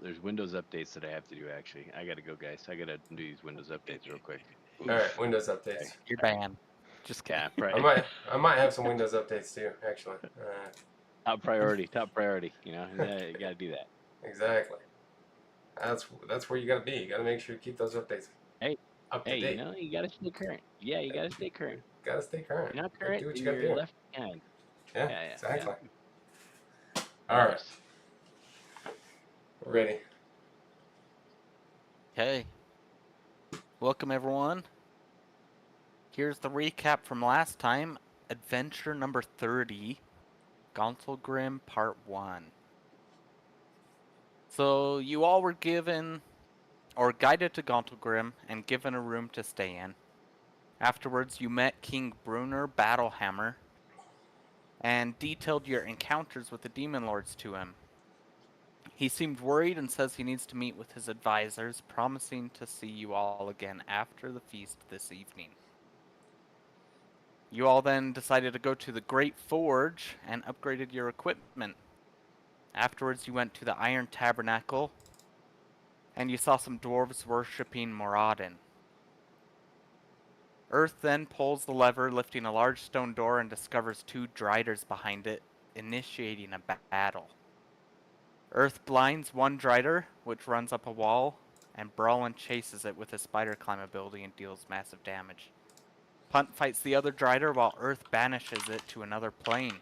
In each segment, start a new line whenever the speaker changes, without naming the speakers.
there's Windows updates that I have to do. Actually, I gotta go, guys. I gotta do these Windows updates real quick.
All right,
Oof.
Windows
Okay.
updates.
You're
All right.
banned. Just kidding.
Yeah.
I might have some Windows updates too, actually.
Top priority. Top priority. You know, you gotta do that.
Exactly. That's where you gotta be. You gotta make sure you keep those updates
Hey,
up to
hey, you
date.
know, you gotta stay current. Yeah, you gotta stay current.
Gotta stay
If
current.
you're not
Gotta
current,
do what you gotta
you're
do.
left behind.
Yeah,
Yeah, yeah, yeah.
exactly.
Of
All right,
course.
we're ready.
Okay. Welcome, everyone. Here's the recap from last time. Adventure number 30, Gauntlegrim Part 1. So, you all were given, or guided to Gauntlegrim, and given a room to stay in. Afterwards, you met King Brunner Battlehammer, and detailed your encounters with the Demon Lords to him. He seemed worried and says he needs to meet with his advisors, promising to see you all again after the feast this evening. You all then decided to go to the Great Forge and upgraded your equipment. Afterwards, you went to the Iron Tabernacle, and you saw some dwarves worshipping Moradin. Earth then pulls the lever, lifting a large stone door, and discovers two Driders behind it, initiating a battle. Earth blinds one Drider, which runs up a wall, and Brawlin chases it with his spider climb ability and deals massive damage. Punt fights the other Drider while Earth banishes it to another plane.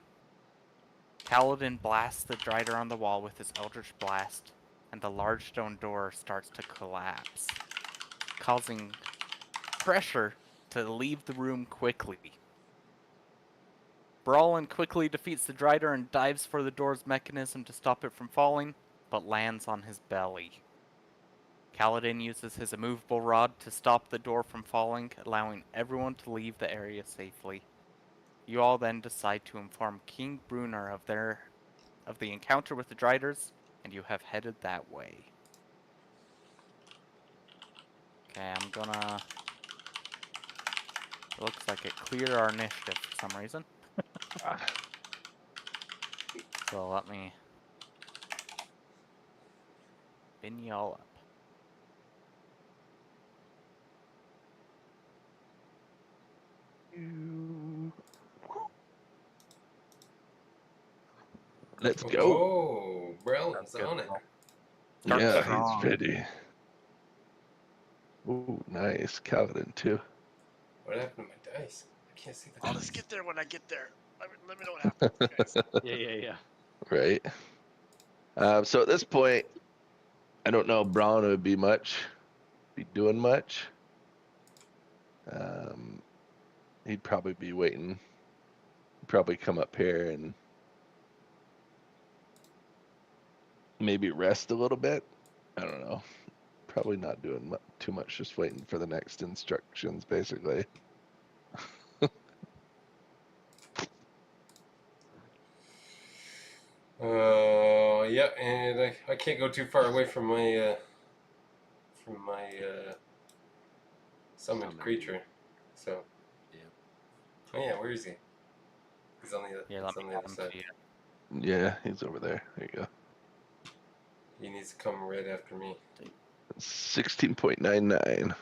Kaladin blasts the Drider on the wall with his Eldritch Blast, and the large stone door starts to collapse, causing pressure to leave the room quickly. Brawlin quickly defeats the Drider and dives for the door's mechanism to stop it from falling, but lands on his belly. Kaladin uses his immovable rod to stop the door from falling, allowing everyone to leave the area safely. You all then decide to inform King Brunner of the encounter with the Driders, and you have headed that way. Okay, I'm gonna... It looks like it cleared our initiative for some reason.
Ah,
So let me bin y'all up.
Let's go.
Oh, Brelin's
Good
on it.
roll. Start
Yeah,
strong.
he's ready. Ooh, nice. Calvin, too.
What happened to my dice? I can't see the
I'll
dice.
just get there when I get there. Let me know what happens, guys.
yeah, yeah, yeah.
Right. So at this point, I don't know if Brown would be doing much. He'd probably be waiting. He'd probably come up here and maybe rest a little bit. I don't know. Probably not doing too much, just waiting for the next instructions, basically.
Yeah, and I can't go too far away from my summoned
Summon.
creature. So,
Yeah.
oh yeah, where is he? He's on the
Yeah,
he's
let me
on the
add
other
him
side.
to you.
Yeah, he's over there. There you go.
He needs to come right after me.
16.99.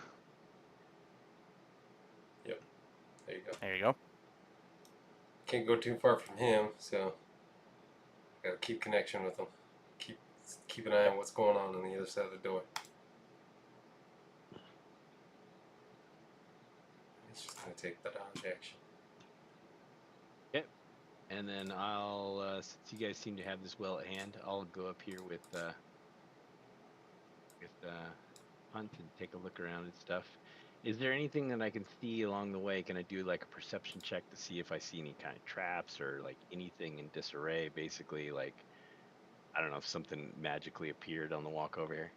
Yep, there you go.
There you go.
Can't go too far from him, so gotta keep connection with him. Keep an eye on what's going on the other side of the door. He's just gonna take the dodge action.
Yep. And then I'll, since you guys seem to have this well at hand, I'll go up here with Hunt and take a look around and stuff. Is there anything that I can see along the way? Can I do like a perception check to see if I see any kind of traps or like anything in disarray? Basically, like I don't know if something magically appeared on the walk over here.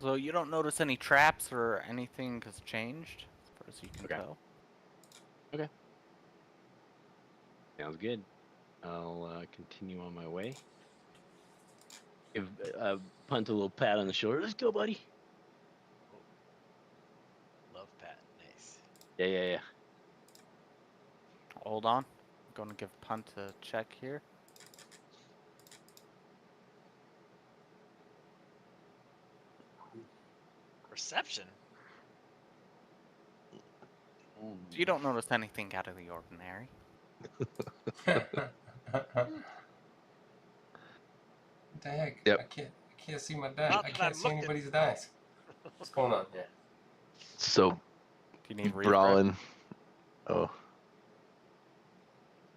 So you don't notice any traps or anything has changed, as far as you can
Okay.
tell.
Okay. Sounds good. I'll continue on my way. Give Punt a little pat on the shoulder. Let's go, buddy.
Love Pat. Nice.
Yeah, yeah, yeah.
Hold on. going to give Punt a check here.
Perception.
You don't notice anything out of the ordinary.
What the heck?
Yep.
I can't see my dice.
Not
I
that
can't
I'm
see
looking.
anybody's dice. What's going on here?
So
Do you need refresh?
Brawlin. Oh.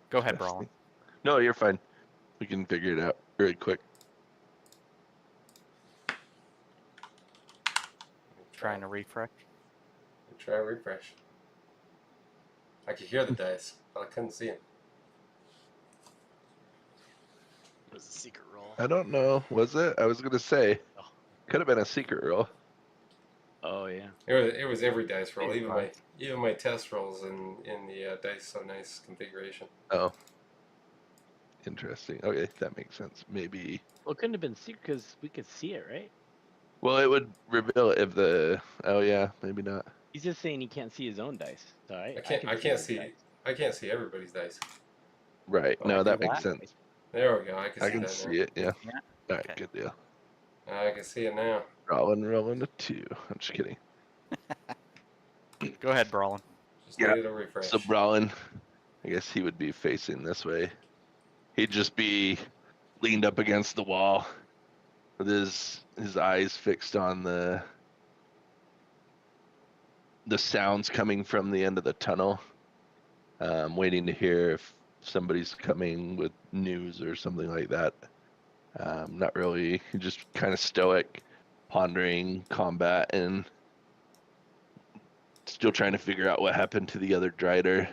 Go ahead, Brawlin.
No, you're fine. We can figure it out very quick.
Trying to refresh.
Try a refresh. I could hear the dice, but I couldn't see them.
It was a secret roll.
I don't know. Was it? I was gonna say.
Oh.
Could have been a secret roll.
Oh yeah.
It was every dice roll,
It's fine.
even my test rolls in the Dice So Nice configuration.
Oh. Interesting. Okay, that makes sense. Maybe.
Well, it couldn't have been secret because we could see it, right?
Well, it would reveal if the. Oh yeah, maybe not.
He's just saying he can't see his own dice. So
I
can
can't
his
see
dice.
I can't see everybody's dice.
Right.
Oh,
No,
I
that
can
makes
see
sense.
There we go. I
I
see
can
that
see it. Yeah.
Yeah.
All right.
Okay.
Good deal.
now. I can see it now.
Rolling a 2. I'm just kidding.
Go ahead, Brawlin.
Just
Yeah.
needed a refresh.
So Brawlin, I guess he would be facing this way. He'd just be leaned up against the wall with his eyes fixed on the sounds coming from the end of the tunnel, waiting to hear if somebody's coming with news or something like that. Not really. Just kind of stoic, pondering combat and still trying to figure out what happened to the other Drider.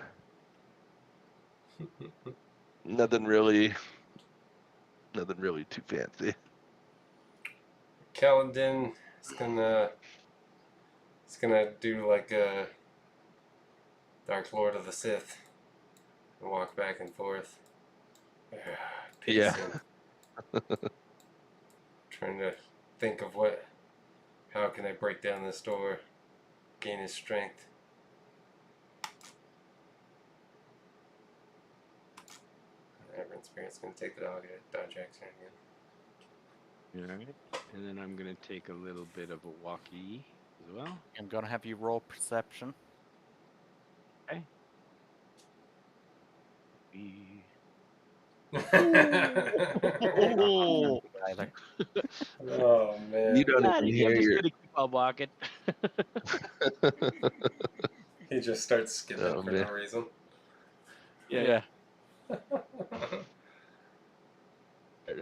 Nothing really too fancy.
Kaladin is gonna do like a Dark Lord of the Sith and walk back and forth.
Yeah.
Pacing. Trying to think of how can I break down this door, gain his strength. Everyone's experience gonna take the dodge action again.
All right. And then I'm gonna take a little bit of a walkie as well.
I'm going to have you roll perception.
Okay.
Oh, Tyler.
Oh man.
You don't
God,
even
I'm
hear
just
your.
gonna keep on walking.
He just starts skipping
Oh,
for
man.
no reason.
Yeah. Start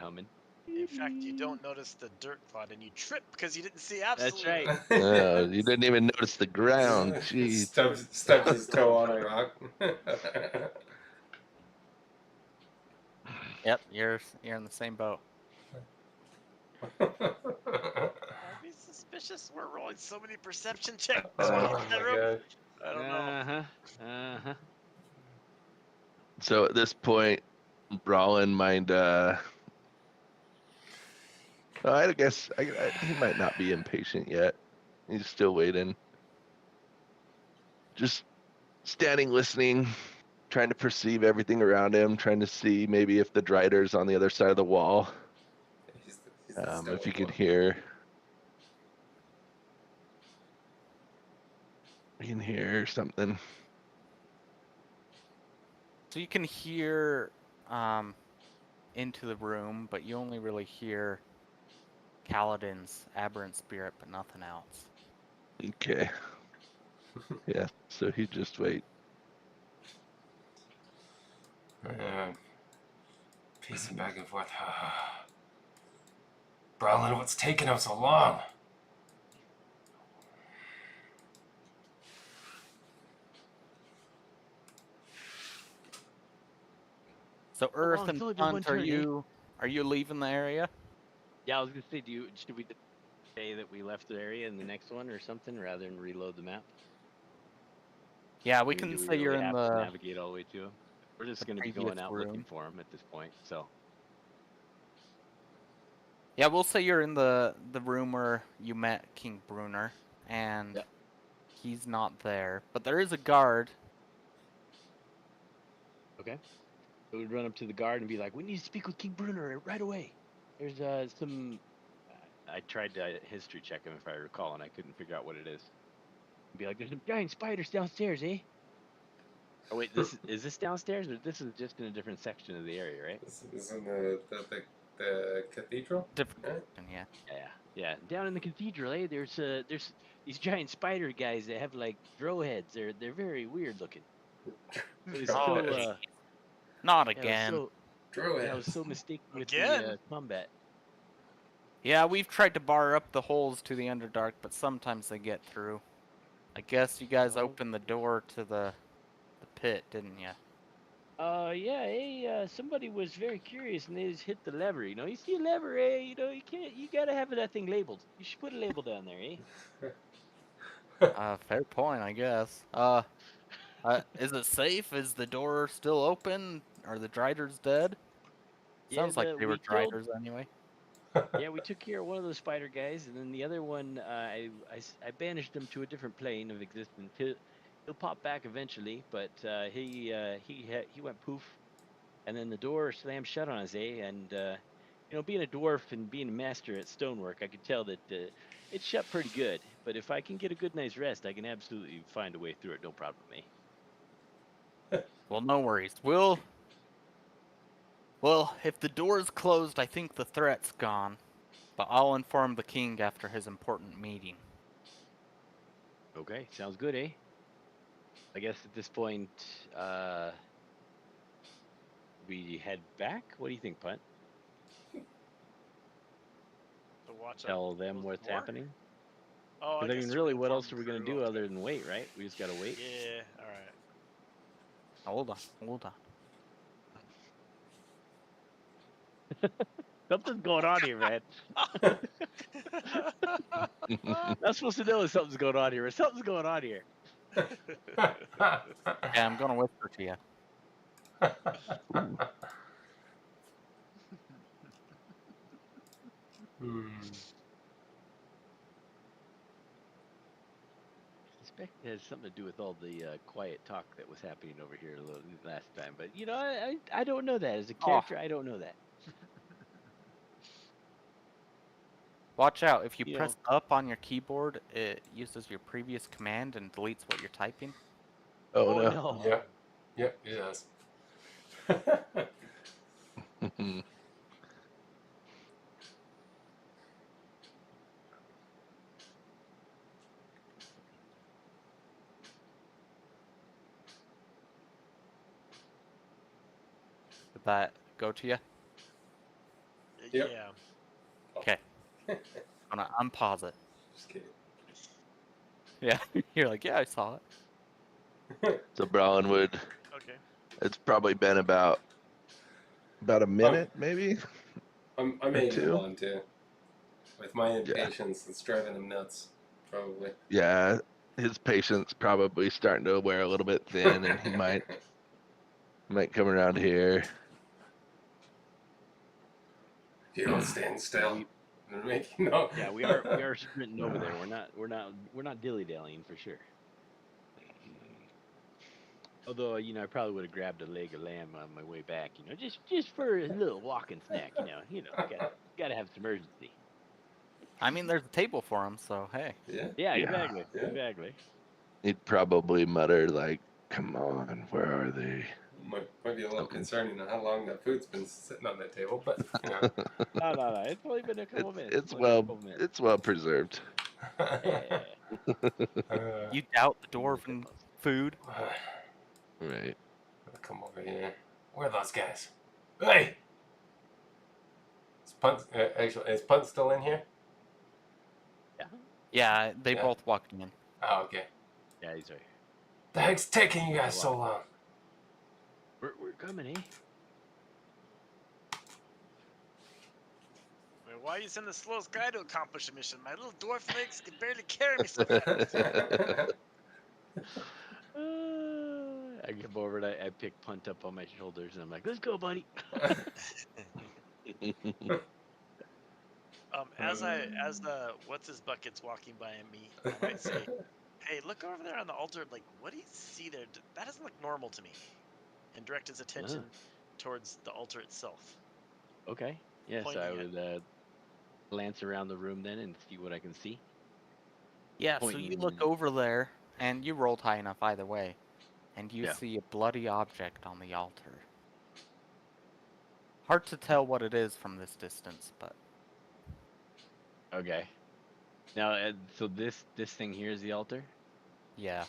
humming.
In fact, you don't notice the dirt clod and you trip because you didn't see absolutely.
right.
Oh, you didn't even notice the ground. Jeez.
Stubbed his toe on a rock.
Yep, you're in the same boat.
I'd be suspicious. We're rolling so many perception checks
Oh
when he's
my
in that room.
god.
I don't know.
Uh-huh.
So at this point, Brawlin might. I guess he might not be impatient yet. He's still waiting. Just standing, listening, trying to perceive everything around him, trying to see maybe if the Drider's on the other side of the wall.
He's the
If you
stoic
could
one.
hear. You can hear something.
So you can hear into the room, but you only really hear Kaladin's aberrant spirit, but nothing else.
Okay. Yeah, so he just wait.
Pacing back and forth. Brawlin, what's taking him so long?
So Earth
long?
and
It's only been one
Punt,
turn,
are you leaving the area?
Yeah, I was gonna say, should we say that we left the area in the next one or something rather than reload the map?
Yeah, we
I mean,
can
do we
say you're
really
in
have to
the
navigate all the way to him? We're just gonna be
previous
going out
room.
looking for him at this point. So
Yeah, we'll say you're in the room where you met King Brunner, and
Yep.
he's not there. But there is a guard.
okay. I would run up to the guard and be like, "We need to speak with King Bruno right away. There's some." I tried to history check him if I recall, and I couldn't figure out what it is. I'd be like, "There's some giant spiders downstairs, eh?" Oh wait, is this downstairs or this is just in a different section of the area, right?
This is in the cathedral.
Different.
Right?
Yeah.
Yeah. Down in the cathedral, eh? There's these giant spider guys that have like drill heads. They're very weird looking. It was
Oh,
so
geez. Not
yeah, it was
again.
so
Druid.
yeah, I was so mistaken with the
Again?
combat.
Yeah, we've tried to bar up the holes to the Underdark, but sometimes they get through. I guess you guys
Oh.
opened the door to the pit, didn't you?
Yeah, hey, somebody was very curious and they just hit the lever. You know, you see a lever, eh? You know, you gotta have that thing labeled. You should put a label down there, eh?
Fair point, I guess. Is it safe? Is the door still open? Are the Driders dead?
Yeah,
Sounds like they were
we killed.
Driders anyway.
Yeah, we took care of one of those spider guys, and then the other one, I banished him to a different plane of existence. He'll pop back eventually, but he went poof, and then the door slammed shut on us, eh? And you know, being a dwarf and being a master at stonework, I could tell that it's shut pretty good. But if I can get a good night's rest, I can absolutely find a way through it, no problem, eh?
Well, no worries. Well, if the door's closed, I think the threat's gone. But I'll inform the king after his important meeting.
Okay, sounds good, eh? I guess at this point, we head back. What do you think, Punt?
To watch
Tell them
close
what's
door?
happening.
Oh,
Because I
guess
mean,
to
really, what
inform
else are we gonna
crew,
do
okay.
other than wait, right? We just gotta wait.
Yeah, all right.
Hold on.
Something's going on here, man. Not supposed to know if something's going on here, but something's going on here.
Yeah, I'm gonna whisper to you.
Ooh.
I suspect it has something to do with all the quiet talk that was happening over here a little last time. But you know, I don't know that as a character. I don't know that.
Watch out, if you
You
press up on your keyboard, it uses your previous command and deletes what you're typing.
Oh,
Oh
no.
no.
Yep, it does.
Did that go to you?
Yep.
Yeah.
Okay. I'm gonna unpause it.
Just kidding.
Yeah, you're like, yeah, I saw it.
So Brownwood,
Okay.
it's probably been about a minute, maybe.
I'm
Or
egging
two.
him on too. With my impatience, it's driving him nuts. Probably.
Yeah, his patience probably starting to wear a little bit thin, and he might come around here.
You don't stand still. No.
Yeah, we are sprinting over there. We're not dilly dallying for sure. Although, you know, I probably would have grabbed a leg of lamb on my way back, you know, just for a little walking snack, you know, gotta have some urgency.
I mean, there's a table for him, so hey.
Yeah.
Yeah,
Yeah.
exactly.
Yeah.
Exactly.
He'd probably mutter like, "Come on, where are they?"
Might be a little
Something.
concerning on how long that food's been sitting on that table, but you know.
No. It's only been a couple minutes.
It's
Only been a
well
couple minutes.
it's well preserved.
Yeah.
You doubt the
Look at
dwarven
those.
food?
Right.
Come over here. Where are those guys? Hey! Is Punt still in here?
Yeah, they
Yeah.
both walked in.
Oh, okay.
Yeah, he's right.
The heck's taking you guys so long?
We're coming, eh?
Wait, why you send the slowest guy to accomplish a mission? My little dwarf legs can barely carry me sometimes.
I come over and I pick Punt up on my shoulders and I'm like, "Let's go, buddy."
As the what's his bucket's walking by me, I might say, "Hey, look over there on the altar. Like, what do you see there? That doesn't look normal to me." And direct his attention towards the altar itself.
Okay. Yes,
Pointing
I
at
would glance around the room then and see what I can see.
Yeah, so you look
Pointing.
over there, and you rolled high enough either way, and you
Yeah.
see a bloody object on the altar. Hard to tell what it is from this distance, but
Okay. Now, so this thing here is the altar?
yeah.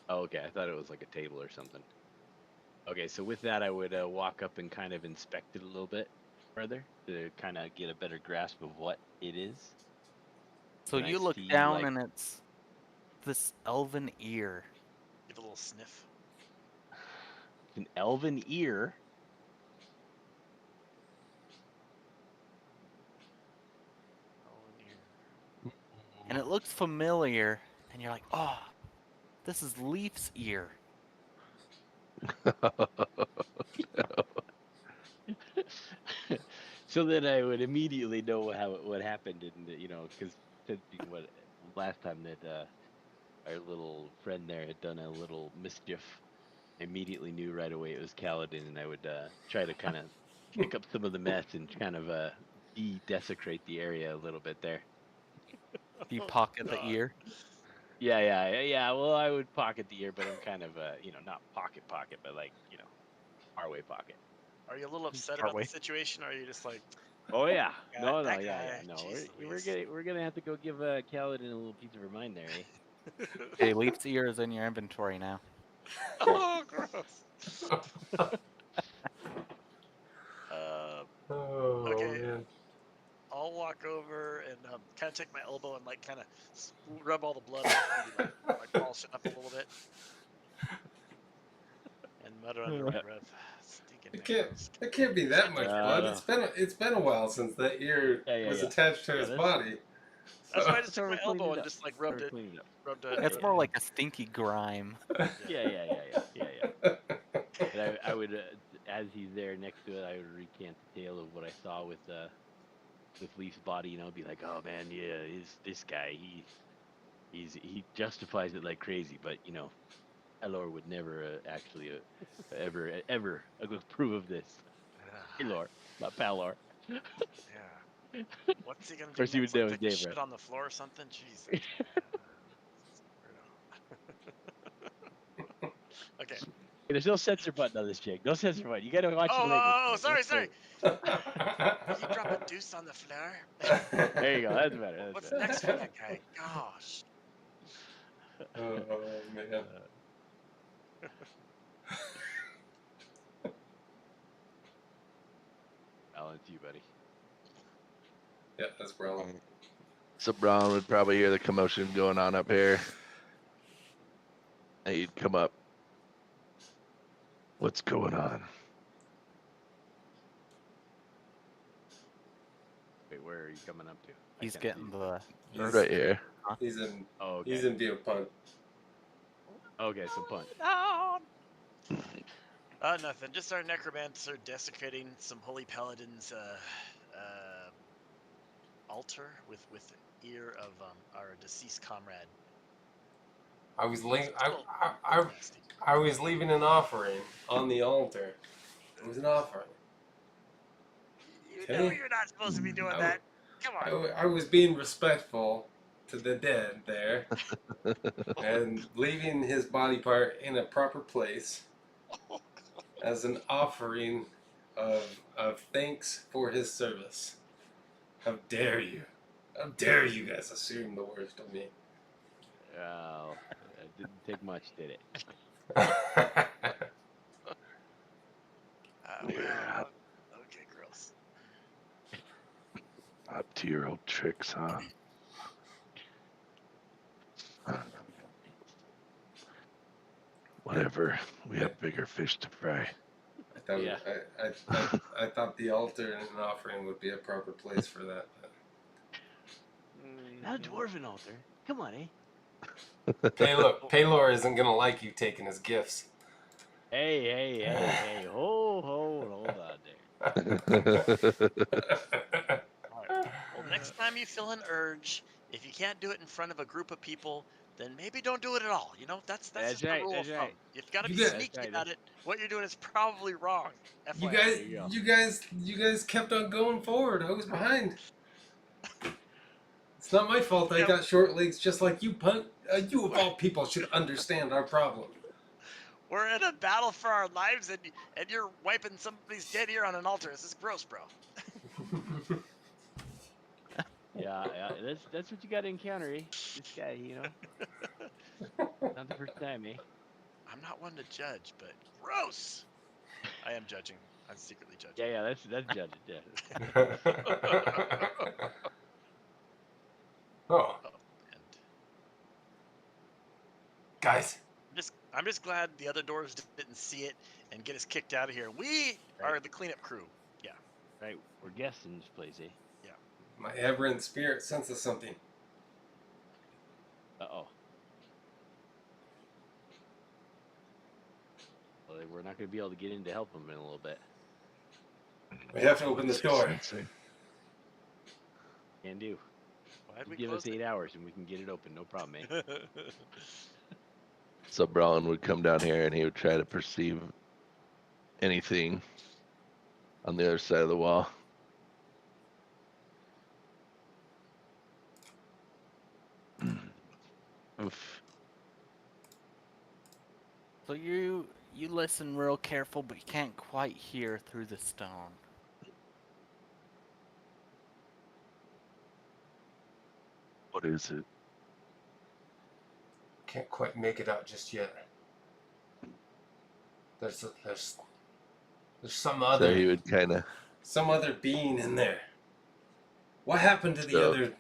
Oh, okay. I thought it was like a table or something. Okay, so with that, I would walk up and kind of inspect it a little bit further to kind of get a better grasp of what it is.
So
Can I
you look
see
down,
like
and it's this elven ear.
give a little sniff.
an elven ear?
Oh, dear.
And it looks familiar, and you're like, oh, this is Leaf's ear.
So then I would immediately know what happened, and because what last time that our little friend there had done a little mischief, I immediately knew right away it was Kaladin, and I would try to kind of pick up some of the mess and kind of desecrate the area a little bit there.
You
Oh,
pocket the
God.
ear.
Yeah. Well, I would pocket the ear, but I'm kind of not pocket, but like far away pocket.
Are you a little upset about
Partway.
the situation, or are you just like,
Oh yeah, no,
that
yeah.
guy?
No,
Jeez
we're
Louise.
gonna have to go give Kaladin a little piece of her mind there, eh?
Hey, Leaf's ear is in your inventory now.
Oh, gross. Uh,
Oh
okay,
man.
I'll walk over and kind of take my elbow and like kind of rub all the blood off, maybe like polish it up a little bit, and mutter under my breath, "Stinking necros."
It can't be that much blood.
No.
It's been a while since that ear was attached to his
that's
body.
That's
So-
why I just took
why
my
we cleaned
elbow
it
and
up.
just like
That's why
rubbed
we
it,
cleaned it up.
rubbed it.
It's more like a stinky grime.
Yeah. And I would, as he's there next to it, I would recant the tale of what I saw with Leaf's body. Be like, oh man, yeah, this guy, he justifies it like crazy, but Elor would never actually ever approve of this. Elor, not Palor.
Yeah. What's he gonna
Of
do
course, he
next?
would
Like
know his
take a
name,
shit
right?
on the floor or something? Jeez. Weirdo. Okay.
Hey, there's no censor button on this, Jake. No censor button. You gotta watch your language.
Oh,
man.
sorry. Will you drop a deuce on the floor?
There you go. That's better.
What's next for that guy? Gosh.
Oh man.
Alan, it's you, buddy.
Yeah, that's Brown.
So Brown would probably hear the commotion going on up here. And he'd come up. What's going on?
Wait, where are you coming up to? I
He's
can't
getting
see.
the
He's
Right here.
He's in
Oh, okay.
he's in view punt.
Okay, so punt.
Nothing. Just our necromancer desecrating some holy paladin's altar with ear of our deceased comrade.
I was
Still nasty.
I was leaving an offering on the altar. It was an offering.
You know you're not supposed to be doing that. Come on.
I was being respectful to the dead there, and leaving his body part in a proper place as an offering of thanks for his service. How dare you? How dare you guys assume the worst of me?
Well, it didn't take much, did it?
Yeah.
Okay, gross.
Up to your old tricks, huh? Whatever. We have bigger fish to fry.
Yeah.
I thought the altar and an offering would be a proper place for that.
Not a dwarven altar. Come on, eh?
Hey, look, Paylor isn't gonna like you taking his gifts.
Hey. Hold on there.
All right. Well, next time you feel an urge, if you can't do it in front of a group of people, then maybe don't do it at all. You know, that's
That's
just the
right,
rule
that's
of
right.
thumb. You've got to
You
be
got-
sneaky
That's right,
about it. What you're doing is probably wrong.
You
FYI.
guys,
There you go.
you guys kept on going forward. I was behind. It's not my fault. I
Yeah.
got short legs, just like you. You of all people should understand our problem.
We're in a battle for our lives, and you're wiping somebody's dead ear on an altar. This is gross, bro.
Yeah, that's what you got to encounter, eh? This guy, you know, not the first time, eh?
I'm not one to judge, but gross. I am judging. I'm secretly judging.
Yeah, that's judging. Yeah.
Oh,
And
guys,
I'm just glad the other doors didn't see it and get us kicked out of here. We
Right.
are the cleanup crew. Yeah.
Right, we're guests in this place, eh?
my aberrant spirit senses something.
Uh-oh. Well, we're not going to be able to get in to help him in a little bit.
We have to open the door.
Can do.
Why'd we
Give
close
us 8 hours and we can get it open, no problem, eh?
it?
So Brolin would come down here and he would try to perceive anything on the other side of the wall. Oof.
So you listen real careful, but you can't quite hear through the stone.
What is it?
Can't quite make it out just yet. There's some
So
other
he would kind of.
some other being in there. What happened to the
So-
other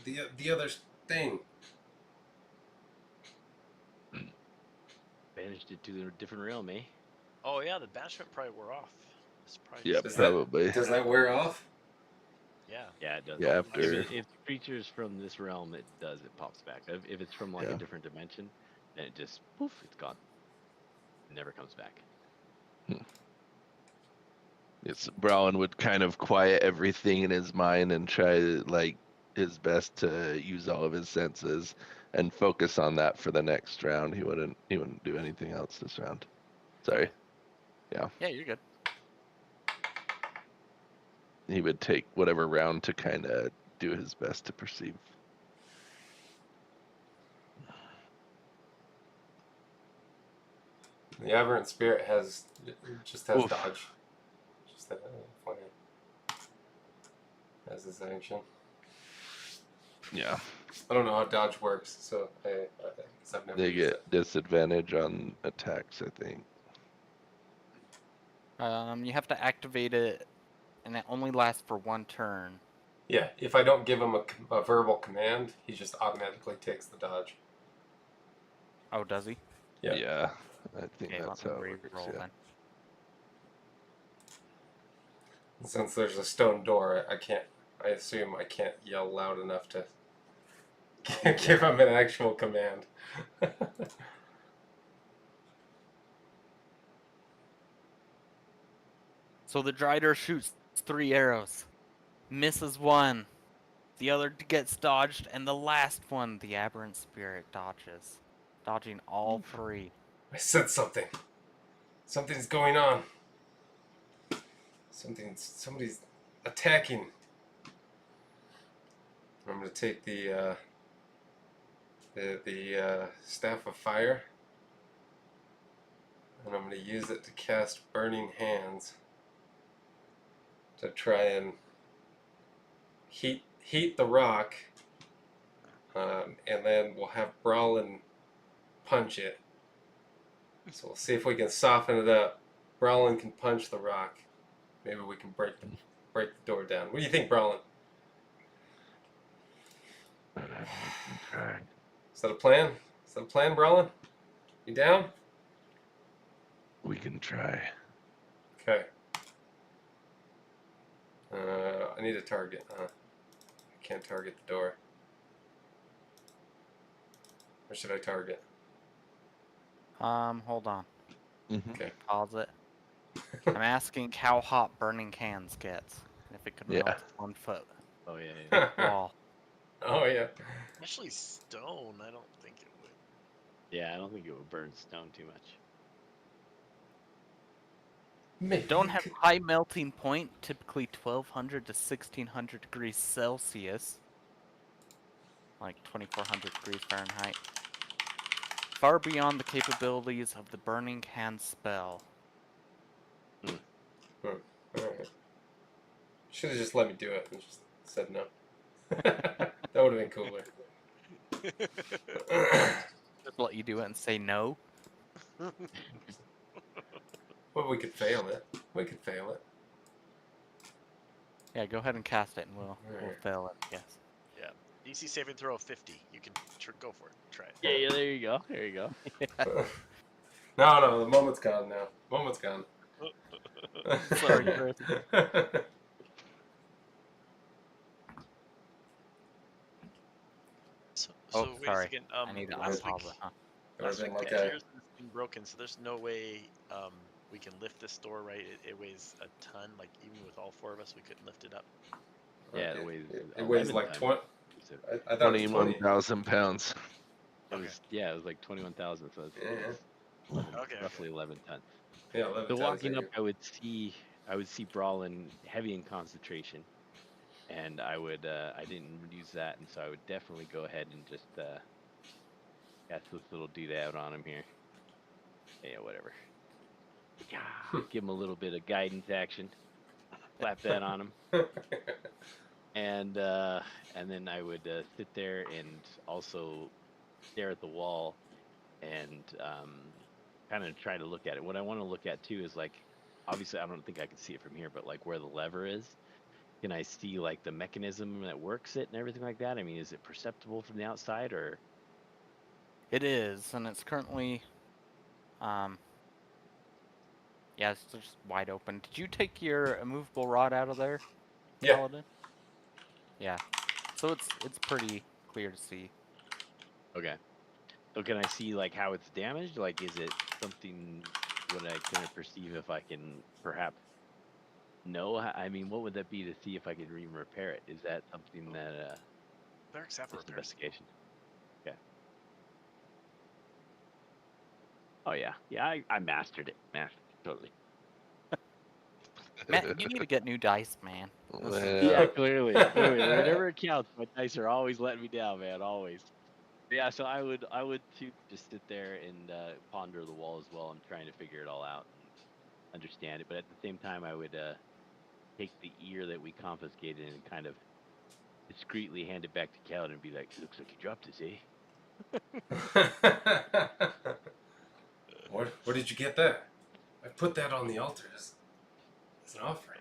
the other thing?
Banished it to a different realm, eh?
Oh yeah, the banishment probably wore off. It's probably
Yeah,
Does
probably.
Does that wear off?
yeah.
Yeah, it does.
Yeah,
If
after-
if creatures from this realm, it does. It pops back. If it's from like
Yeah.
a different dimension, then it just poof, it's gone. It never comes back.
Yes, Brolin would kind of quiet everything in his mind and try like his best to use all of his senses and focus on that for the next round. He wouldn't do anything else this round. Sorry.
Yeah, you're good.
He would take whatever round to kind of do his best to perceive.
The aberrant spirit just has
Oof.
dodge. Just that funny. As his action.
Yeah,
I don't know how dodge works, so I guess I've never
they
used
get disadvantage on attacks, I think.
You have to activate it, and it only lasts for one turn.
Yeah, if I don't give him a verbal command, he just automatically takes the dodge.
Oh, does he?
Yeah.
Yeah, I think
Okay,
that's
let
how
me
it works.
re-roll
Yeah.
then.
Since there's a stone door, I assume I can't yell loud enough to give him an actual command.
So the Drider shoots 3 arrows, misses one, the other gets dodged, and the last one, the aberrant spirit, dodges, dodging all 3.
I said something. Something's going on. Somebody's attacking. I'm gonna take the staff of fire, and I'm gonna use it to cast burning hands to try and heat the rock, and then we'll have Brawlin punch it. So we'll see if we can soften it up. Brawlin can punch the rock. Maybe we can break the door down. What do you think, Brawlin?
Okay.
Is that a plan? Is that a plan, Brawlin? You down?
We can try.
Okay. I need a target. I can't target the door. Where should I target?
Hold on.
Mhm.
Okay.
Pause it. I'm asking how hot burning hands gets. If it could
Yeah.
melt 1 foot
Oh yeah.
wall.
Oh yeah.
Especially stone, I don't think it would.
Yeah, I don't think it would burn stone too much.
Don't have high melting point, typically 1200 to 1600 degrees Celsius, like 2400 degrees Fahrenheit. Far beyond the capabilities of the Burning Hand spell.
Alright. Should have just let me do it and just said no. That would have been cooler.
Just let you do it and say no.
Well, we could fail it. We could fail it.
Yeah, go ahead and cast it and we'll
Alright.
fail it, yes.
Yeah. DC saving throw of 50. You can go for it. Try it.
Yeah, there you go. There you go.
No, the moment's gone now. Moment's gone.
Sorry, Chris.
So
Oh,
wait
sorry.
a second.
I need to
Last week,
unpause it, huh?
It would've
last week
been like
the
a-
gears in this thing broken, so there's no way we can lift this door, right? It weighs a ton. Like even with all four of us, we couldn't lift it up.
Yeah,
Okay.
it weighs
It weighs
11
like
tons.
20. I thought it was 20.
21,000 pounds.
It was, yeah, it was like 21,000, so it's,
Yeah.
it's 11,
Okay,
roughly 11 tons.
Yeah, 11
So
times.
walking up, I would see Brawlin heavy in concentration, and I didn't use that, and so I would definitely go ahead and just cast this little doodad on him here. Yeah, whatever. Give him a little bit of guidance action. Slap that on him. And then I would sit there and also stare at the wall and kind of try to look at it. What I want to look at too is like, obviously I don't think I can see it from here, but like where the lever is, can I see like the mechanism that works it and everything like that? I mean, is it perceptible from the outside or?
It is, and it's currently, yeah, it's just wide open. Did you take your immovable rod out of there,
Yeah.
Paladin? Yeah. So it's pretty clear to see.
Okay. So can I see like how it's damaged? Like, is it something? Can I perceive if I can perhaps know? I mean, what would that be to see if I could even repair it? Is that something that
Barracks have
is
repairs.
investigation? Okay. Oh yeah, I mastered it. Mastered it totally.
Man, you need to get new dice, man.
Yeah, clearly. Whenever it counts, my dice are always letting me down, man. Always. Yeah, so I would too just sit there and ponder the wall as well and trying to figure it all out and understand it. But at the same time, I would take the ear that we confiscated and kind of discreetly hand it back to Cal and be like, "Looks like you dropped this, eh?"
What did you get there? I put that on the altar as an offering.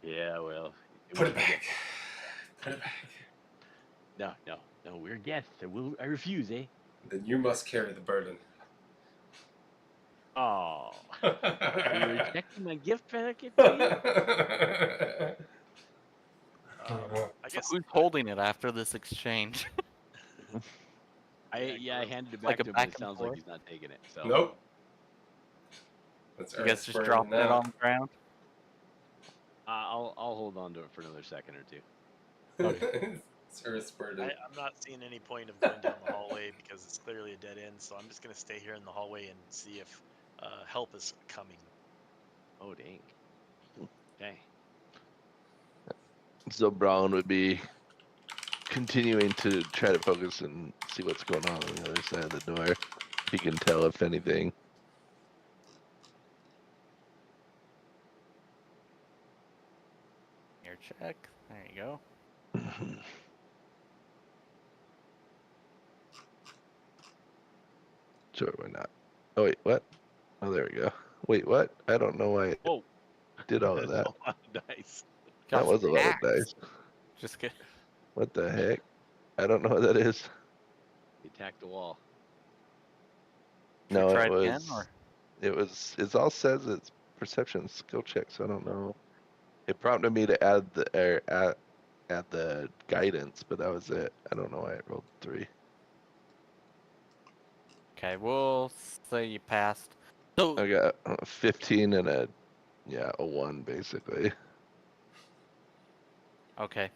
Yeah, well,
Put it back. Put it back.
No, we're guests. I refuse, eh?
Then you must carry the burden.
Oh, are you rejecting my gift packet to you?
I
So
guess
who's holding it after this exchange?
I handed it
Like
back
a
to him,
back
but it
and
sounds like
forth?
he's not taking it. So
Nope. That's
You guys
Earth's
just
burden
dropping it
now.
on the ground?
I'll hold on to it for another second or two.
It's Earth's burden.
I'm not seeing any point of going down the hallway because it's clearly a dead end. So I'm just gonna stay here in the hallway and see if help is coming.
Oh dang. Okay.
So Brown would be continuing to try to focus and see what's going on the other side of the door. He can tell if anything.
Here, check. There you go.
Sure, why not? Oh wait, what? Oh, there we go. Wait, what? I don't know why
Whoa.
I did all of
That's
that.
a lot of dice.
That
Gosh,
was a lot of
hacks.
dice.
Just kidding.
What the heck? I don't know what that is.
You attacked the wall.
Should we
No,
try
it
it again,
was.
or
It was. It all says it's perception skill check, so I don't know. It prompted me to add add the guidance, but that was it. I don't know why I rolled 3.
okay, we'll say you passed. So
I got 15 and a 1 basically.
okay,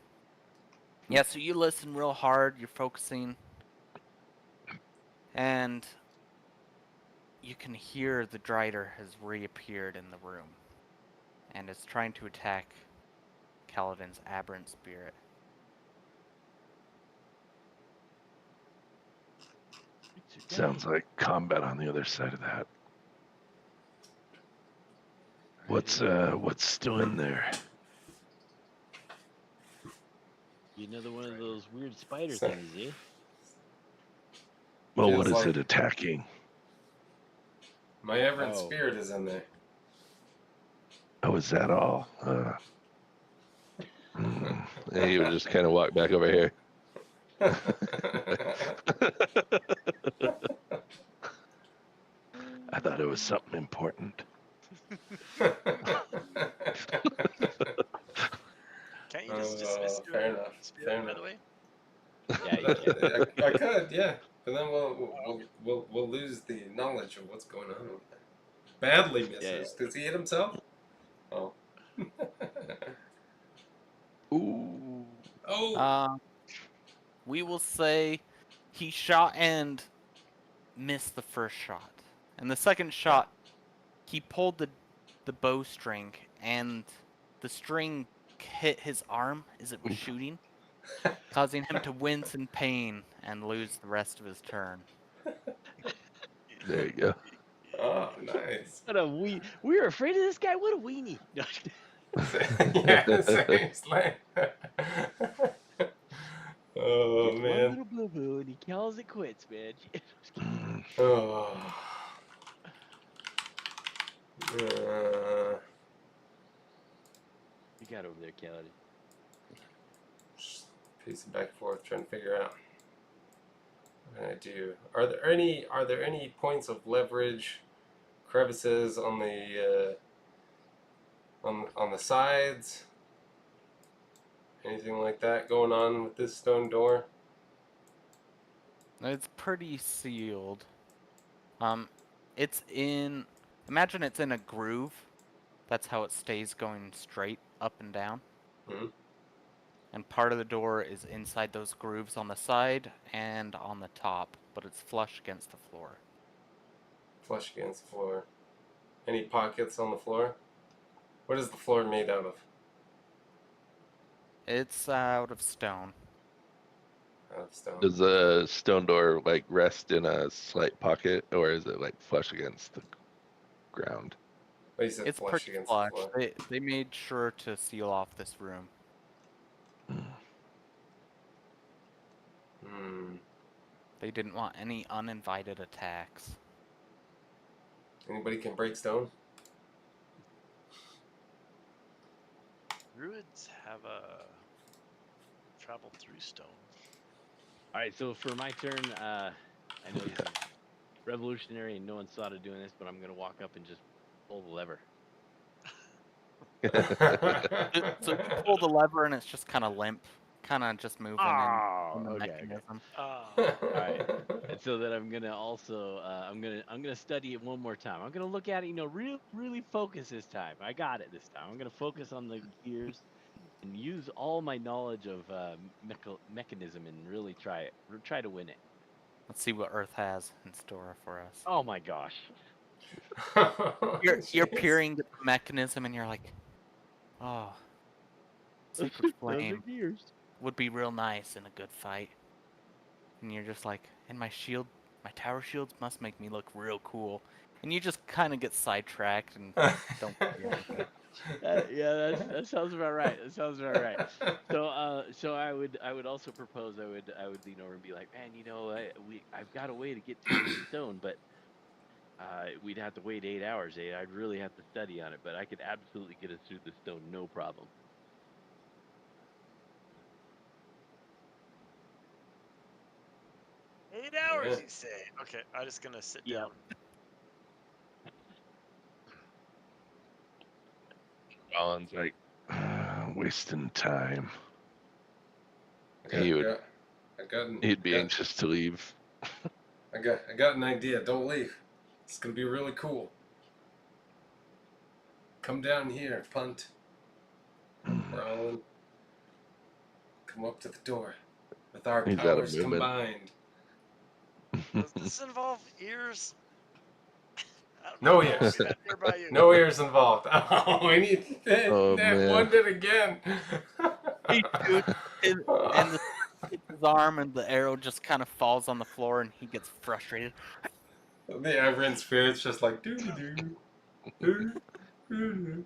Yeah, so you listen real hard, you're focusing, and you can hear the Drider has reappeared in the room and is trying to attack Kaladin's aberrant spirit.
Sounds like combat on the other side of that. What's still in there?
Another one of those weird spider
So-
thingies, eh?
Well,
Feels
what is
like-
it attacking?
My aberrant
Oh.
spirit is in there.
Oh, is that all? And he would just kind of walk back over here. I thought it was something important.
Can't you just dismiss your
fair enough.
spirit,
Fair
by
enough.
the way?
Yeah, you can.
I could, yeah, but then we'll lose the knowledge of what's going on with that. Badly misses. Does he hit himself? Oh.
Ooh.
Oh.
We will say he shot and missed the first shot. And the second shot, he pulled the bowstring, and the string hit his arm as it was shooting, causing him to wince in pain and lose the rest of his turn.
There you go.
Oh, nice.
What a we were afraid of this guy. What a weenie. No,
Yeah, seriously. Oh
just one
man.
little boo boo, and he calls it quits, man.
Oh. Uh,
You got over there, Kelly.
just pacing back and forth, trying to figure out what I do. Are there any points of leverage, crevices on the on the sides? Anything like that going on with this stone door?
It's pretty sealed. It's in. Imagine it's in a groove. That's how it stays going straight up and down.
Hmm?
And part of the door is inside those grooves on the side and on the top, but it's flush against the floor.
Flush against the floor. Any pockets on the floor? What is the floor made out of?
It's out of stone.
Out of stone.
Does the stone door like rest in a slight pocket, or is it like flush against the ground?
Oh, you said
It's
flush
pretty
against
flush.
the floor.
They made sure to seal off this room.
Hmm.
They didn't want any uninvited attacks.
Anybody can break stone?
Druids have traveled through stone.
All right, so for my turn, I know this is revolutionary and no one's thought of doing this, but I'm gonna walk up and just pull the lever.
So you pull the lever and it's just kind of limp, kind of just moving in the
okay.
mechanism.
Oh,
Right. And so then I'm gonna also I'm gonna study it one more time. I'm gonna look at it, really focus this time. I got it this time. I'm gonna focus on the gears and use all my knowledge of mechanism and really try to win it.
Let's see what Earth has in store for us.
Oh my gosh.
You're
Jeez.
peering at the mechanism and you're like, oh, secret
Those are
flame
gears.
would be real nice in a good fight. And you're just like, and my tower shields must make me look real cool. And you just kind of get sidetracked and don't do anything.
Yeah, that sounds about right. That sounds about right. So I would also propose I would lean over and be like, man, I've got a way to get through the stone, but we'd have to wait 8 hours. I'd really have to study on it, but I could absolutely get us through the stone, no problem.
8 hours,
Yeah.
you say? Okay, I'm just gonna sit
Yep.
down.
Alan's like wasting time.
I
He would. He'd be
got,
anxious to leave.
I got an idea. Don't leave. It's gonna be really cool. Come down here, punt. Prowling. come up to the door with our
He's out of
powers
movement.
combined.
Does this involve ears? I don't
No
know. I'll
ears.
be right there by you.
No ears involved. Oh, we need that,
Oh,
that
man.
one did again.
He shoots and hits his arm, and the arrow just kind of falls on the floor, and he gets frustrated.
The Everin spirit's just like doo doo doo doo.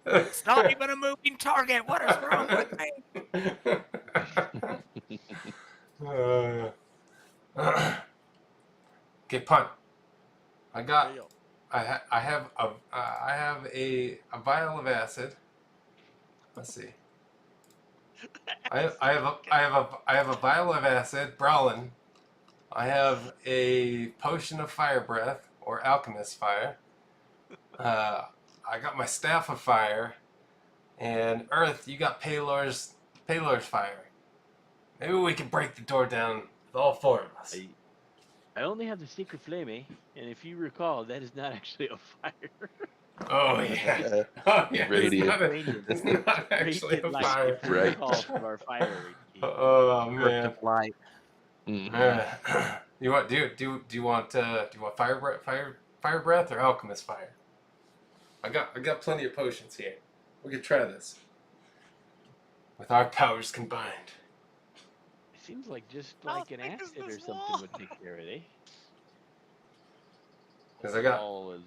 It's not even a moving target. What is wrong with me?
Okay, punt. I
There
got.
you go.
I have a vial of acid. Let's see. I have a vial of acid, Brawlin. I have a potion of fire breath or alchemist fire. I got my staff of fire, and Earth, you got Palor's fire. Maybe we can break the door down with all four of us.
I only have the secret flame, eh? And if you recall, that is not actually a fire.
Oh yeah, oh yeah.
Radiant.
It's not actually a
Radiant light,
fire.
if you
Right.
recall from our fire.
Oh
Burst
man.
of light.
Mhm.
You want do you want fire breath or alchemist fire? I got plenty of potions here. We could try this with our powers combined.
It seems like just
How
like an
thick is
acid or
this
something
wall?
would take care of it, eh?
Because
The
I got
wall was,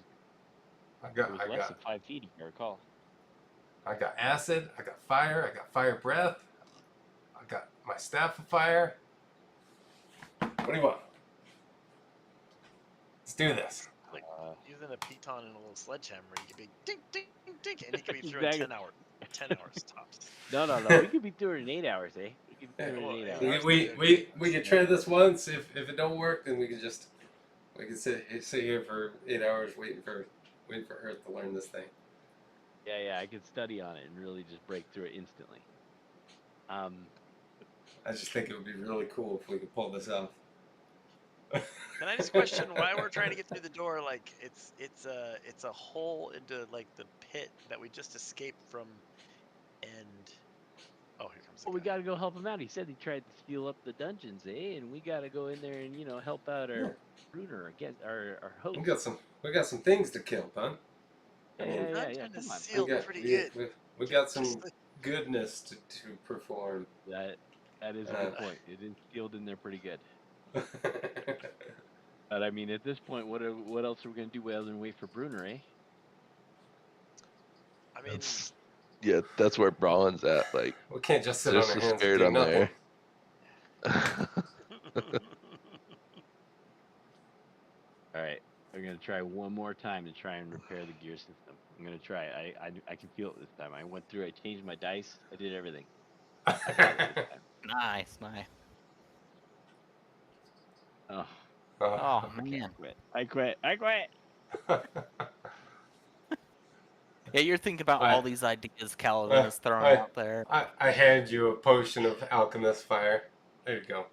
I
it
got
was
I
less
got
than 5 feet, if you recall.
I got acid. I got fire. I got fire breath. I got my staff of fire. What do you want? Let's do this.
Like
Uh,
using a piton and a little sledgehammer, you could be ding ding ding, and you could be through
Exactly.
in 10 hours tops.
No. We could be through it in 8 hours, eh? We could be through it
Well,
in 8
yeah,
hours.
I was
We
thinking
we,
of
we could try this once. If it don't work, then we can sit here for 8 hours waiting for Earth to learn this thing.
Yeah, I could study on it and really just break through it instantly.
I just think it would be really cool if we could pull this off.
Can I just question why we're trying to get through the door? Like it's a hole into like the pit that we just escaped from, and oh, here comes the
Well, we
guy.
got to go help him out. He said he tried to steal up the dungeons, eh? And we got to go in there and help out our Bruner against our host.
We got some things to kill, huh? I
Yeah,
mean,
yeah.
Dungeon is
Come on.
sealed pretty good.
we got some goodness to perform.
That is a good point. It is sealed in there pretty good. But I mean, at this point, what else are we gonna do other than wait for Bruner, eh?
I mean,
Yeah, that's where Brawlin's at. Like,
We can't just sit on
there's
our
a
hands and
spirit
do
on
nothing.
there.
All right, we're gonna try one more time to try and repair the gear system. I'm gonna try. I can feel it this time. I went through. I changed my dice. I did everything. I got it this time.
Nice.
Oh,
Oh
I
man.
quit. I quit.
Yeah, you're thinking about
I-
all these ideas Kaladin is throwing out there.
I hand you a potion of alchemist fire. There you go.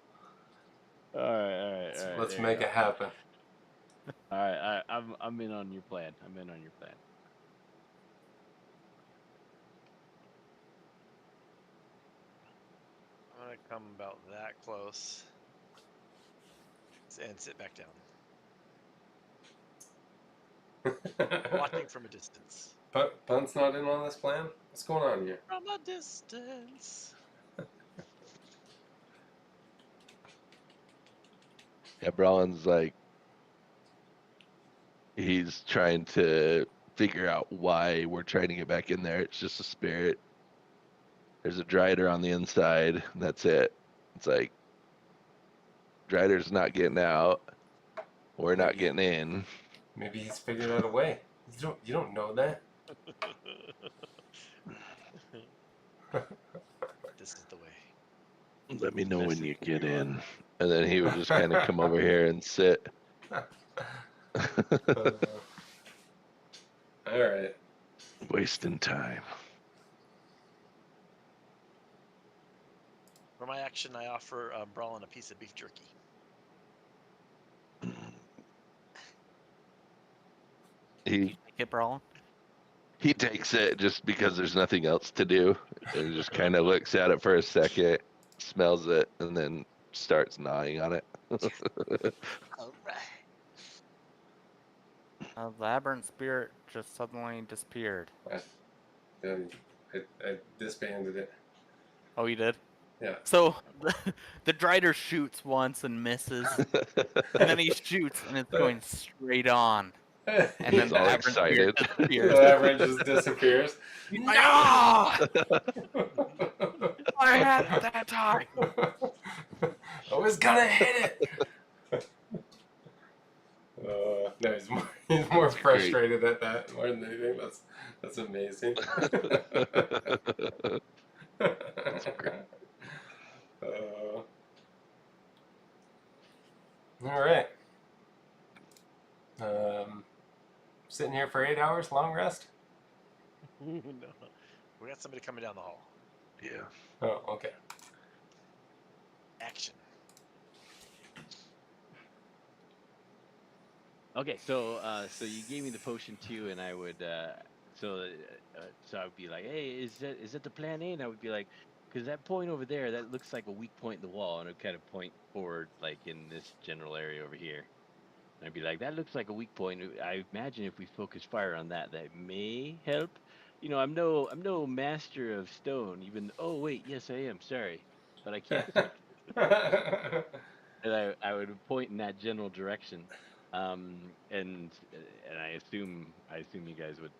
All right.
Let's
there
make
you
it happen.
go. All right, I'm in on your plan. I'm in on your plan.
I'm gonna come about that close and sit back down, watching from a distance.
Punt's not in on this plan? What's going on here?
From a distance.
Yeah, Brawlin's like, he's trying to figure out why we're trying to get back in there. It's just a spirit. There's a Drider on the inside, and that's it. It's like, Drider's not getting out. We're not getting in.
Maybe he's figured out a way. You don't know that.
This is the way.
Let me know when
Message
you
to
get
you.
in. And then he would just kind of come over here and sit.
All right.
Wasting time.
For my action, I offer Brawlin a piece of beef jerky.
He
Take it, Brawlin.
He takes it just because there's nothing else to do, and just kind of looks at it for a second, smells it, and then starts gnawing on it.
All right.
The aberrant spirit just suddenly disappeared.
Then I disbanded it.
Oh, you did?
Yeah.
So the Drider shoots once and misses, and then he shoots and it's going straight on. And then
He's
the
all
aberrant spirit
excited.
disappears.
The average just disappears.
No! I had it that time.
I was gonna hit it. No, he's more
That's great.
frustrated at that more than anything. That's amazing.
That's great.
All right. Sitting here for 8 hours, long rest.
No. We got somebody coming down the hall.
Yeah.
Oh, okay.
Action.
Okay, so you gave me the potion too, and I would so I would be like, hey, is that the plan A? And I would be like, because that point over there, that looks like a weak point in the wall, and it would kind of point forward like in this general area over here. And I'd be like, that looks like a weak point. I imagine if we focus fire on that, that may help. You know, I'm no master of stone. Even oh wait, yes I am. Sorry, but I can't see. And I would point in that general direction, and I assume you guys would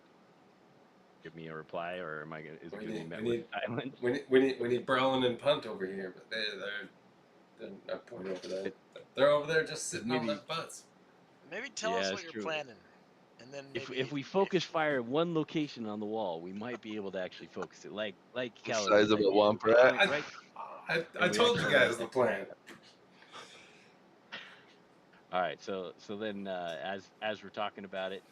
give me a reply, or am I gonna is it gonna be met with silence?
We need Brolin and Punt over here, but they're not point over there. They're over there just sitting on their butts.
Maybe tell
Yeah,
us
that's
what you're
true.
planning, and then maybe
If we focus fire in one location on the wall, we might be able to actually focus it, like
The
Kaladin's
size of a
idea.
womp
We
rat.
point right,
I
and we
told you
actually-
guys the plan.
All right, so then as we're talking about it,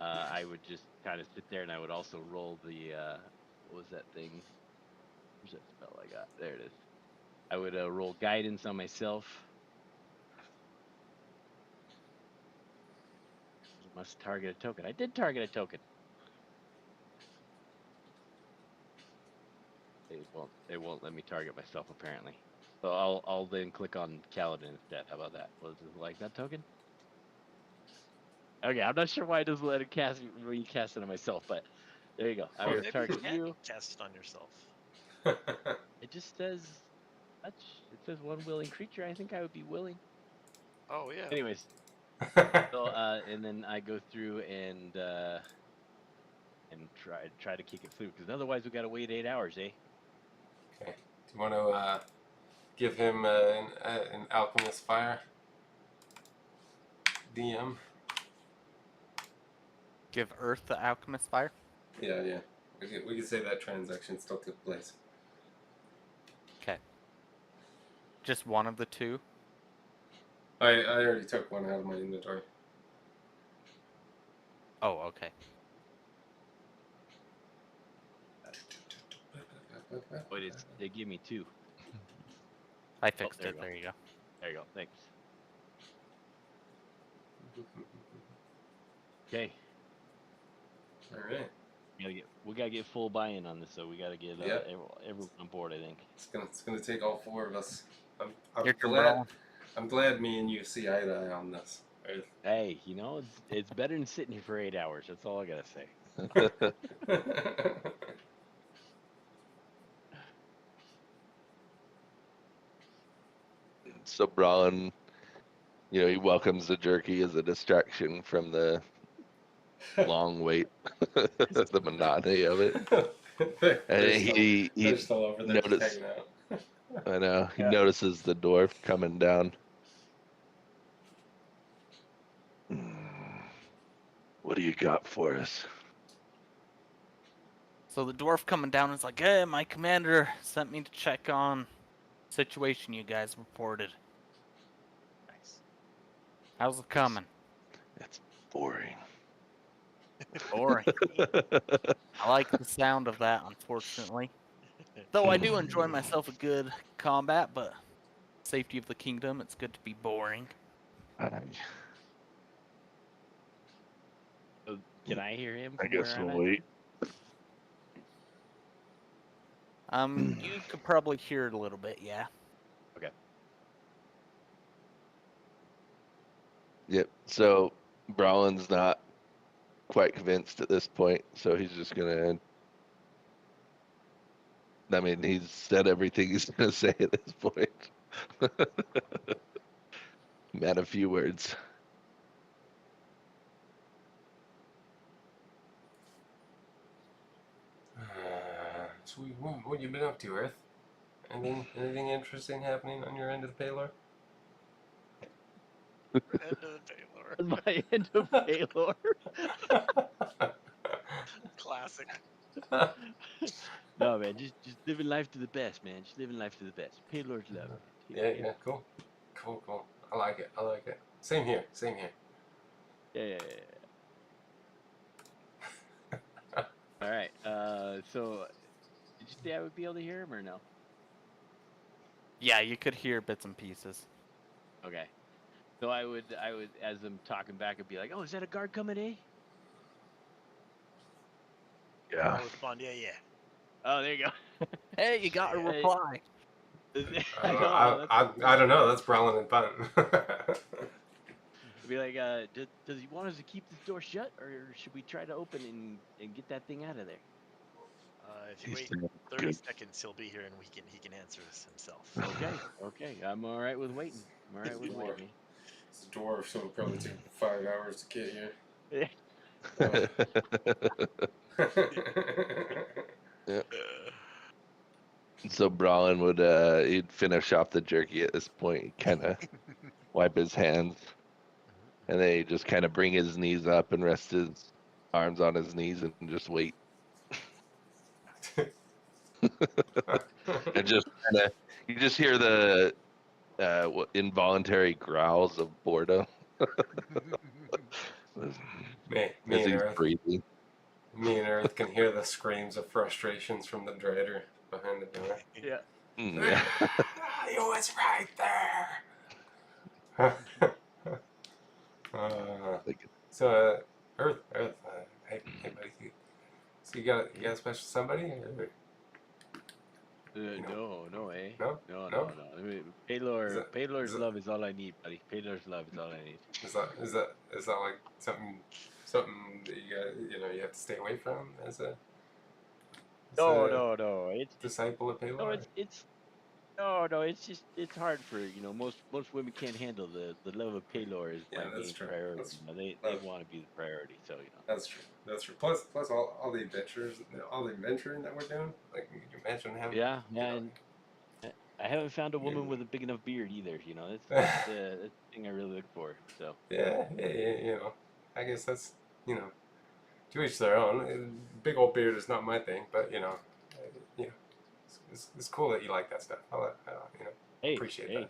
I would just kind of sit there, and I would also roll the what was that thing? Where's that spell I got? There it is. I would roll guidance on myself. Must target a token. I did target a token. It won't let me target myself apparently. So I'll then click on Kaladin instead. How about that? Was it like that token? Okay, I'm not sure why it doesn't let it cast when you cast it on myself, but there you go. I will
maybe
target
you
you.
can cast it on yourself.
It just says touch. It says one willing creature. I think I would be willing.
Oh yeah.
Anyways, so and then I go through and try to kick it through, because otherwise we gotta wait 8 hours, eh?
Okay. Do you want to give him an alchemist fire? DM.
Give Earth the alchemist fire.
Yeah. We could say that transaction still took place.
Okay. Just one of the two.
I already took one out of my inventory.
Oh, okay.
But they give me 2.
I fixed
there
it.
you go.
There you go.
There you go. Thanks. Okay.
All right.
We gotta get full buy-in on this, so we gotta get
Yep.
everyone on board, I think.
It's gonna take all 4 of us.
Your turn,
glad.
Brolin.
I'm glad me and you see eye to eye on this.
Hey, you know, it's better than sitting here for 8 hours. That's all I gotta say.
So Brolin, he welcomes the jerky as a distraction from the long wait, the monotony of it. And he
they're still over there just
notice.
hanging out.
I know he
Yeah.
notices the dwarf coming down. What do you got for us?
So the dwarf coming down is like, hey, my commander sent me to check on situation you guys reported.
Nice.
How's it coming?
It's boring.
Boring. I like the sound of that, unfortunately. Though I do enjoy myself a good combat, but safety of the kingdom, it's good to be boring.
Can I hear him?
I
From
guess
where I'm
we'll
at?
wait.
You could probably hear it a little bit, yeah.
Okay.
Yep. So Brawlin's not quite convinced at this point, so he's just gonna. I mean, he's said everything he's gonna say at this point. Man, a few words.
So what you been up to, Earth? Anything interesting happening on your end of the Paylor?
End of the Taylor.
My end of Paylor.
Classic.
No, man, just living life to the best, man. Just living life to the best. Paylor's love.
Yeah, cool. I like it. Same here.
Yeah. All right. So did you say I would be able to hear him or no?
Yeah, you could hear bits and pieces.
Okay. So I would, as I'm talking back, I'd be like, "Oh, is that a guard coming, eh?"
Yeah.
I'll respond, yeah.
Oh, there you go.
Hey, you got a reply.
I don't know. That's Brawlin and Fun.
Be like, does he want us to keep this door shut, or should we try to open and get that thing out of there?
If you wait 30 seconds, he'll be here and he can answer this himself.
Okay. I'm all right with waiting. I'm all right with waiting.
It's a dwarf, so it'll probably take 5 hours to get here.
Yeah. So Brawlin would he'd finish off the jerky at this point, kind of wipe his hands, and then he'd just kind of bring his knees up and rest his arms on his knees and just wait. And just kind of you just hear the involuntary growls of boredom
Me
as
and
he's
Earth.
breathing.
Me and Earth can hear the screams of frustrations from the Drider behind the door.
Yeah.
Yeah.
He was right there. So, Earth, hey, buddy. So you got a special somebody? Or,
No, eh?
No?
No. I mean, Paylor's
that-
love is all I need, buddy. Paylor's love is all I need.
Is that like something that you have to stay away from as a
No. It's
disciple of Paylor?
it's hard for most women can't handle the love of Paylor is
Yeah,
my
that's
main
true.
priority.
That's-
They want to be the priority, so
That's true. Plus all the adventures, all the adventuring that we're doing. Like, can you imagine having?
Yeah, and I haven't found a woman with a big enough beard either. That's the thing I really look for. So
Yeah. I guess that's to each their own. Big old beard is not my thing, but it's cool that you like that stuff.
hey,
appreciate
hey,
that.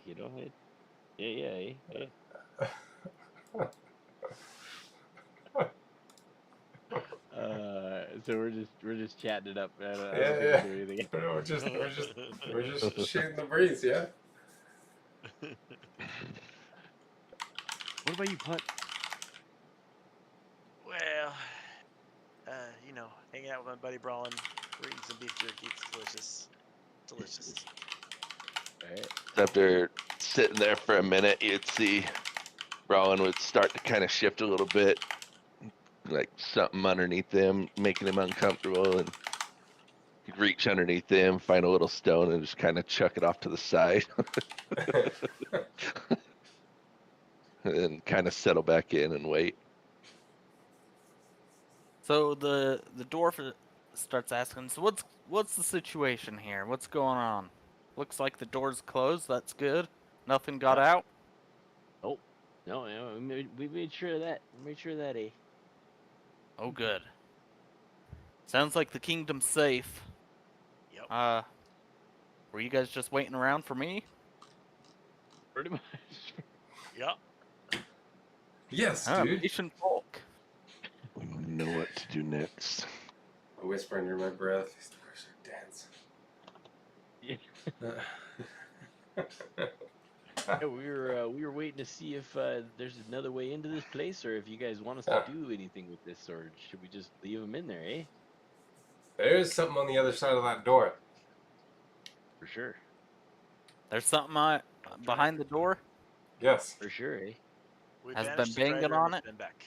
yeah. So we're just chatting it up. I don't think we'll do anything.
We're just shooting the breeze, yeah.
What about you, Punt?
Well, hanging out with my buddy Brawlin, we're eating some beef jerky. It's delicious.
All right.
After sitting there for a minute, you'd see Brawlin would start to kind of shift a little bit, like something underneath him, making him uncomfortable, and he'd reach underneath him, find a little stone, and just kind of chuck it off to the side, and then kind of settle back in and wait.
So the dwarf starts asking, so what's the situation here? What's going on? Looks like the door's closed. That's good. Nothing got out.
Oh, no, we made sure of that. We made sure of that, eh?
Oh, good. Sounds like the kingdom's safe.
Yep.
Were you guys just waiting around for me?
Pretty much.
Yep.
Yes, dude.
Patient folk.
We know what to do next.
I whisper under my breath. These doors are dense.
Yeah, we were waiting to see if there's another way into this place, or if you guys want us to do anything with this, or should we just leave them in there, eh?
There's something on the other side of that door.
For sure.
There's something behind the door.
Yes,
For sure, eh?
We
Has
banished
been
the
banging
drider
on
and
it?
it's been back.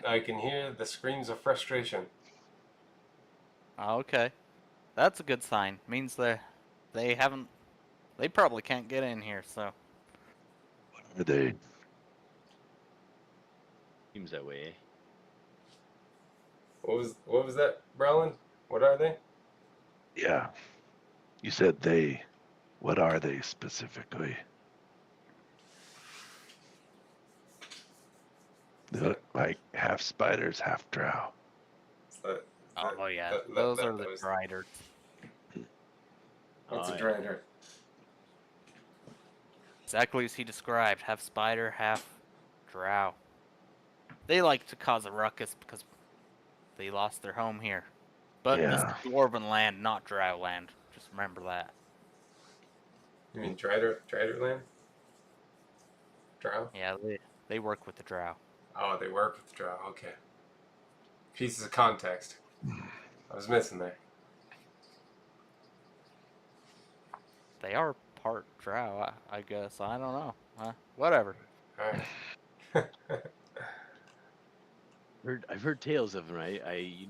I can hear the screams of frustration.
Oh, okay, that's a good sign. Means they haven't. They probably can't get in here. So
Are they?
Seems that way, eh?
What was that, Browlin? What are they?
Yeah. You said they. What are they specifically? They look like half spiders, half drow.
Is that,
oh yeah, those are the driders.
What's
Oh,
a
yeah.
drider?
Exactly as he described. Half spider, half drow. They like to cause a ruckus because they lost their home here. But this is
Yeah.
dwarven land, not drow land. Just remember that.
You mean drider land? Drow?
Yeah, they work with the drow.
Oh, they work with the drow. Okay. Pieces of context I was missing there.
They are part drow, I guess. I don't know. Whatever.
All right.
I've heard tales of them. I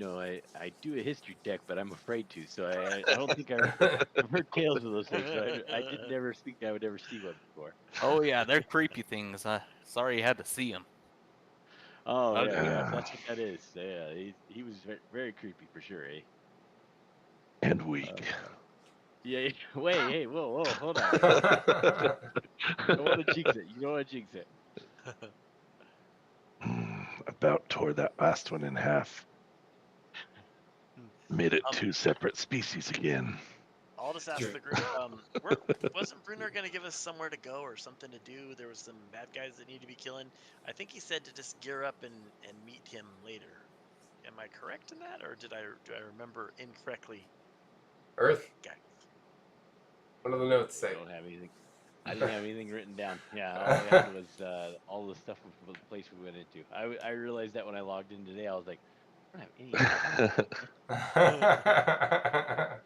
do a history deck, but I'm afraid to. So I don't think I've heard tales of those things. But I did never think I would ever see one before.
Oh yeah, they're creepy things. Sorry you had to see them.
Oh
Ugly.
yeah, that's what that is. Yeah, he was very, very creepy for sure, eh?
And weak.
Yeah. Wait, hey, whoa, hold on. You don't want to jinx it. You don't want to jinx it.
About tore that last one in half. Made it two separate species again.
I'll just ask the group. Wasn't Bruner going to give us somewhere to go or something to do? There was some bad guys that need to be killing. I think he said to just gear up and meet him later. Am I correct in that, or do I remember incorrectly?
Earth?
Okay.
What do the notes
I
say?
don't have anything. I didn't have anything written down. Yeah, all I had was all the stuff of the place we went into. I realized that when I logged in today, I was like, I don't have any.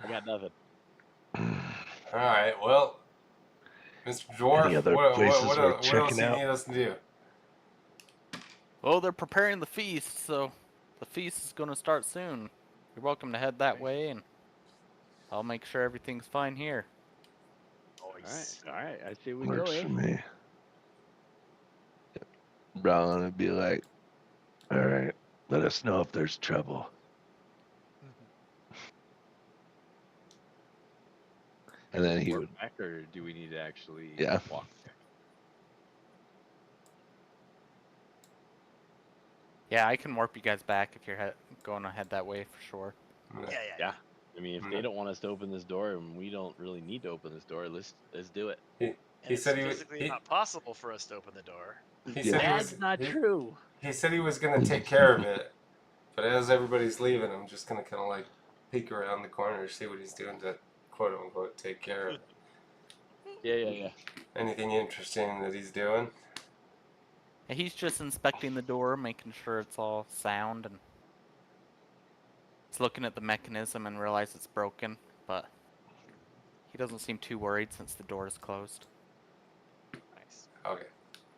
I got nothing.
All right. Well, Mr. Dwarf,
Any other
what
places worth
else
checking
do you
out?
need us to do?
Well, they're preparing the feast, so the feast is going to start soon. You're welcome to head that way, and I'll make sure everything's fine here.
All right. I say we go,
Works
eh?
for me. Brown would be like, all right, let us know if there's trouble. And then he would,
back, or do we need to actually walk there?
Yeah, I can warp you guys back if you're going to head that way for sure.
Yeah.
I mean, if they don't want us to open this door, and we don't really need to open this door, let's do it.
He said he was
physically not possible for us to open the door.
He said
That's not true.
He said he was going to take care of it, but as everybody's leaving, I'm just going to kind of like peek around the corner, see what he's doing to quote unquote take care of it.
Yeah.
Anything interesting that he's doing?
He's just inspecting the door, making sure it's all sound, and he's looking at the mechanism and realizes it's broken, but he doesn't seem too worried since the door is closed.
Nice.
Okay.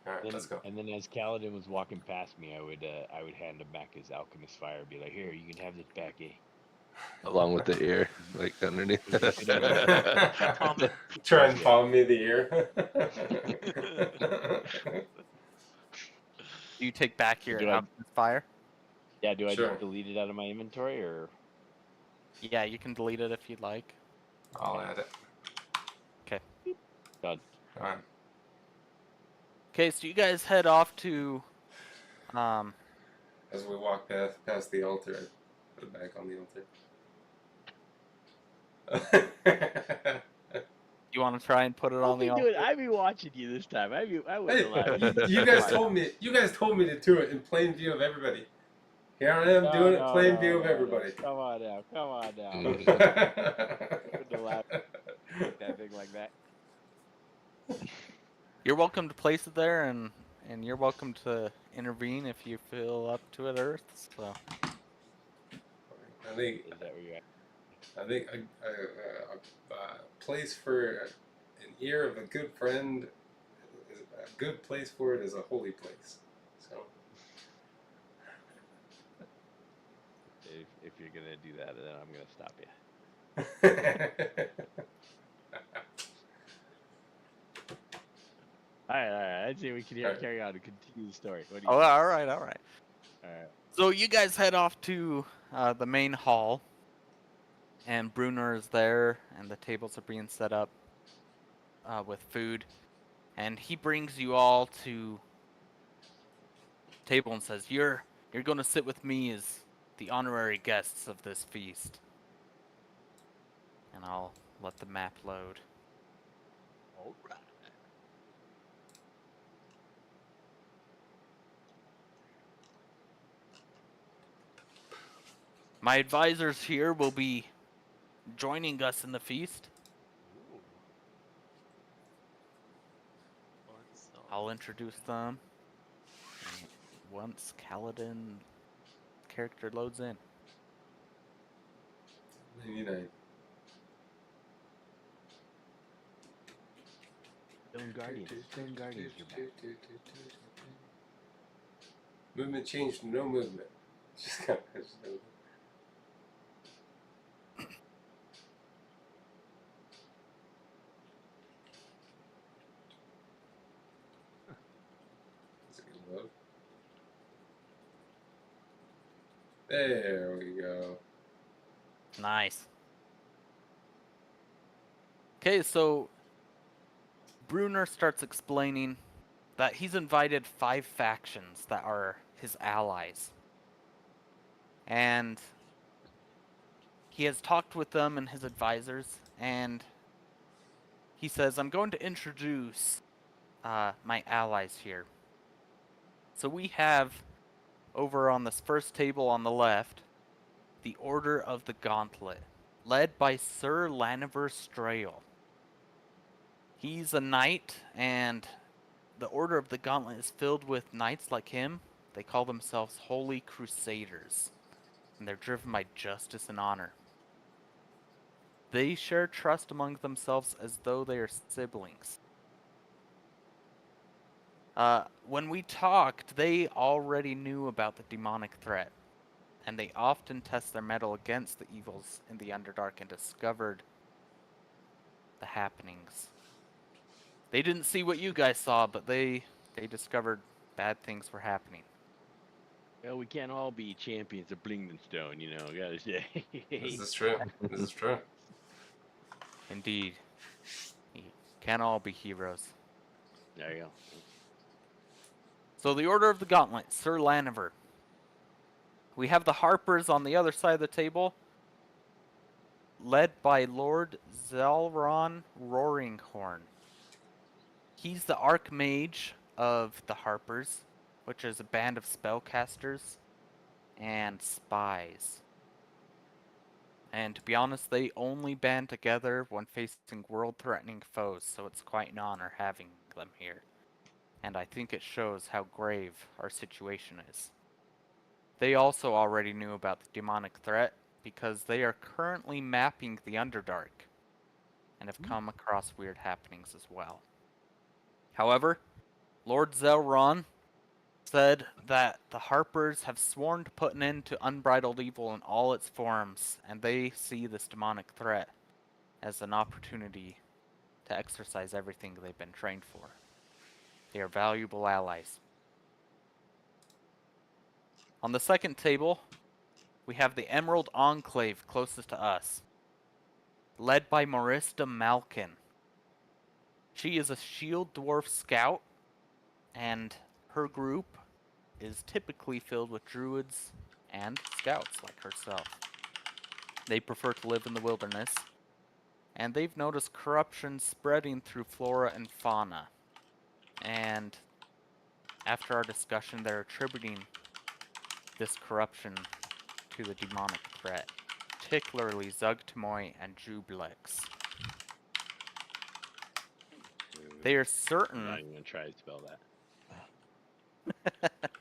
All right, let's go.
And then as Kaladin was walking past me, I would hand him back his alchemist fire and be like, "Here, you can have this back, eh?"
along with the ear, like underneath.
Try and palm me the ear.
Do you take back your
Do I-
alchemist fire?
Yeah, do I
Sure.
just delete it out of my inventory, or?
Yeah, you can delete it if you'd like.
I'll add it.
Okay.
Done.
All right.
Okay, so you guys head off to,
As we walk past the altar, I put it back on the altar.
you want to try and put it on the altar?
I'd be watching you this time. I wouldn't allow
Hey, you guys told me. You guys told me to do it in plain view of everybody. Here I am doing it plain view of everybody.
Come on now.
Mm.
Wouldn't allow that thing like that.
You're welcome to place it there, and you're welcome to intervene if you feel up to it, Earth. So
I think
Is that where you're at?
I think a place for an ear of a good friend, a good place for it is a holy place. So.
If you're gonna do that, then I'm gonna stop you. All right. I'd say we can
Alright.
carry on and continue the story. What do you
Oh,
think?
all right.
All right.
So you guys head off to the main hall, and Bruner is there, and the tables are being set up with food, and he brings you all to table and says, "You're going to sit with me as the honorary guests of this feast." And I'll let the map load.
All right.
My advisors here will be joining us in the feast.
Ooh.
I'll introduce them. And once Kaladin character loads in.
99.
Stone Guardians are back.
Movement changed, no movement. Just got That's a good load. There we go.
Nice. Okay, so Bruner starts explaining that he's invited 5 factions that are his allies. And he has talked with them and his advisors, and he says, I'm going to introduce my allies here. So we have, over on this first table on the left, the Order of the Gauntlet, led by Sir Laniver Strail. He's a knight, and the Order of the Gauntlet is filled with knights like him. They call themselves Holy Crusaders, and they're driven by justice and honor. They share trust among themselves as though they are siblings. When we talked, they already knew about the demonic threat, and they often test their mettle against the evils in the Underdark and discovered the happenings. They didn't see what you guys saw, but they discovered bad things were happening.
Well, we can't all be champions of Blingdenstone, gotta say.
This is true. This is true.
Indeed. You can't all be heroes.
There you go.
So the Order of the Gauntlet, Sir Laniver. We have the Harpers on the other side of the table, led by Lord Zelron Roaringhorn. He's the Archmage of the Harpers, which is a band of spellcasters and spies. And to be honest, they only band together when facing world-threatening foes, so it's quite an honor having them here. And I think it shows how grave our situation is. They also already knew about the demonic threat, because they are currently mapping the Underdark, and have come across weird happenings as well. However, Lord Zelron said that the Harpers have sworn to put an end to unbridled evil in all its forms, and they see this demonic threat as an opportunity to exercise everything they've been trained for. They are valuable allies. On the second table, we have the Emerald Enclave closest to us, led by Marista Malkin. She is a shield dwarf scout, and her group is typically filled with druids and scouts like herself. They prefer to live in the wilderness, and they've noticed corruption spreading through flora and fauna. And after our discussion, they're attributing this corruption to the demonic threat, particularly Zugtamoy and Jublex. They are certain...
I'm not even going to try to spell that.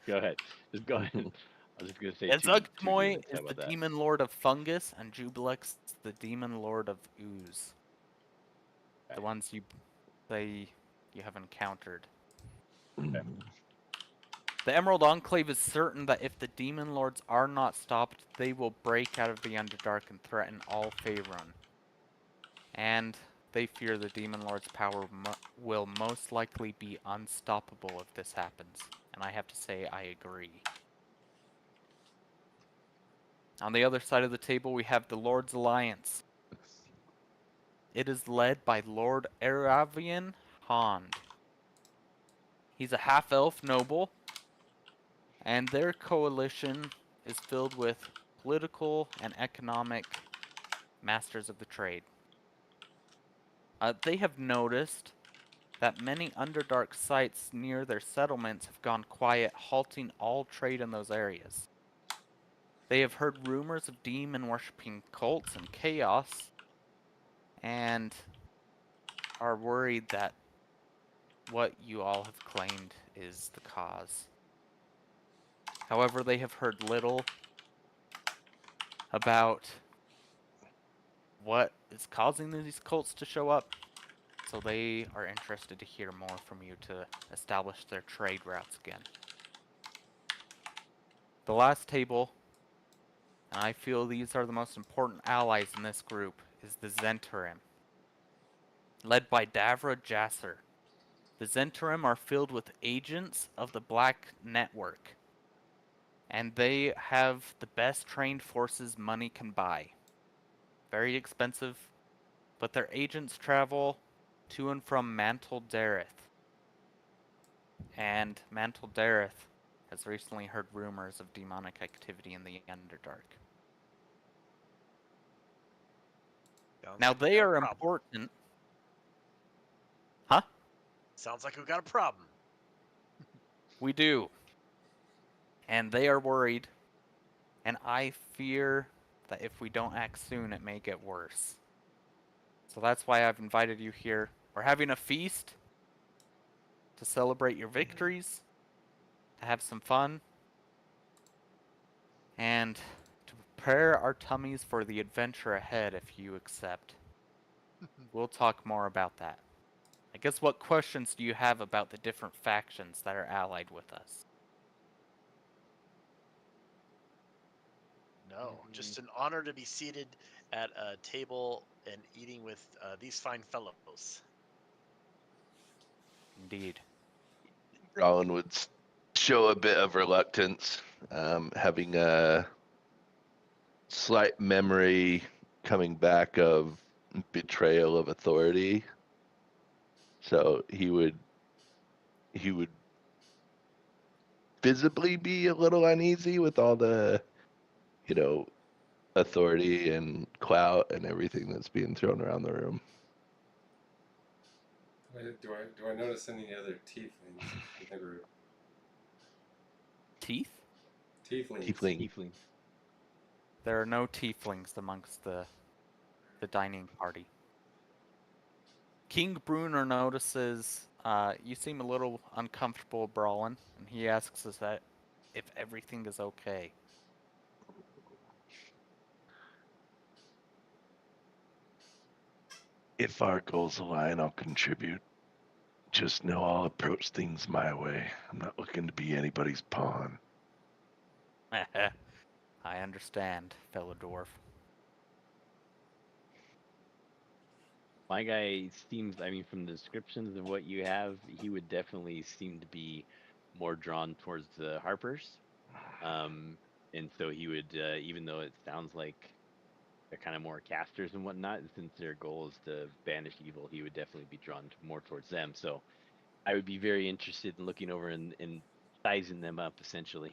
Go ahead. Just go ahead. I was just gonna say two
Ezugtmoy
demons. How
is the
about that?
demon lord of fungus, and Jubilex the demon lord of ooze. The
Okay.
ones you have encountered.
Okay.
The Emerald Enclave is certain that if the demon lords are not stopped, they will break out of the Underdark and threaten all Faerun. And they fear the demon lord's power will most likely be unstoppable if this happens. And I have to say, I agree. On the other side of the table, we have the Lord's Alliance. It is led by Lord Aravian Hond. He's a half-elf noble, and their coalition is filled with political and economic masters of the trade. They have noticed that many Underdark sites near their settlements have gone quiet, halting all trade in those areas. They have heard rumors of demon-worshipping cults and chaos, and are worried that what you all have claimed is the cause. However, they have heard little about what is causing these cults to show up, so they are interested to hear more from you to establish their trade routes again. The last table, and I feel these are the most important allies in this group, is the Zentarim, led by Davra Jasser. The Zentarim are filled with agents of the Black Network, and they have the best trained forces money can buy. Very expensive, but their agents travel to and from Mantle Dareth. And Mantle Dareth has recently heard rumors of demonic activity in the Underdark.
Sounds
Now
like we
they
got a
are
problem.
important. Huh?
Sounds like we got a problem.
We do. And they are worried. And I fear that if we don't act soon, it may get worse. So that's why I've invited you here. We're having a feast to celebrate your victories, to have some fun, and to prepare our tummies for the adventure ahead if you accept. We'll talk more about that. I guess what questions do you have about the different factions that are allied with us?
No, just an honor to be seated at a table and eating with these fine fellows.
Indeed.
Rollin would show a bit of reluctance, having a slight memory coming back of betrayal of authority. So he would visibly be a little uneasy with all the, you know, authority and clout and everything that's being thrown around the room.
Do I notice any other tieflings in the group?
Teeth?
Tieflings.
Tiefling.
Tiefling.
There are no tieflings amongst the dining party. King Bruner notices you seem a little uncomfortable brawling, and he asks us that if everything is okay.
If our goals align, I'll contribute. Just know I'll approach things my way. I'm not looking to be anybody's pawn.
I understand, fellow dwarf.
My guy seems, I mean, from the descriptions of what you have, he would definitely seem to be more drawn towards the Harpers. And so he would, even though it sounds like they're kind of more casters and whatnot, since their goal is to banish evil, he would definitely be drawn more towards them. So I would be very interested in looking over and sizing them up, essentially.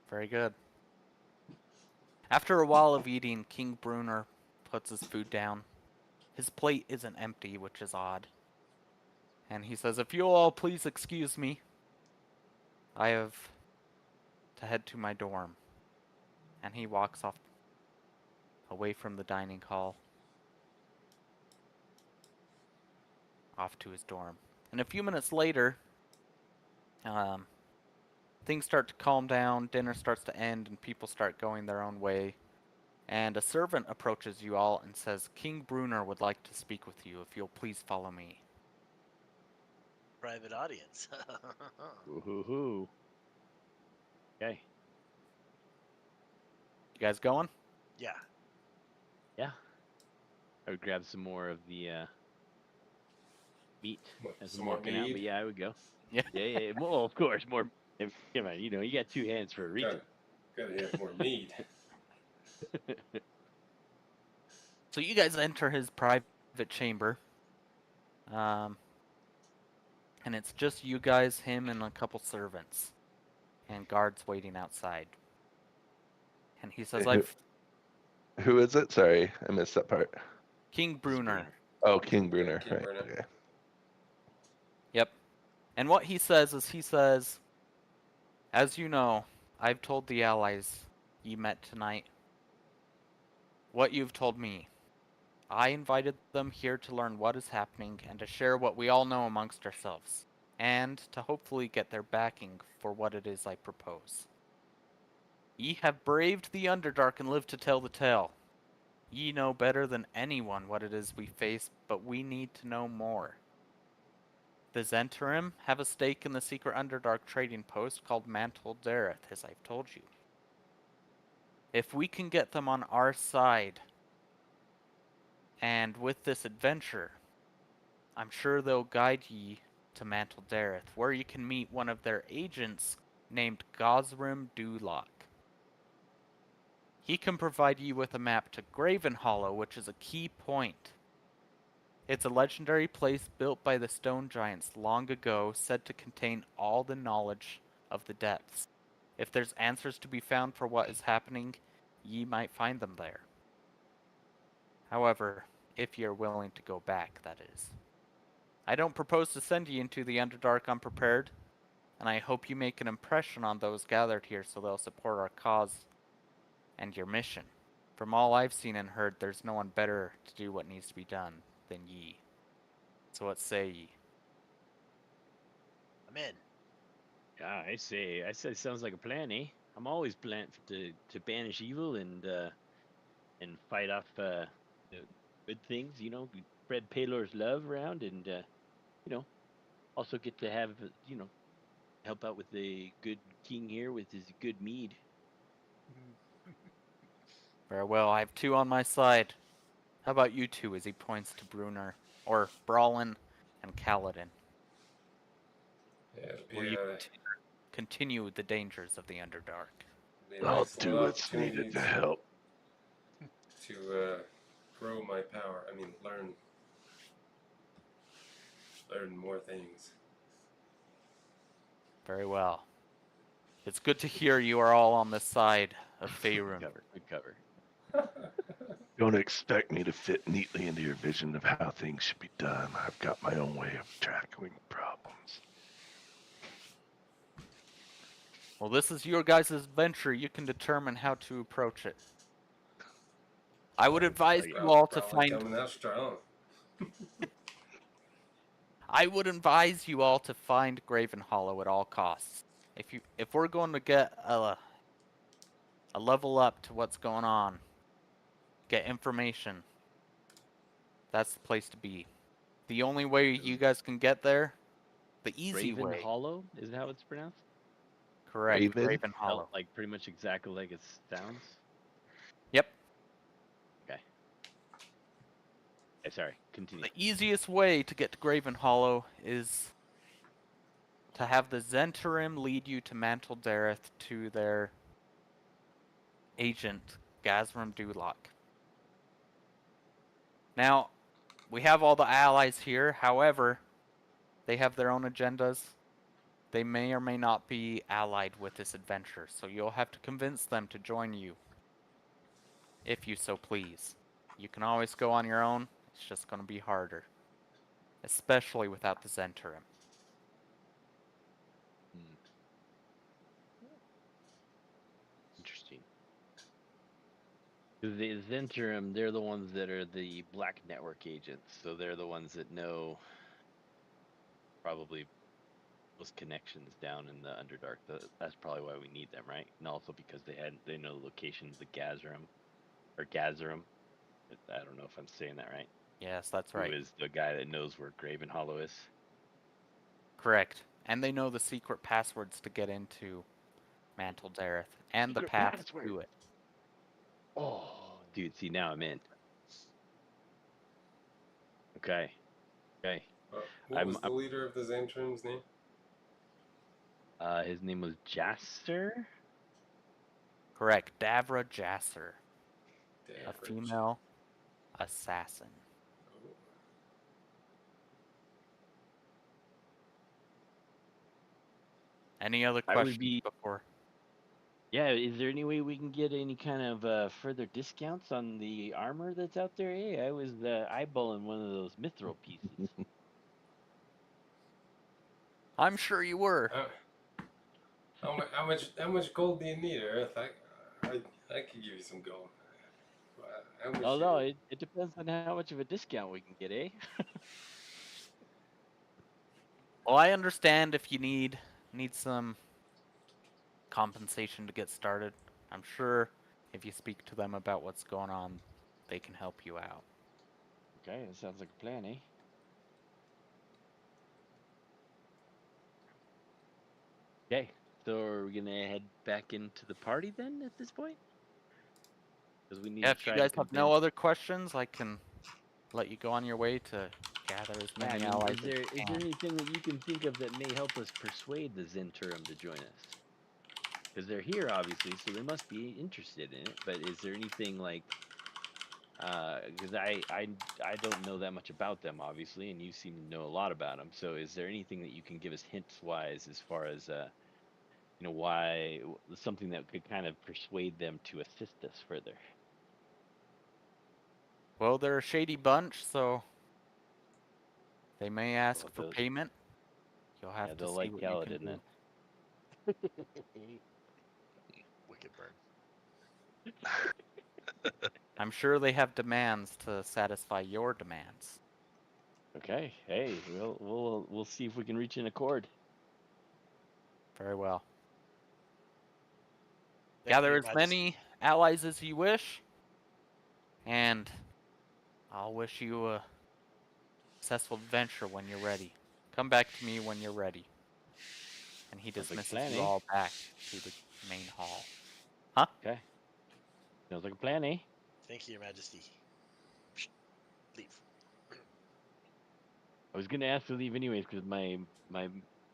Very good. After a while of eating, King Bruner puts his food down. His plate isn't empty, which is odd. And he says, if you'll all please excuse me, I have to head to my dorm. And he walks off away from the dining hall, off to his dorm. And a few minutes later, Things start to calm down, dinner starts to end, and people start going their own way. And a servant approaches you all and says, King Brunner would like to speak with you, if you'll please follow me.
Private audience.
Ooh. Okay.
You guys going?
Yeah.
Yeah. I would grab some more of the meat as
Some
I'm
more
walking out, but
mead.
yeah, I would go.
Yeah.
Yeah. Well, of course, more. Come on, you got two hands for a reason.
Gotta have more mead.
So you guys enter his private chamber. And it's just you guys, him, and a couple servants. And guards waiting outside. And he says,
Who is it? Sorry, I missed that part.
King Brunner.
Oh, King Brunner.
King
Right.
Brunner.
Okay.
Yep. And what he says is, as you know, I've told the allies you met tonight what you've told me. I invited them here to learn what is happening and to share what we all know amongst ourselves, and to hopefully get their backing for what it is I propose. Ye have braved the Underdark and lived to tell the tale. Ye know better than anyone what it is we face, but we need to know more. The Zentarim have a stake in the secret Underdark trading post called Mantle Dareth, as I've told you. If we can get them on our side, and with this adventure, I'm sure they'll guide ye to Mantle Dareth, where you can meet one of their agents named Gosrim Duloc. He can provide you with a map to Graven Hollow, which is a key point. It's a legendary place built by the stone giants long ago, said to contain all the knowledge of the depths. If there's answers to be found for what is happening, ye might find them there. However, if you're willing to go back, that is. I don't propose to send ye into the Underdark unprepared, and I hope you make an impression on those gathered here so they'll support our cause and your mission. From all I've seen and heard, there's no one better to do what needs to be done than ye. So what say ye?
I'm in.
Yeah, I say sounds like a plan, eh? I'm always planning to banish evil and fight off the good things, spread Palor's love around, and also get to have help out with the good king here with his good mead.
Very well, I have two on my side. How about you two, as he points to Brunner, or Brawlin and Kaladin,
Yeah,
where you continue the dangers of the Underdark?
be an
I'll
excellent
do what's
opportunity
needed to help.
to grow my power. I mean, learn more things.
Very well. It's good to hear you are all on this side of Faerun.
Good cover.
Don't expect me to fit neatly into your vision of how things should be done. I've got my own way of tackling problems.
Well, this is your guys' adventure. You can determine how to approach it. I would advise you all to
Probably
find.
coming out strong.
I would advise you all to find Graven Hollow at all costs. If we're going to get a level up to what's going on, get information, that's the place to be. The only way you guys can get there, the easy
Raven
way.
Hollow, is that how it's pronounced?
Correct,
Raven?
Graven Hollow.
Like pretty much exactly like it sounds.
Yep.
Okay. Sorry, continue.
The easiest way to get to Graven Hollow is to have the Zentarim lead you to Mantle Dareth to their agent, Gazrim Duloc. Now, we have all the allies here, however, they have their own agendas. They may or may not be allied with this adventure, so you'll have to convince them to join you, if you so please. You can always go on your own, it's just going to be harder, especially without the Zentarim.
Interesting. The Zentrum, they're the ones that are the Black Network agents, so they're the ones that know probably those connections down in the Underdark. That's probably why we need them, right? And also because they know the locations, the Gazarim or Gazarim. I don't know if I'm saying that right.
Yes, that's
Who
right.
is the guy that knows where Graven Hollow is?
Correct. And they know the secret passwords to get into Mantle Dareth and the
Secret
path
password.
to it.
Oh, dude, see now I'm in. Okay. Okay.
What was the leader of the Xantrim's name?
His name was Jasser.
Correct. Davra Jasser, a
Davrich.
female assassin.
Oh.
Any other
I would
questions
be.
before?
Yeah, is there any way we can get any kind of further discounts on the armor that's out there? Hey, I was eyeballing one of those mithril pieces.
I'm sure you were.
How much gold do you need, Earth? I could give you some gold. How much
Oh
you
no,
need?
it depends on how much of a discount we can get, eh?
Well, I understand if you need some compensation to get started. I'm sure if you speak to them about what's going on, they can help you out.
Okay, that sounds like a plan, eh? Okay, so are we gonna head back into the party then at this point? Because we need
Yeah,
to
if you
try to
guys have no
convince.
other questions, I can let you go on your way to gather as
Yeah, I
many
mean,
allies
is
as
there
you
is there
can.
anything that you can think of that may help us persuade the Zentrum to join us? Because they're here, obviously, so they must be interested in it. But is there anything like, because I don't know that much about them, obviously, and you seem to know a lot about them. So is there anything that you can give us hints wise as far as why something that could kind of persuade them to assist us further?
Well, they're a shady bunch, so they may ask
Well,
for payment. You'll
yeah,
have to
they'll
see
like
what you can
Kaladin
do.
then.
Wicked burn.
I'm sure they have demands to satisfy your demands.
Okay, hey, we'll see if we can reach an accord.
Very well.
Thank you,
Gather
Your
as
Majesty.
many allies as you wish, and I'll wish you a successful adventure when you're ready. Come back to me when you're ready. And he
Sounds like a
dismisses
plan,
you
eh?
all back to the main hall. Huh?
Okay, sounds like a plan, eh?
Thank you, Your Majesty. Psst, leave.
I was gonna ask to leave anyways because my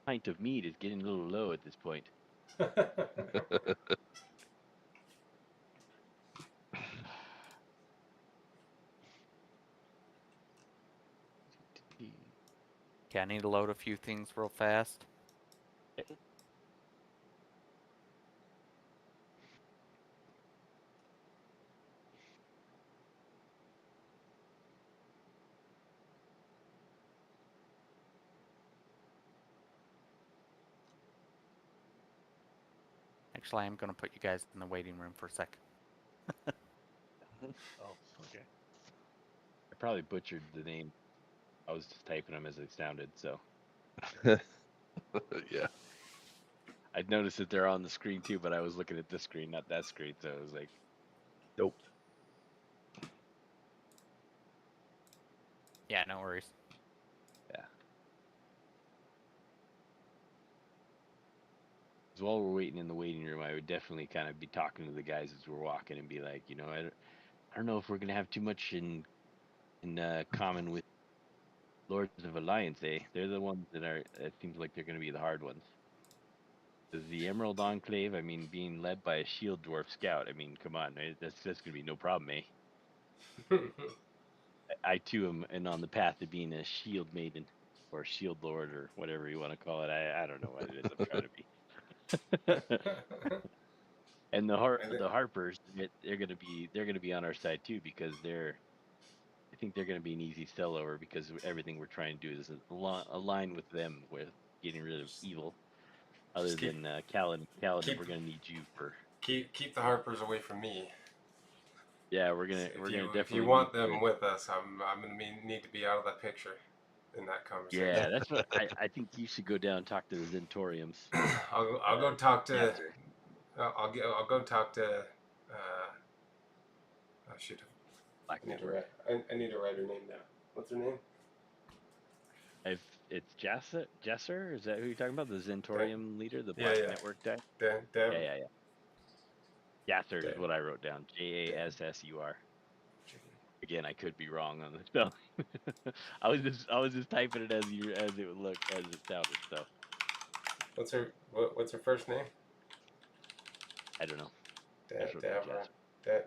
pint of mead is getting a little low at this point.
Okay, I need to load a few things real fast. Actually, I'm going to put you guys in the waiting room for a sec.
Oh, okay.
I probably butchered the name. I was just typing them as they sounded, so
Yeah.
I'd noticed that they're on the screen too, but I was looking at this screen, not that screen, so it was like,
Nope.
Yeah, no worries.
yeah. As while we're waiting in the waiting room, I would definitely kind of be talking to the guys as we're walking and be like, I don't know if we're gonna have too much in common with Lords of Alliance, eh? They're the ones that are. It seems like they're gonna be the hard ones. Because the Emerald Enclave, I mean, being led by a shield dwarf scout, I mean, come on, that's gonna be no problem, eh? I too am and on the path to being a shield maiden or shield lord or whatever you want to call it. I don't know what it is I'm trying to be. And
And
the Harpers, they're gonna be on our side too because I think they're gonna be an easy sell over because everything we're trying to do is align with them with getting rid of evil. Other
just
than Kaladin,
keep
we're gonna need you for.
keep the Harpers away from me.
Yeah, we're gonna
If you
definitely need
want
you.
them with us, I'm gonna need to be out of that picture. in that conversation.
Yeah, that's what I think you should go down and talk to the Zentoriums.
I'll go talk to.
Yasser.
I'll go talk to. Oh shit!
Black
I need to
Network.
write. I need to write her name down. What's her name?
If it's Jesser, is that who you're talking about? The Zentorium leader, the
Yeah,
Black
yeah.
Network guy?
Dan.
Yeah. Yasser is
Dan.
what I wrote down. Jassur. Again, I could be wrong on the spelling. I was just typing it as it would look as it sounded. So
What's her first name?
I don't know. I just wrote down
Davra.
Jasser.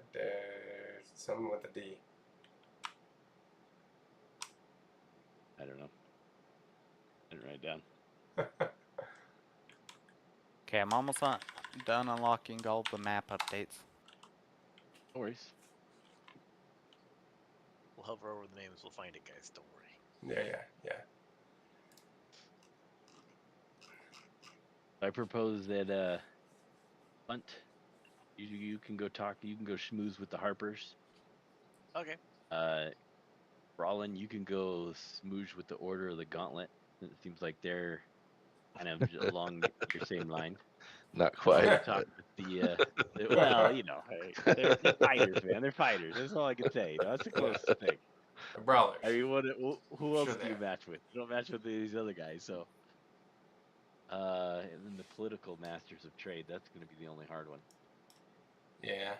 Something with a D.
I don't know. I didn't write it down.
Okay, I'm almost done unlocking all the map updates.
No worries.
We'll hover over the names. We'll find it, guys. Don't worry.
Yeah.
I propose that Hunt, you can go talk. You can go schmooze with the Harpers.
Okay.
Rollin, you can go smooge with the Order of the Gauntlet. It seems like they're kind of along your same line.
Not
You
quite.
talk with well, they're fighters, man. They're fighters. That's all I can say. That's the closest thing.
The Brawlers.
I mean, who else
Sure
do
they
you
are.
match with? You don't match with these other guys, so. And then the political masters of trade. That's going to be the only hard one.
Yeah.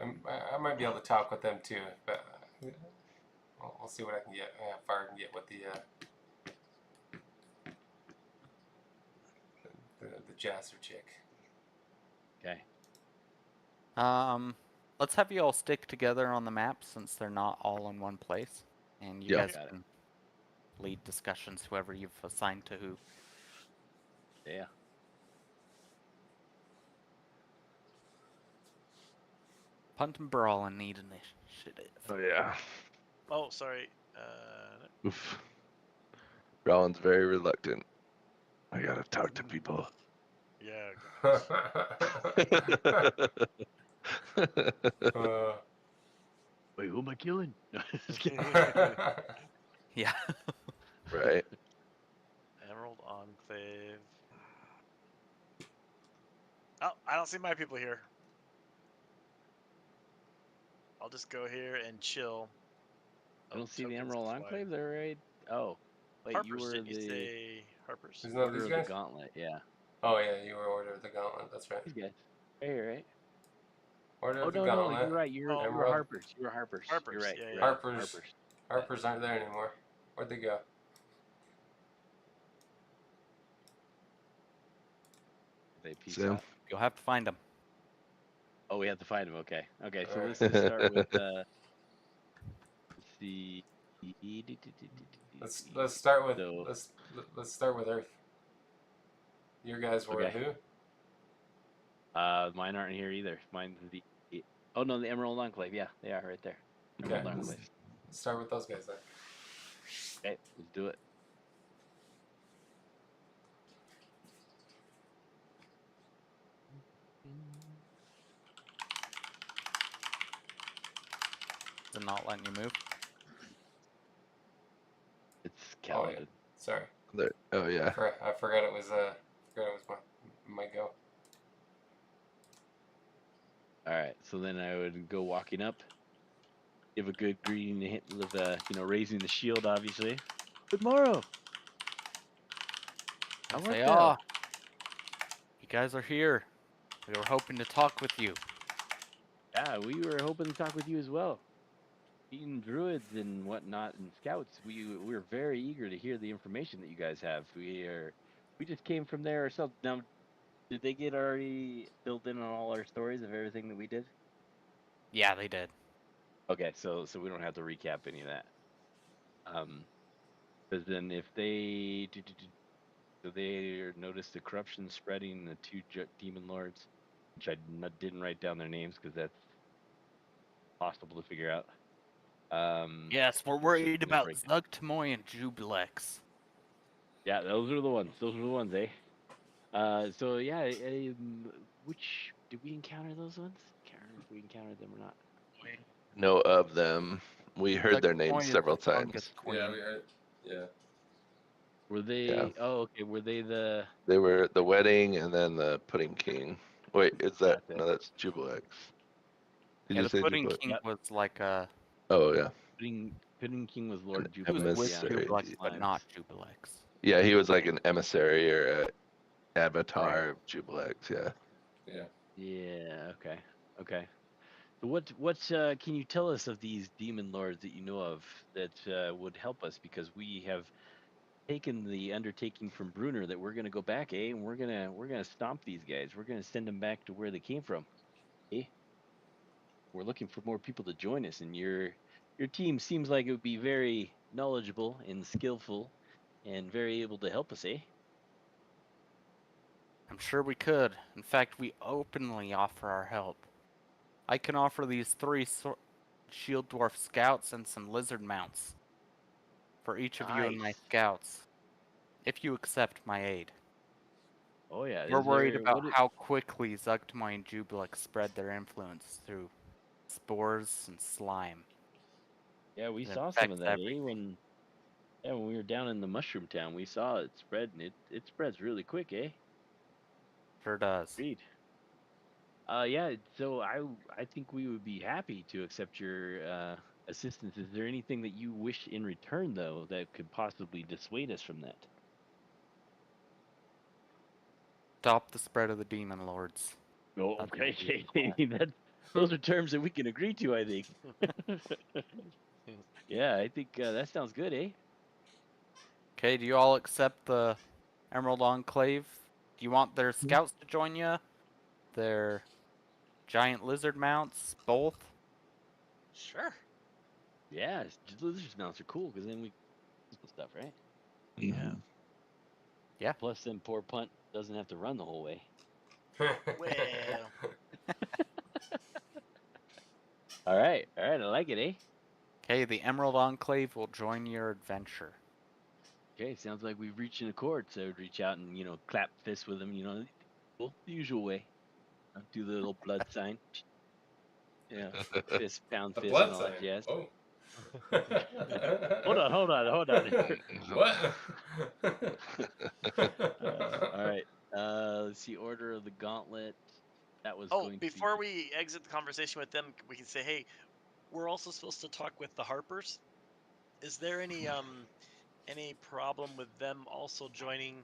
I might be able to talk with them too, but we'll see what I can get. How far I can get with the Jasser chick.
Okay.
Let's have you all stick together on the map since they're not all in one place, and you
Yeah.
guys can lead discussions, whoever you've assigned to who.
Yeah.
Punt and brawl and need initiative.
Oh yeah.
Oh, sorry.
Oof. Rollins very reluctant. I gotta talk to people.
Yeah.
Wait, who am I killing? No, just kidding.
Yeah.
Right.
Emerald Enclave. Oh, I don't see my people here. I'll just go here and chill.
I don't see the
tokens
Emerald
is
Enclave. They're right. Oh, wait,
Harper's,
you were
didn't you
the
say Harper's?
Isn't that
Order
these
of
guys?
the Gauntlet. Yeah.
Oh yeah, you were Order of the Gauntlet. That's right.
These guys. Right here, right?
Order
Oh
of the
no,
Gauntlet.
you're right. You were
Emerald.
Harpers. You were Harpers.
Harpers,
You're right.
yeah,
you're
yeah.
right.
Harpers. Harpers aren't there anymore. Where'd they go?
They peace
So-
out.
You'll have to find them.
Oh, we have to find them. Okay. Okay. So
Alright.
let's just start with let's see.
Let's start with
So-
let's start with Earth. Your guys were
Okay.
who?
Mine aren't here either. Mine's the. Oh no, the Emerald Enclave. Yeah, they are right there.
Okay,
Emerald
let's
Enclave.
start with those guys then.
Okay, let's do it.
They're not letting you move.
It's
Oh, yeah.
counted.
Sorry,
There. Oh yeah.
I forgot it was my go.
All right, so then I would go walking up, give a good greeting, hit with raising the shield, obviously. Good morrow. How
And
art
say,
thou?
you guys are here. We were hoping to talk with you.
Yeah, we were hoping to talk with you as well. Being druids and whatnot and scouts, we're very eager to hear the information that you guys have. We just came from there ourselves. Now, did they get already filled in on all our stories of everything that we did?
Yeah, they did.
Okay, so we don't have to recap any of that. Because then if they so they noticed the corruption spreading, the two demon lords, which I didn't write down their names because that's possible to figure out.
Yes, we're
just
worried
gonna
about
break-
Zug Tamoy and Jubilex.
Yeah, those are the ones. Those are the ones, eh? So yeah, which did we encounter those ones? Can't remember if we encountered them or not.
Know of them. We heard
Zug
their
Tamoy
names
is
several
the
times.
fungus queen.
Yeah, we heard. Yeah.
Were they?
Yeah.
Oh, okay. Were they the?
They were the wedding and then the pudding king. Wait, is that
That's it.
no? That's Jubilex. Did
Yeah,
you
the
say
Pudding
Jubilex?
King
Yep.
was like a
Oh yeah,
Pudding King was
an
Lord
he was
Jubilex.
with
Yeah.
emissary.
Jubilex, but
Slime.
not Jubilex.
Yeah, he was like an emissary or a avatar
Correct.
of Jubilex. Yeah.
Yeah.
Yeah. Okay. Okay. So what can you tell us of these demon lords that you know of that would help us, because we have taken the undertaking from Bruner that we're gonna go back, and we're gonna stomp these guys. We're gonna send them back to where they came from. Eh? We're looking for more people to join us, and your team seems like it would be very knowledgeable and skillful, and very able to help us. Eh?
I'm sure we could. In fact, we openly offer our help. I can offer these 3 shield dwarf scouts and some lizard mounts for each of you and my
Nice.
scouts, if you accept my aid.
Oh yeah.
We're
Is
worried
there
about
what?
how quickly Zugtmoy and Jubilex spread their influence through spores and slime.
Yeah, we
It
saw some of
infects
that. Eh?
everything.
When we were down in the Mushroom Town, we saw it spread, and it spreads really quick. Eh?
Sure does.
Agreed. Yeah, so I think we would be happy to accept your assistance. Is there anything that you wish in return, though, that could possibly dissuade us from that?
Stop the spread of the demon lords.
Oh,
That's
okay.
what we require.
That those are terms that we can agree to, I think. Yeah, I think that sounds good, eh?
Okay, do you all accept the Emerald Enclave? Do you want their scouts to join you? Their giant lizard mounts? Both?
Sure.
Yeah, lizard mounts are cool because then we do some stuff, right?
Yeah.
Mhm.
Yeah.
Plus, then poor Punt doesn't have to run the whole way.
Well,
All right, I like it, eh?
Okay, the Emerald Enclave will join your adventure.
Okay, sounds like we've reached an accord. So I would reach out and clap fists with him, the usual way. Do the little blood sign, yeah, fist, pound
The
fist, and
blood
all that
sign.
jazz.
Oh.
Hold on.
What?
All right. Let's see. Order of the Gauntlet. That was
oh,
going to be
before we exit the conversation with them, we can say, hey, we're also supposed to talk with the Harpers. Is there any problem with them also joining?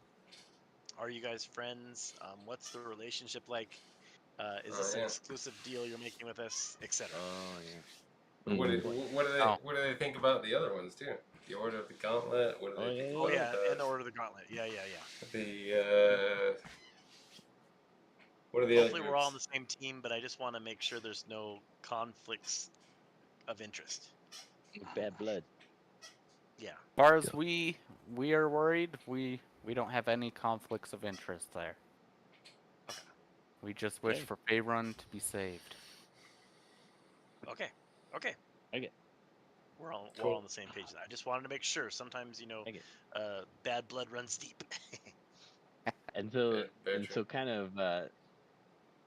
Are you guys friends? What's the relationship like? Is
Oh
this an
yeah.
exclusive deal you're making with us, etc.?
Oh yeah.
What do,
Good
Mhm.
point.
what do they
Oh,
what do they think about the other ones too? The Order of the Gauntlet. What do
Oh
they
yeah,
think
Oh
yeah,
about
yeah, and the Order of the Gauntlet. Yeah.
the what are the other
Hopefully we're all on
groups?
the same team, but I just want to make sure there's no conflicts of interest.
yeah. Bad blood.
Yeah.
as far as
Yeah.
we are worried, we don't have any conflicts of interest there.
Okay.
We just wish
Okay.
for Faerun to be saved.
Okay. Okay.
I get.
We're all
Cool.
on the same page. I just wanted to make sure. Sometimes
I get.
bad blood runs deep.
And so
Yeah, very
and
true.
so, kind of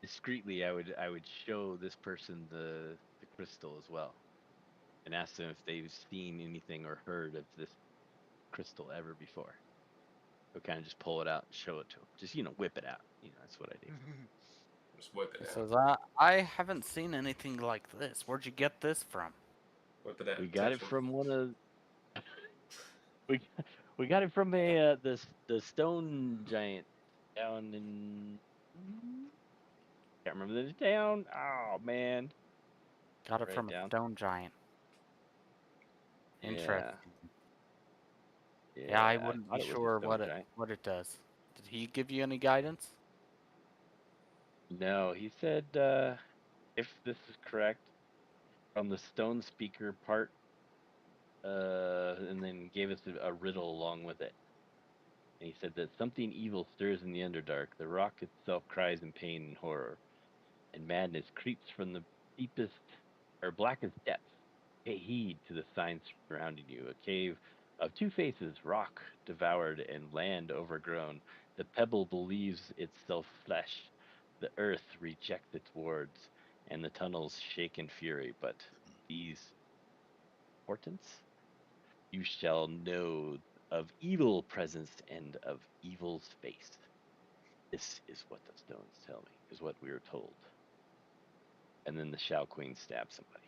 discreetly, I would show this person the crystal as well, and ask them if they've seen anything or heard of this crystal ever before. So kind of just pull it out and show it to them. Just whip it out. That's what I do.
Just whip
He
it out.
says, I haven't seen anything like this. Where'd you get this from?
Whip it out.
We got
Touch
it
it.
from one of we we got it from the stone giant down in can't remember the town. Oh man,
Got it
write it
from a
down.
stone giant.
Yeah,
Interesting. Yeah, I
yeah. I
wouldn't
thought
be
it was a
sure
stone giant.
what it does. Did he give you any guidance?
No, he said if this is correct from the stone speaker part, and then gave us a riddle along with it. And he said that something evil stirs in the Underdark. The rock itself cries in pain and horror, and madness creeps from the deepest or blackest depths. Pay heed to the signs surrounding you. A cave of two faces, rock devoured and land overgrown. The pebble believes itself flesh. The earth rejects its wards, and the tunnels shake in fury. But these portents You shall know of evil presence and of evil's face. This is what the stones tell me, is what we were told. And then the Shao Queen stabbed somebody.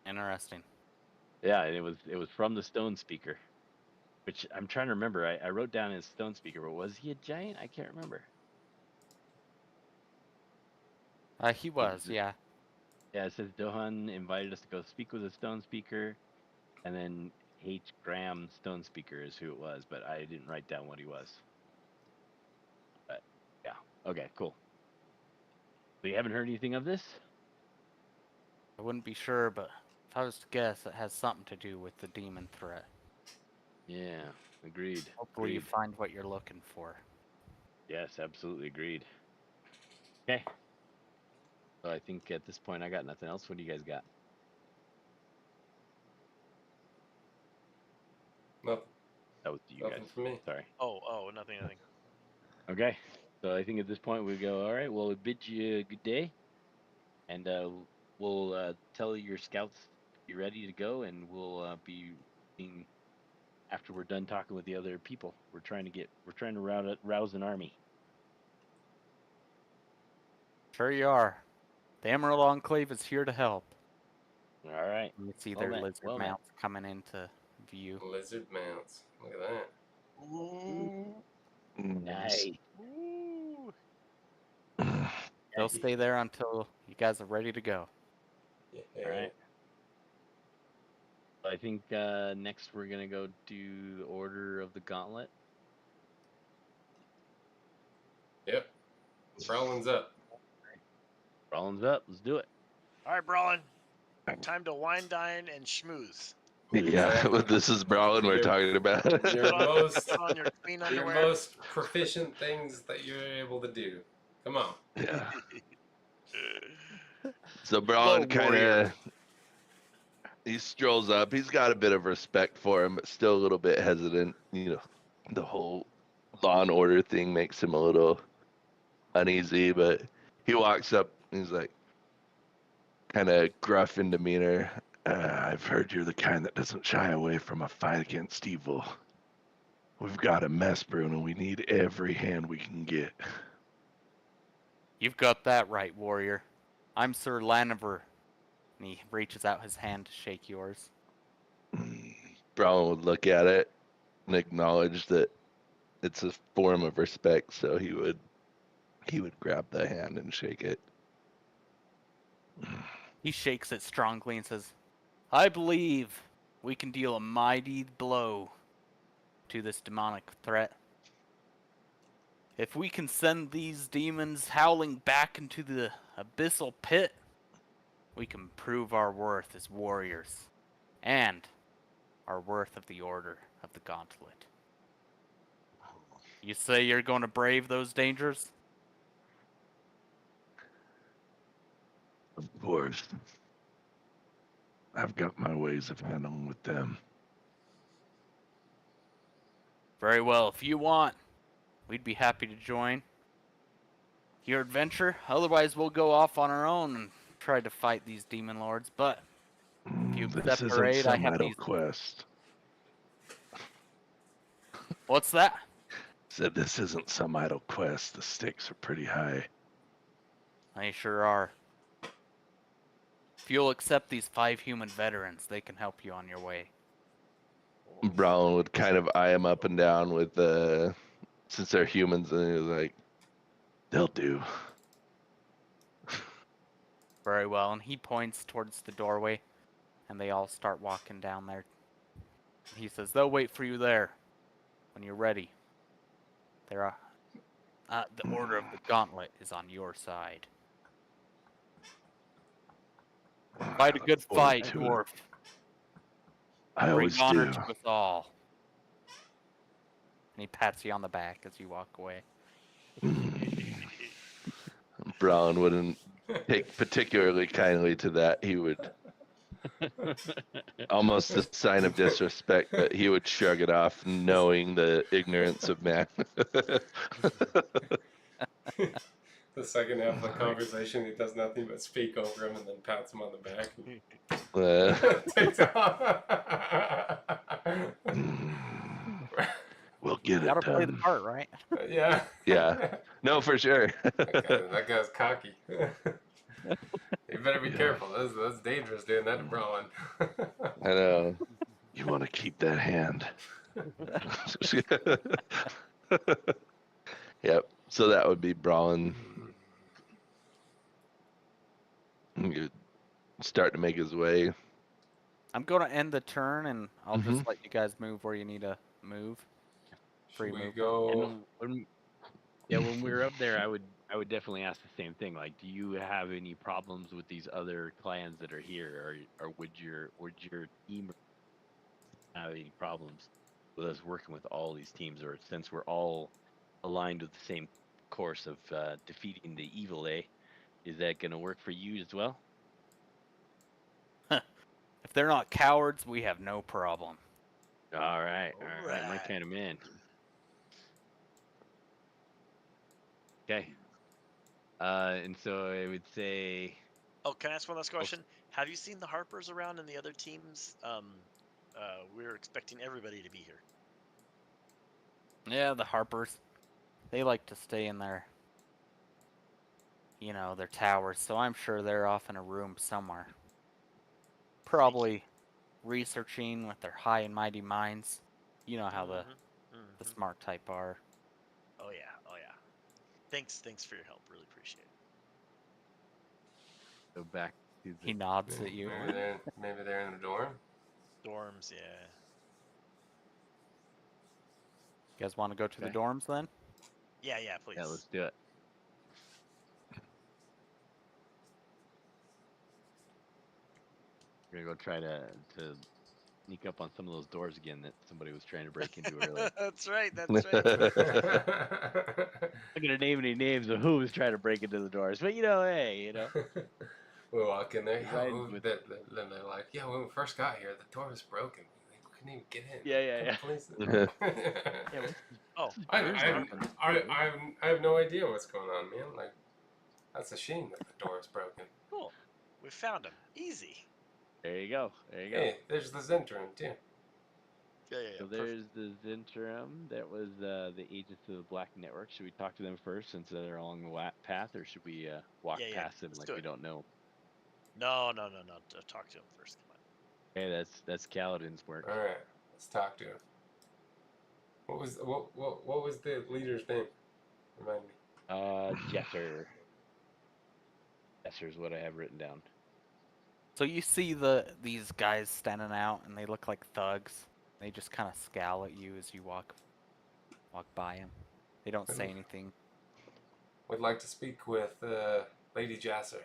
Interesting.
Yeah, and it was from the stone speaker, which I'm trying to remember. I wrote down his stone speaker, but was he a giant? I can't remember.
He was, yeah.
Yeah, it says Dohan invited us to go speak with a stone speaker, and then H. Graham Stone Speaker is who it was, but I didn't write down what he was. But yeah, okay, cool. So you haven't heard anything of this?
I wouldn't be sure, but if I was to guess, it has something to do with the demon threat.
Yeah, agreed.
Hopefully you
Agreed.
find what you're looking for.
Yes, absolutely agreed. Okay. So I think at this point I got nothing else. What do you guys got?
Nothing.
That was to you
Nothing
guys.
for me.
Sorry.
Oh, nothing.
Okay. So I think at this point we go, all right, well, we bid you a good day. And we'll tell your scouts to be ready to go, and we'll be seeing after we're done talking with the other people. We're trying to rouse an army.
Sure you are. The Emerald Enclave is here to help.
All right.
You see
Well
their
then,
lizard
well then.
mounts coming into view.
Lizard mounts. Look at that.
Ooh.
Nice.
Nice.
Ooh.
They'll stay there until you guys are ready to go.
Yeah.
All right. I think next we're gonna go do the Order of the Gauntlet.
Yep. Prowling's up.
Rollins up. Let's do it.
All right, Brawlin. Time to wine, dine, and schmooze.
Yeah, well, this is Brawlin we're
Your-
talking about.
Your most,
Put on your clean
your
underwear.
most proficient things that you're able to do. Come on.
Yeah. So Brawlin kind of he strolls up. He's got a bit of respect for him, but still a little bit hesitant. You know, the whole law and order thing makes him a little uneasy. But he walks up. And he's like, kind of gruff in demeanor. I've heard you're the kind that doesn't shy away from a fight against evil. We've got a mess brewing, and we need every hand we can get.
You've got that right, warrior. I'm Sir Laniver. And he reaches out his hand to shake yours.
Brown would look at it and acknowledge that it's a form of respect, so he would grab the hand and shake it.
He shakes it strongly and says, I believe we can deal a mighty blow to this demonic threat. If we can send these demons howling back into the abyssal pit, we can prove our worth as warriors and our worth of the Order of the Gauntlet. You say you're going to brave those dangers?
Of course. I've got my ways of handling with them.
Very well. If you want, we'd be happy to join your adventure. Otherwise, we'll go off on our own and try to fight these demon lords. But if you
This
accept
isn't
our aid, I
some
have
idle
these.
quest.
What's that?
Said this isn't some idle quest. The stakes are pretty high.
They sure are. If you'll accept these 5 human veterans, they can help you on your way.
Brown would kind of eye him up and down with, since they're humans, and he was like, they'll do.
Very well. And he points towards the doorway, and they all start walking down there. He says, they'll wait for you there when you're ready. They're, the Order of the Gauntlet is on your side. Fight a good
Look forward
fight,
to it.
dwarf.
I
Bring
always
honor
do.
to us all. And he pats you on the back as you walk away.
Brown wouldn't take particularly kindly to that. He would almost a sign of disrespect, but he would shrug it off, knowing the ignorance of man.
The second half of the conversation, he does nothing but speak over him and then pats him on the back. TikTok.
We'll get it
Gotta play the
done.
part, right?
Yeah.
Yeah. No, for sure.
That guy's cocky. You better be
Yeah.
careful. That's dangerous doing that to Brawling.
I know. You want to keep that hand. Yep. So that would be Brawling. He would start to make his way.
I'm gonna end the turn, and I'll just
Mhm.
let you guys move where you need to move. Free
Should we
movement.
go?
And when we were up there, I would definitely ask the same thing. Like, do you have any problems with these other clans that are here, or would your team have any problems with us working with all these teams, or since we're all aligned with the same course of defeating the evil, is that going to work for you as well?
If they're not cowards, we have no problem.
All right, my
Alright.
kind of man. Okay. And so I would say,
Oh, can I ask one last question? Have you seen the Harpers around and the other teams? We're expecting everybody to be here.
Yeah, the Harpers. They like to stay in their, their towers, so I'm sure they're off in a room somewhere. Probably researching with their high and mighty minds. You know how the smart type are.
Oh yeah, oh yeah. Thanks for your help. Really appreciate it.
go back to
He
the.
nods at you.
Maybe they're in the dorm.
Dorms, yeah.
You guys want to go to the
Okay.
dorms then?
Yeah, please.
Yeah, let's do it. We're gonna go try to sneak up on some of those doors again that somebody was trying to break into earlier.
That's right.
I'm not gonna name any names of who was trying to break into the doors, but hey,
We walk in there.
Resides with-
Then they're like, "Yeah, when we first got here, the door was broken. We couldn't even get in.
Yeah.
Police."
Oh,
I have no idea what's going on, man. Like, that's a shame that the door is broken.
cool. We found him. Easy.
There you go.
Hey, there's the Zentrum too.
Yeah.
So there's the Zentrum. That was the agents of the Black Network. Should we talk to them first since they're along the path, or should we walk past them
Let's
like
do
we
it.
don't know?
No. Talk to him first. Come on.
Okay, that's Kaladin's work.
All right, let's talk to him. What was the leader's name? Remind me.
Jesser. Jesser's what I have written down.
So you see these guys standing out, and they look like thugs. They just kind of scowl at you as you walk by them. They don't say anything.
Would like to speak with Lady Jasser.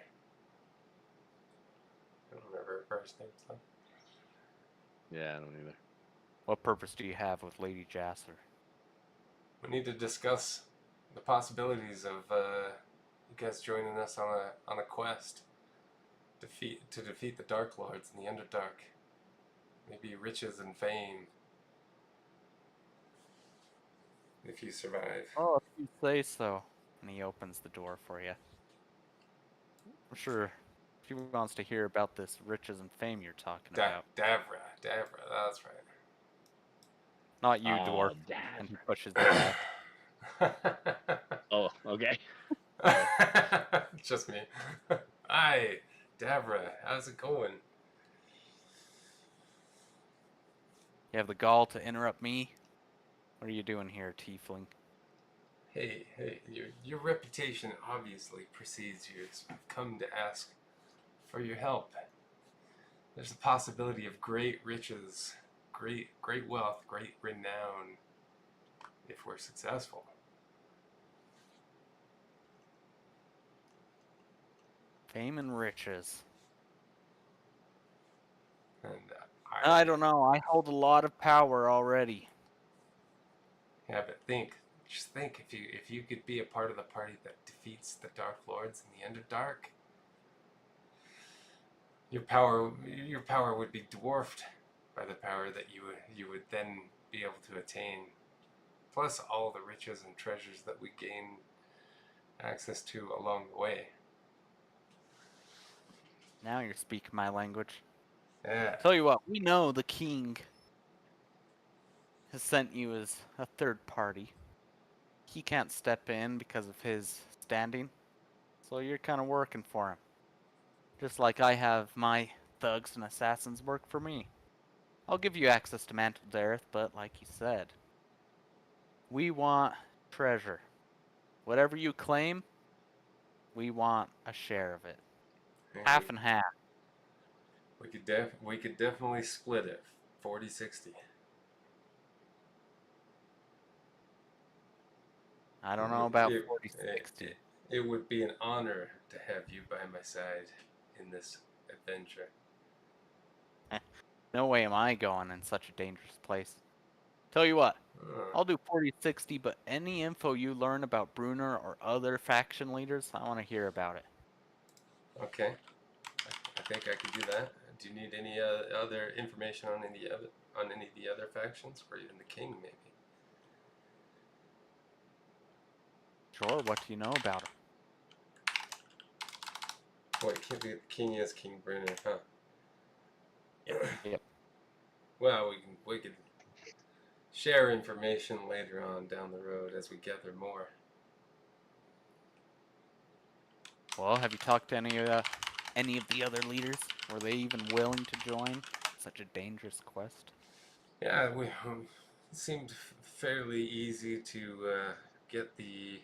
I don't remember her first name. So.
Yeah, I don't either.
What purpose do you have with Lady Jasser?
We need to discuss the possibilities of you guys joining us on a quest to defeat the Dark Lords in the Underdark. Maybe riches and fame. If you survive.
Oh, if you say so. And he opens the door for you. I'm sure she wants to hear about this riches and fame you're talking about.
Davra, that's right.
Not you, dwarf. And he pushes the guy.
Oh, okay.
Just me. Hi, Davra. How's it going?
You have the gall to interrupt me? What are you doing here, tiefling?
Hey, your reputation obviously precedes you, so I've come to ask for your help. There's a possibility of great riches, great wealth, great renown, if we're successful.
Fame and riches.
And
I don't know. I hold a lot of power already.
Yeah, but just think, if you could be a part of the party that defeats the Dark Lords in the Underdark, your power would be dwarfed by the power that you would then be able to attain, plus all the riches and treasures that we gain access to along the way.
Now you're speaking my language.
Yeah.
Tell you what, we know the king has sent you as a third party. He can't step in because of his standing, so you're kind of working for him. Just like I have my thugs and assassins work for me. I'll give you access to Mantle Dareth, but like you said, we want treasure. Whatever you claim, we want a share of it.
And
Half and half.
we could definitely split it 40-60.
I don't know about
It,
40-60.
it would be an honor to have you by my side in this adventure.
No way am I going in such a dangerous place. Tell you what,
Uh,
I'll do 40-60, but any info you learn about Bruner or other faction leaders, I want to hear about it.
okay, I think I could do that. Do you need any other information on any of the other factions, or even the king, maybe?
Sure, what do you know about him?
Wait, the king is King Brunner, huh?
Yep.
Well, we could share information later on down the road as we gather more.
Well, have you talked to any of the other leaders? Were they even willing to join such a dangerous quest?
Yeah, it seemed fairly easy to get the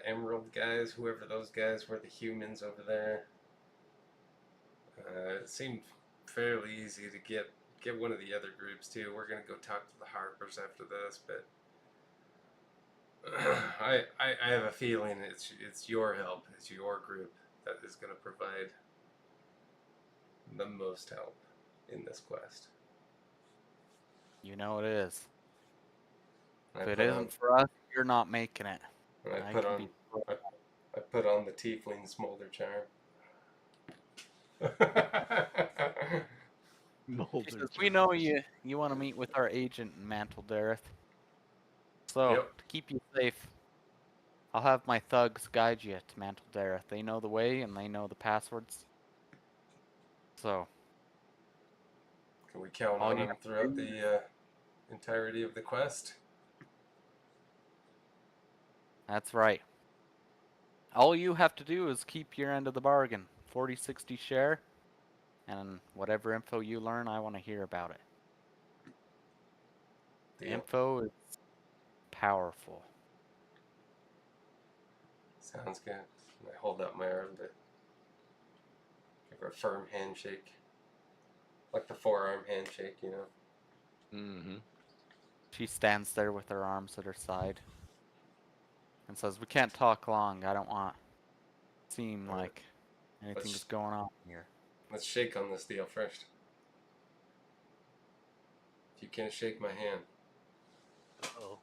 Emerald guys, whoever those guys were, the humans over there. It seemed fairly easy to get one of the other groups too. We're gonna go talk to the Harpers after this, but I have a feeling it's your help, it's your group that is gonna provide the most help in this quest.
You know it is.
I
If it
put on
isn't for us, you're not making it.
I
I
put
can
on
be.
I put on the Tiefling Smolder Charm.
She
Molder
says, we know you want to meet with our agent in Mantle Dareth. So,
Yep.
to keep you safe, I'll have my thugs guide you to Mantle Dareth. They know the way and they know the passwords. So,
Can we count
all
on
you
them
have to
throughout
do,
the entirety of the quest?
that's right. All you have to do is keep your end of the bargain. 40-60 share, and whatever info you learn, I want to hear about it.
Deal.
Info is powerful.
Sounds good. I hold up my arm to give her a firm handshake. Like the forearm handshake, you know.
Mm-hmm.
She stands there with her arms at her side and says, we can't talk long. I don't want to seem
Alright.
like anything's
Let's
going on here.
let's shake on this deal first. If you can't shake my hand.
Uh-oh.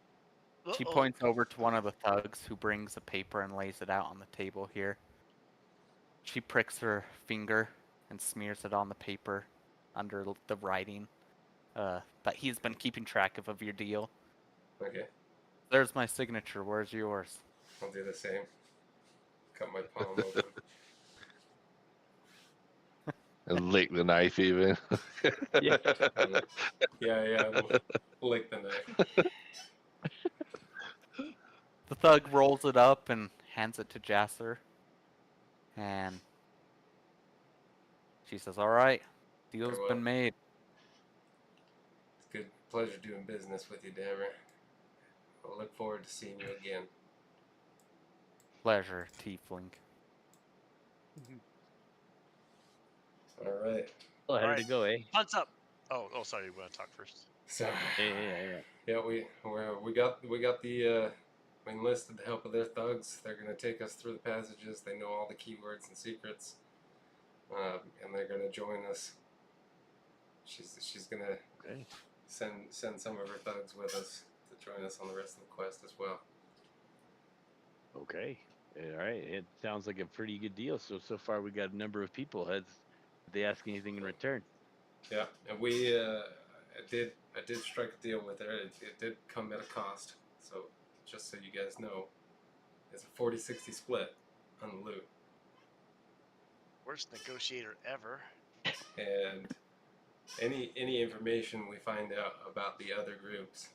She
Uh-oh.
points over to one of the thugs who brings a paper and lays it out on the table here. She pricks her finger and smears it on the paper under the writing that he's been keeping track of your deal.
Okay,
There's my signature. Where's yours?
I'll do the same. Cut my palm open.
And lick the knife even.
Yeah.
Yeah, lick the knife.
The thug rolls it up and hands it to Jasser. And she says, all right, deal's
Very well.
been made.
It's good pleasure doing business with you, Dammer. I look forward to seeing you again.
Pleasure, Tiefling.
All right.
Well, how
All
did
right.
it go, eh?
Hunt's up. Oh, sorry. You want to talk first?
So
Yeah.
we got the we enlisted the help of their thugs. They're gonna take us through the passages. They know all the keywords and secrets, and they're gonna join us. She's gonna
Okay.
send some of her thugs with us to join us on the rest of the quest as well.
Okay. All right. It sounds like a pretty good deal. So far we got a number of people. Did they ask anything in return?
Yeah, and I did strike a deal with her. It did come at a cost. So just so you guys know, it's a 40-60 split on the loot.
Worst negotiator ever.
And any information we find out about the other groups,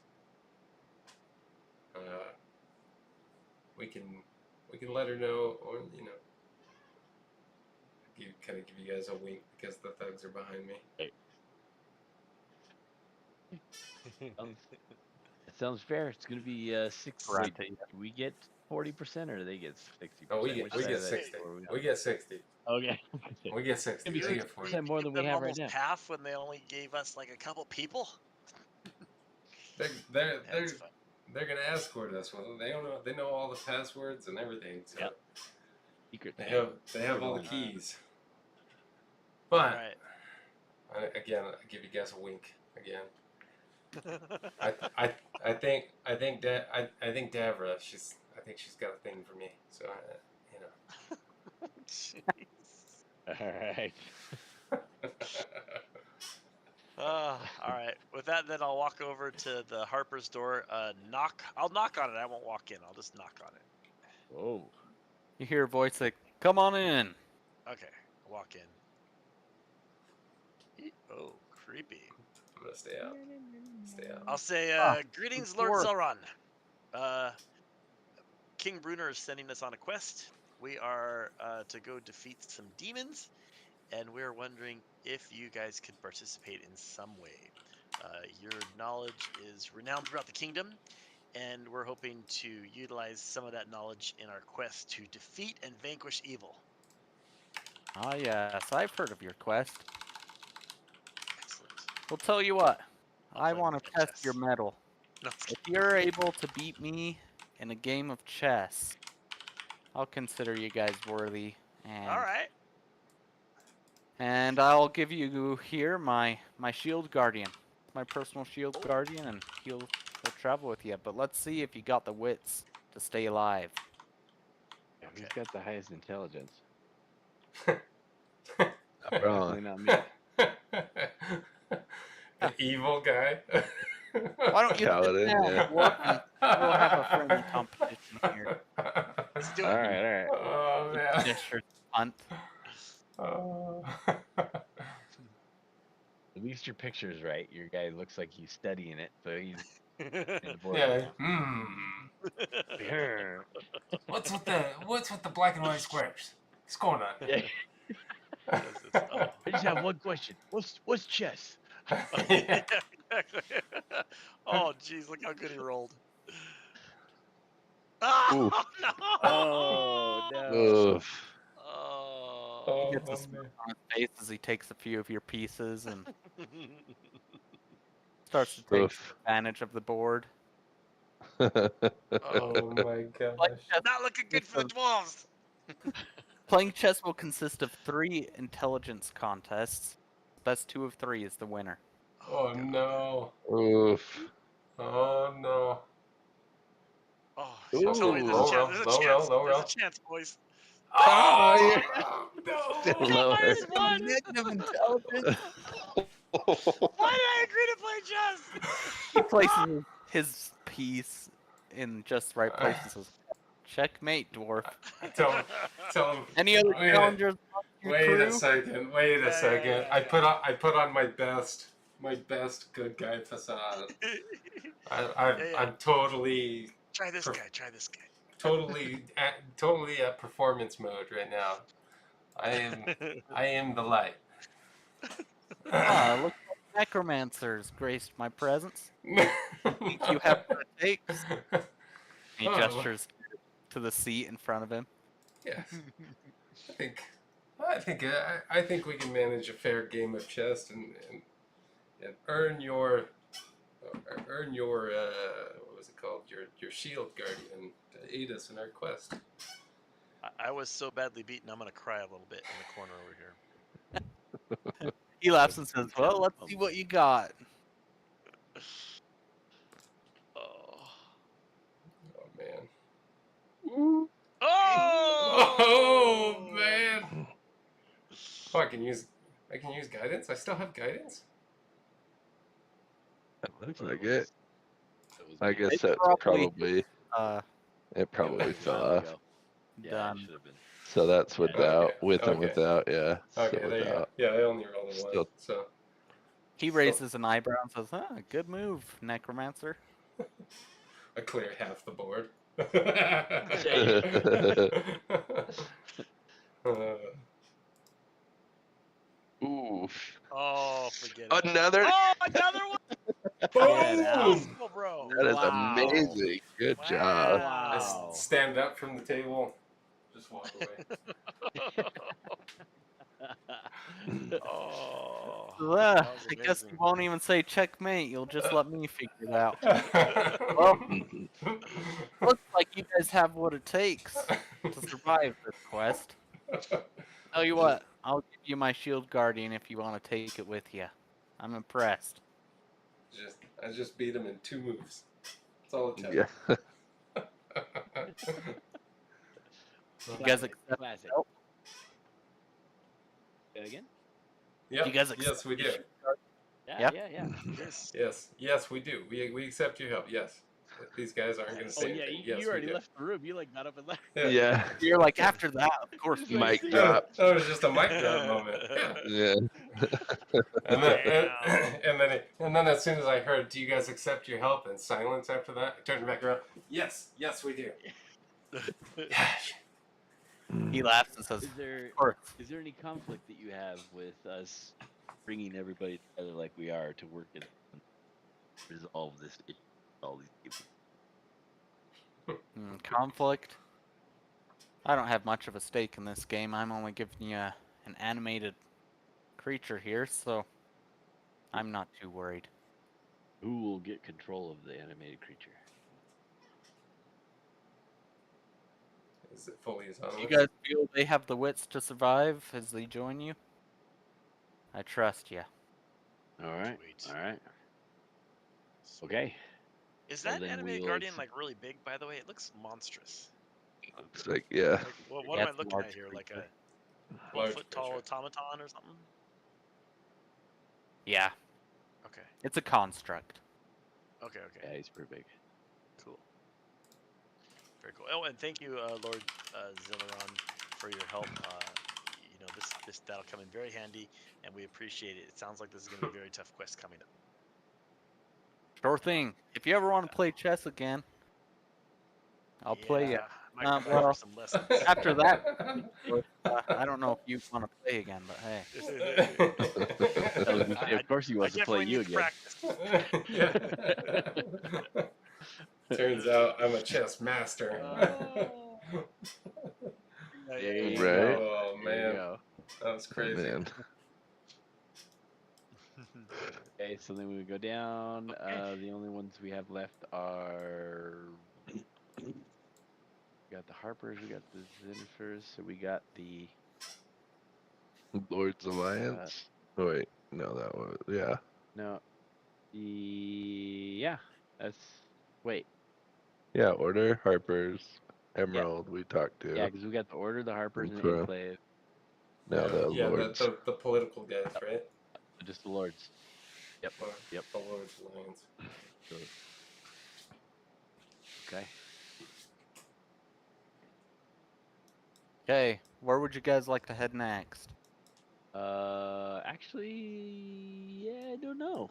we can let her know, or kind of give you guys a wink because the thugs are behind me.
That sounds fair. It's gonna be 60. Wait,
Grunty.
do we get 40% or they get 60%?
Oh, we
Which
get
side of that
60.
are we on?
We get 60.
Okay.
We get 60.
Maybe
They
You,
get 40.
60% more than we
them
have right
almost
now.
half when they only gave us like a couple people.
They're
That's fun.
they're gonna escort us. Well, they don't know. They know all the passwords and everything. So
Yep. Secret.
they have all the
Secret
keys.
All
But
right.
again, I give you guys a wink again. I think Davra. I think she's got a thing for me. So
Jeez.
All right.
All right. With that, then I'll walk over to the Harper's door. Knock. I'll knock on it. I won't walk in. I'll just knock on it.
Whoa.
You hear a voice like, "Come on in."
Okay. I'll walk in. Oh, creepy.
I'm gonna stay out. Stay out.
I'll say,
Ah,
greetings,
good
Lord
work.
Zelron. King Bruner is sending us on a quest. We are to go defeat some demons, and we're wondering if you guys could participate in some way. Your knowledge is renowned throughout the kingdom, and we're hoping to utilize some of that knowledge in our quest to defeat and vanquish evil.
Ah, yes, I've heard of your quest.
Excellent.
Well, tell you what,
I'll
I
play
want
with
to
my
test
chess.
your mettle.
No,
If you're able to beat me in a game of chess, I'll consider you guys worthy,
all right.
and I'll give you here my shield guardian, my personal shield guardian, and he'll travel with you. But let's see if you got the wits to stay alive.
Yeah, who's got the highest intelligence?
Not wrong.
Definitely not me.
The evil guy.
Why don't you sit
Paladin,
down,
yeah.
dwarf, and we'll have a friendly competition here.
Let's do
All
it.
right, all right.
Oh man.
Gesture punt.
Oh.
At least your picture's right. Your guy looks like he's studying it, so he's in the board.
Yeah.
Yeah.
What's with the black and white squares? What's going on?
Yeah.
Oh.
I just have one question. What's chess?
Yeah, exactly. Oh, jeez, look how good he rolled. Oh, no!
Oh no.
Oof.
Oh.
He gets a
Oh,
smile
man.
on his face as he takes a few of your pieces and starts to take
Oof.
advantage of the board.
Oh my gosh.
Not looking good for the dwarves.
Playing chess will consist of 3 intelligence contests. Best 2 of 3 is the winner.
Oh
God.
no.
Oof.
Oh no.
Oh,
Ooh.
tell me there's a
Low
chance.
roll,
There's a
low
chance.
roll, low
There's
roll.
a chance, boys.
Oh, you're
no.
still
I got
lower.
-1.
Negative intelligence.
Why did I agree to play chess?
He places his piece in just the right place and says, "Checkmate, dwarf."
Tell him.
Any other
Wait a-
challengers on your
Wait a
crew?
second. Wait a
Yeah,
second.
yeah,
I
yeah.
put on my best good guy facade. I'm totally
Try this guy. Try this guy.
totally at performance mode right now. I am the light.
Ah, looks like necromancers graced my presence. Think you have what it takes? He
Oh.
gestures to the seat in front of him.
Yes. I think we can manage a fair game of chess and earn your what was it called, your shield guardian to aid us in our quest.
I was so badly beaten, I'm gonna cry a little bit in the corner over here.
He laughs and says, "Well, let's see what you got."
Oh.
Oh man.
Oh!
Oh man. Oh, I can use guidance. I still have guidance.
That looks like it.
That was
I
me.
guess
It's
that's
probably-
probably
Uh,
it. Probably
That was a
fell
while
off.
ago. Yeah,
Done.
it should have been.
So that's without, with and
Okay.
without, yeah.
Okay,
So
there you go.
without.
Yeah, I only rolled a 1,
Still-
so
He raises an eyebrow and says, good move, necromancer.
I cleared half the board.
Ooh.
Oh, forget it.
Another.
Oh, another one.
Get out.
Impossible, bro.
That is
Wow.
amazing. Good job.
I
Wow.
stand up from the table, just walk away.
Oh,
Ugh,
that was
I guess you
amazing.
won't even say checkmate. You'll just let me figure it out. Well, looks like you guys have what it takes to survive this quest. Tell you what, I'll give you my shield guardian if you want to take it with you. I'm impressed.
I just beat him in 2 moves. That's all it took.
Yeah.
You guys accept
Classic.
help?
Say it again?
Yep.
You guys
Yes, we
the
do.
shield guardian?
Yeah,
Yeah.
yeah.
Yes.
Yes, we do. We accept your help. Yes. These guys aren't going to
Oh
say
yeah,
anything.
you
Yes,
already
we do.
left the room. You like got up and left.
Yeah.
You're like, after that, of course.
Just
we
like,
Mic
see
do.
ya.
drop.
That was just a mic drop moment. Yeah.
Yeah.
And then as soon as I heard, "Do you guys accept your help?" and silence after that, I turned back around. Yes, we do.
He laughs and says,
Is there
of course.
is there any conflict that you have with us bringing everybody together like we are to work and resolve this issue with all these people?
Conflict? I don't have much of a stake in this game. I'm only giving you an animated creature here, so I'm not too worried.
Who will get control of the animated creature?
Is it fully autonomous?
You guys feel they have the wits to survive as they join you? I trust you.
All right.
Sweet.
All right. Okay.
Is
Well,
that
then
animated
we'll
guardian like really big? By the way, it looks monstrous.
Looks like, yeah.
Like, what
Yeah,
am I
it's a
looking
large
at here? Like
creature.
a
Large
12-foot tall
creature.
automaton or something?
Yeah,
Okay.
it's a construct.
Okay.
Yeah, he's pretty big.
Cool. Very cool. Oh, and thank you, Lord Zillaron, for your help. You know, that'll come in very handy, and we appreciate it. It sounds like this is going to be a very tough quest coming up.
Sure thing. If you ever want to play chess again, I'll play you.
Yeah, I might come back
Well,
for some lessons.
after that, I don't know if you want to play again, but hey.
I was gonna say, of course he wants to play
definitely
you
need to
again.
practice.
Turns out I'm a chess master.
There you
Right.
go.
Oh
There you
man,
go.
that was crazy.
Man.
Okay, so then we go down.
Okay.
The only ones we have left are we got the Harpers, we got the Zenifers, so we got the
Lord's Alliance. Oh, wait. No, that was, yeah.
no yeah. That's wait.
Yeah, Order, Harper's, Emerald, we talked
Yeah,
to.
because we got the Order, the Harpers, and the
Infra.
Enclave.
Now the
Yeah,
Lords.
the political guys, right?
Just the Lords. Yep.
Or
Yep.
The Lord's Alliance.
Okay.
Okay, where would you guys like to head next?
Actually, yeah, I don't know.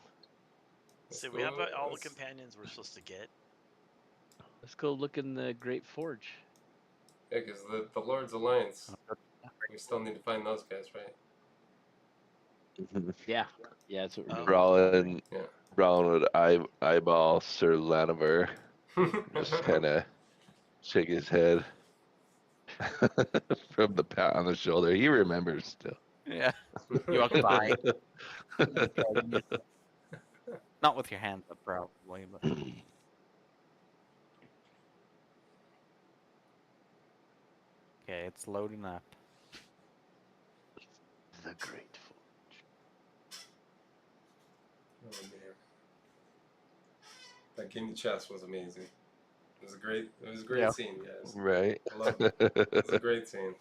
So we have all the companions we're supposed to get.
Let's go look in the Great Forge.
Yeah, because the Lord's Alliance, we still need to find those guys, right?
Yeah. Yeah, that's what we're doing.
Rollin,
Yeah.
Rollin would eyeball Sir Laniver. Just kind of shake his head from the pat on the shoulder. He remembers still.
Yeah, you walk by. Not with your hands up, probably, but okay, it's loading up.
The Great Forge.
Oh man, that game of chess was amazing. It was a great
Yeah.
scene, guys.
Right.
I loved it. It was a great scene.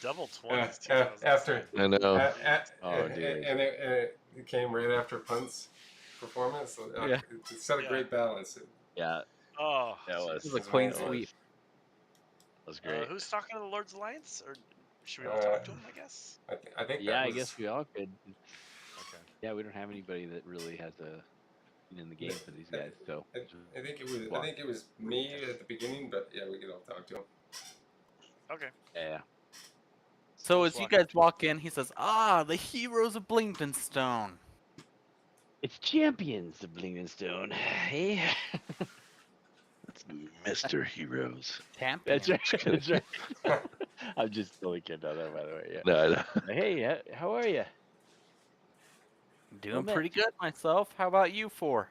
Double 20s.
After
I know.
Oh, dude.
and it came right after Punt's performance. So,
Yeah.
it set a great balance.
Yeah,
Oh,
that was.
This is a
It's
clean
amazing.
sweep.
was great.
Who's talking to the Lord's Alliance? Or should we all talk to him, I guess?
I think
Yeah,
that
I
was.
guess we all could.
Okay.
Yeah, we don't have anybody that really has a skin in the game for these guys, so
I think it was. I
walk.
think it was me at the beginning, but yeah, we could all talk to him.
Okay.
Yeah.
So
We'll
as
just
you
walk
guys
up to him.
walk in, he says, "Ah, the heroes of Blingdenstone."
It's champions of Blingdenstone. Hey.
Mr. Heroes.
That's
Champions.
right.
Just kidding.
That's right. I'm just totally kidding on that, by the way. Yeah.
No, I know.
Hey, how are you?
Doing
met
pretty
you.
good myself. How about you four?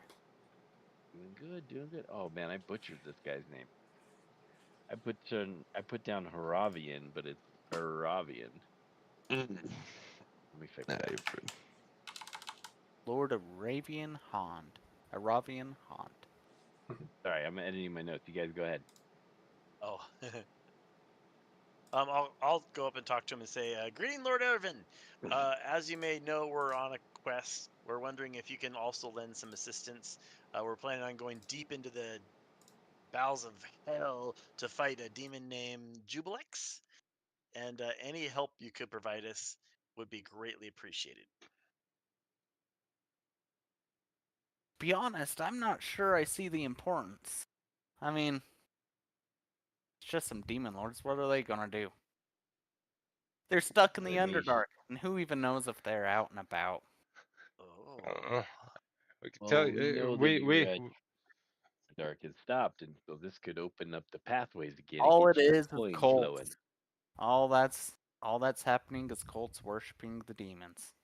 Doing good, doing good. Oh man, I butchered this guy's name. I put down Haravian, but it's Haravian. Let me fix
Nah,
that.
you're pretty-
Lord Aravian Hond. Aravian Hond.
Sorry, I'm editing my notes. You guys go ahead.
Oh. I'll go up and talk to him and say, "Greeting, Lord Ervin. As you may know, we're on a quest. We're wondering if you can also lend some assistance. We're planning on going deep into the bowels of hell to fight a demon named Jubilex, and any help you could provide us would be greatly appreciated."
Be honest, I'm not sure I see the importance. I mean, it's just some demon lords. What are they gonna do? They're stuck in the
They may
Underdark, and who even knows if they're out and about?
I don't know.
Oh.
We could tell
Well, we
you.
know that
We
Dark has stopped, and so this could open up the pathways again and
All
get
it
your
is
coins flowing.
cults. All that's happening is cults worshiping the demons.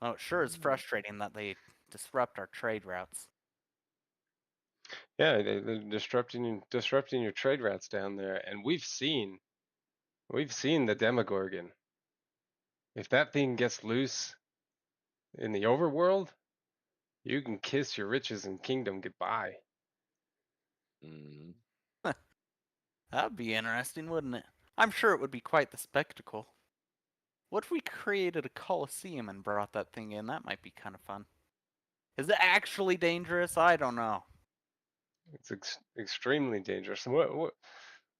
Well, it sure is frustrating that they disrupt our trade routes.
yeah, they're disrupting your trade routes down there, and we've seen the Demogorgon. If that thing gets loose in the overworld, you can kiss your riches and kingdom goodbye.
Mhm.
That'd be interesting, wouldn't it? I'm sure it would be quite the spectacle. What if we created a coliseum and brought that thing in? That might be kind of fun. Is it actually dangerous? I don't know.
It's extremely dangerous. What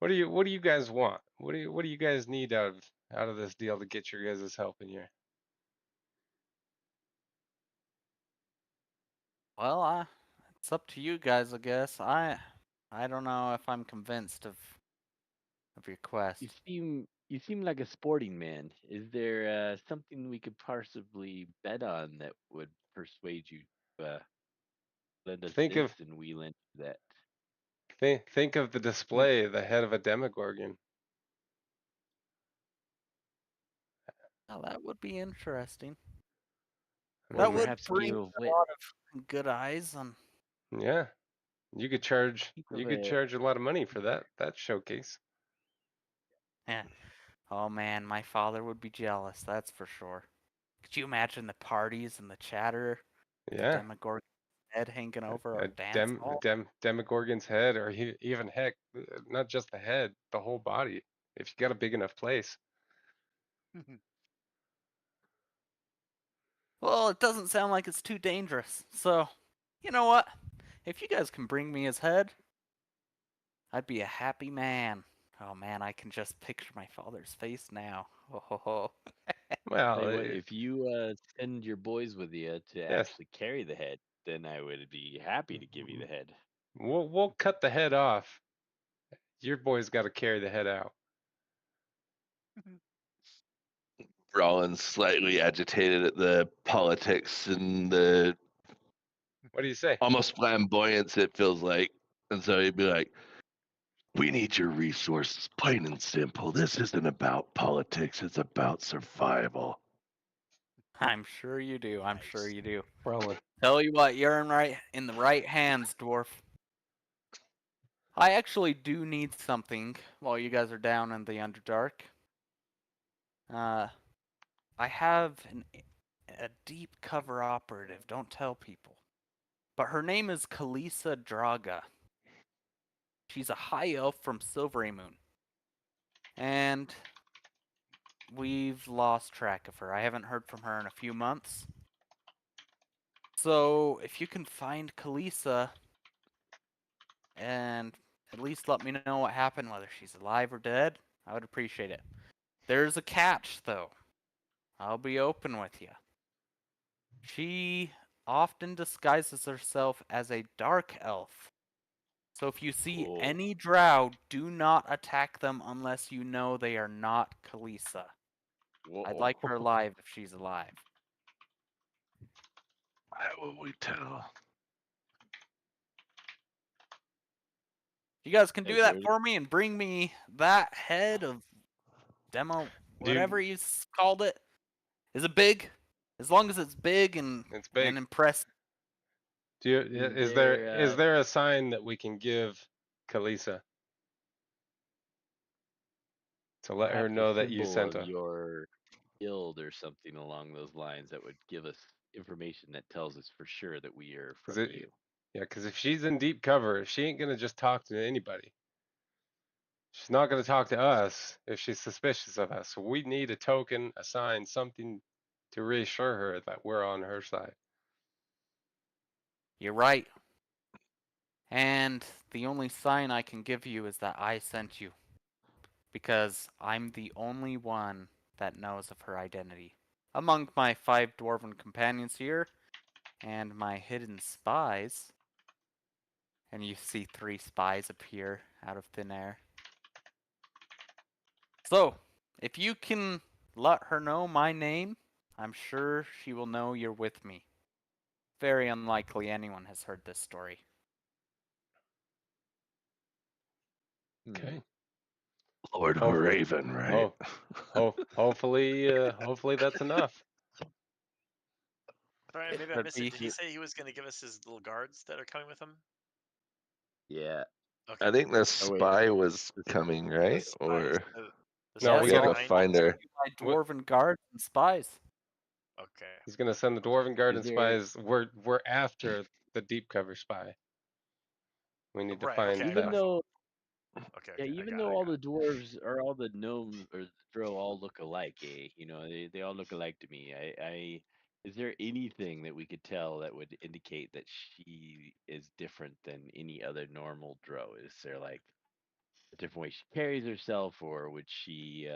do you guys want? What do you guys need out of this deal to get your guys' help in here?
Well, it's up to you guys, I guess. I don't know if I'm convinced of your quest.
You seem like a sporting man. Is there something we could possibly bet on that would persuade you to lend us
Think
this
of
and we lend you that?
think of the display, the head of a Demogorgon.
Oh, that would be interesting.
I
Or
That
mean,
would
perhaps a
bring
game of
a
wit.
lot of good eyes on.
yeah, you could charge
Think of
a lot of money for that showcase.
Yeah. Oh man, my father would be jealous, that's for sure. Could you imagine the parties and the chatter? The
Yeah,
Demogorgon head hanging over
a
our dance hall?
Demogorgon's head, or even heck, not just the head, the whole body. If you got a big enough place.
Well, it doesn't sound like it's too dangerous. So, you know what? If you guys can bring me his head, I'd be a happy man. Oh man, I can just picture my father's face now. Oh, ho, ho.
Well,
Tell you what, if you send your boys with you to
yes,
actually carry the head, then I would be happy to give you the head.
we'll cut the head off. Your boy's got to carry the head out.
Rollins slightly agitated at the politics and the
What do you say?
almost flamboyance it feels like. And so he'd be like, we need your resources, plain and simple. This isn't about politics, it's about survival.
I'm sure you do. I'm sure
Nice.
you do.
Roland.
Tell you what, you're in the right hands, dwarf. I actually do need something while you guys are down in the Underdark. I have a deep cover operative. Don't tell people. But her name is Kalisa Draga. She's a high elf from Silvery Moon. And we've lost track of her. I haven't heard from her in a few months. So if you can find Kalisa and at least let me know what happened, whether she's alive or dead. I would appreciate it. There's a catch, though. I'll be open with you. She often disguises herself as a dark elf. So if you see
Cool.
any drow, do not attack them unless you know they are not Kalisa. I'd
Whoa.
like her alive if she's alive.
How will we tell?
You guys can
Hey,
do that
Brody.
for me and bring me that head of demo, whatever you called it. Is it big? As long as it's big and
It's big.
and impressive.
Is there a sign that we can give Kalisa to let her
perhaps
know
a
that you
symbol
sent
of
her?
your guild or something along those lines that would give us information that tells us for sure that we are from you.
Yeah, because if she's in deep cover, she ain't gonna just talk to anybody. She's not gonna talk to us if she's suspicious of us. So we need a token, a sign, something to reassure her that we're on her side.
You're right. And the only sign I can give you is that I sent you. Because I'm the only one that knows of her identity. Among my 5 dwarven companions here, and my hidden spies, and you see 3 spies appear out of thin air. So, if you can let her know my name, I'm sure she will know you're with me. Very unlikely anyone has heard this story.
Okay.
Lord
Oh.
Raven, right?
Hopefully that's enough.
Sorry, maybe I
Could
missed it.
be.
Did he say he was going to give us his little guards that are coming with him?
Yeah.
Okay.
I think the
Oh, wait.
spy was coming,
The
right?
spies.
Or
The
No,
spies
we
we gotta
gotta
go
behind
find
us?
her.
My dwarven guards and spies.
Okay.
He's gonna send the dwarven guard
Is
and
there
spies. We're after the deep cover spy. We need to
Right. Okay.
find
I
even
that.
got.
though
Okay.
yeah,
Okay. I
even
got.
though
I
all
got.
the dwarves or all the gnomes or the drow all look alike, you know, they all look alike to me. I is there anything that we could tell that would indicate that she is different than any other normal drow? Is there like a different way she carries herself, or would she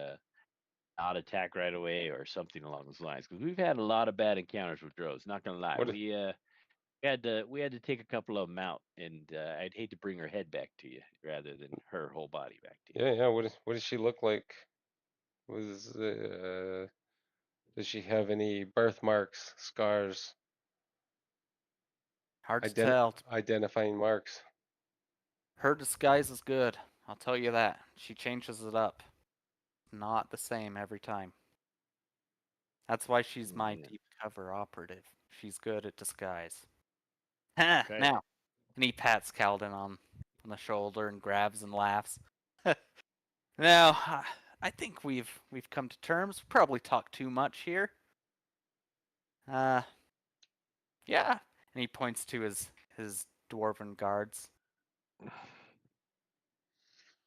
not attack right away, or something along those lines? Because we've had a lot of bad encounters with drows. Not gonna lie,
What?
we had to take a couple of them out, and I'd hate to bring her head back to you rather than her whole body back to you.
Yeah. What does she look like? Was does she have any birthmarks, scars,
Hard to tell.
identifying marks?
Her disguise is good. I'll tell you that. She changes it up. Not the same every time. That's why she's my
Man.
deep cover operative. She's good at disguise. Ha!
Okay.
Now, and he pats Calden on the shoulder and grabs and laughs. Now, I think we've come to terms. We probably talked too much here. Yeah. And he points to his dwarven guards.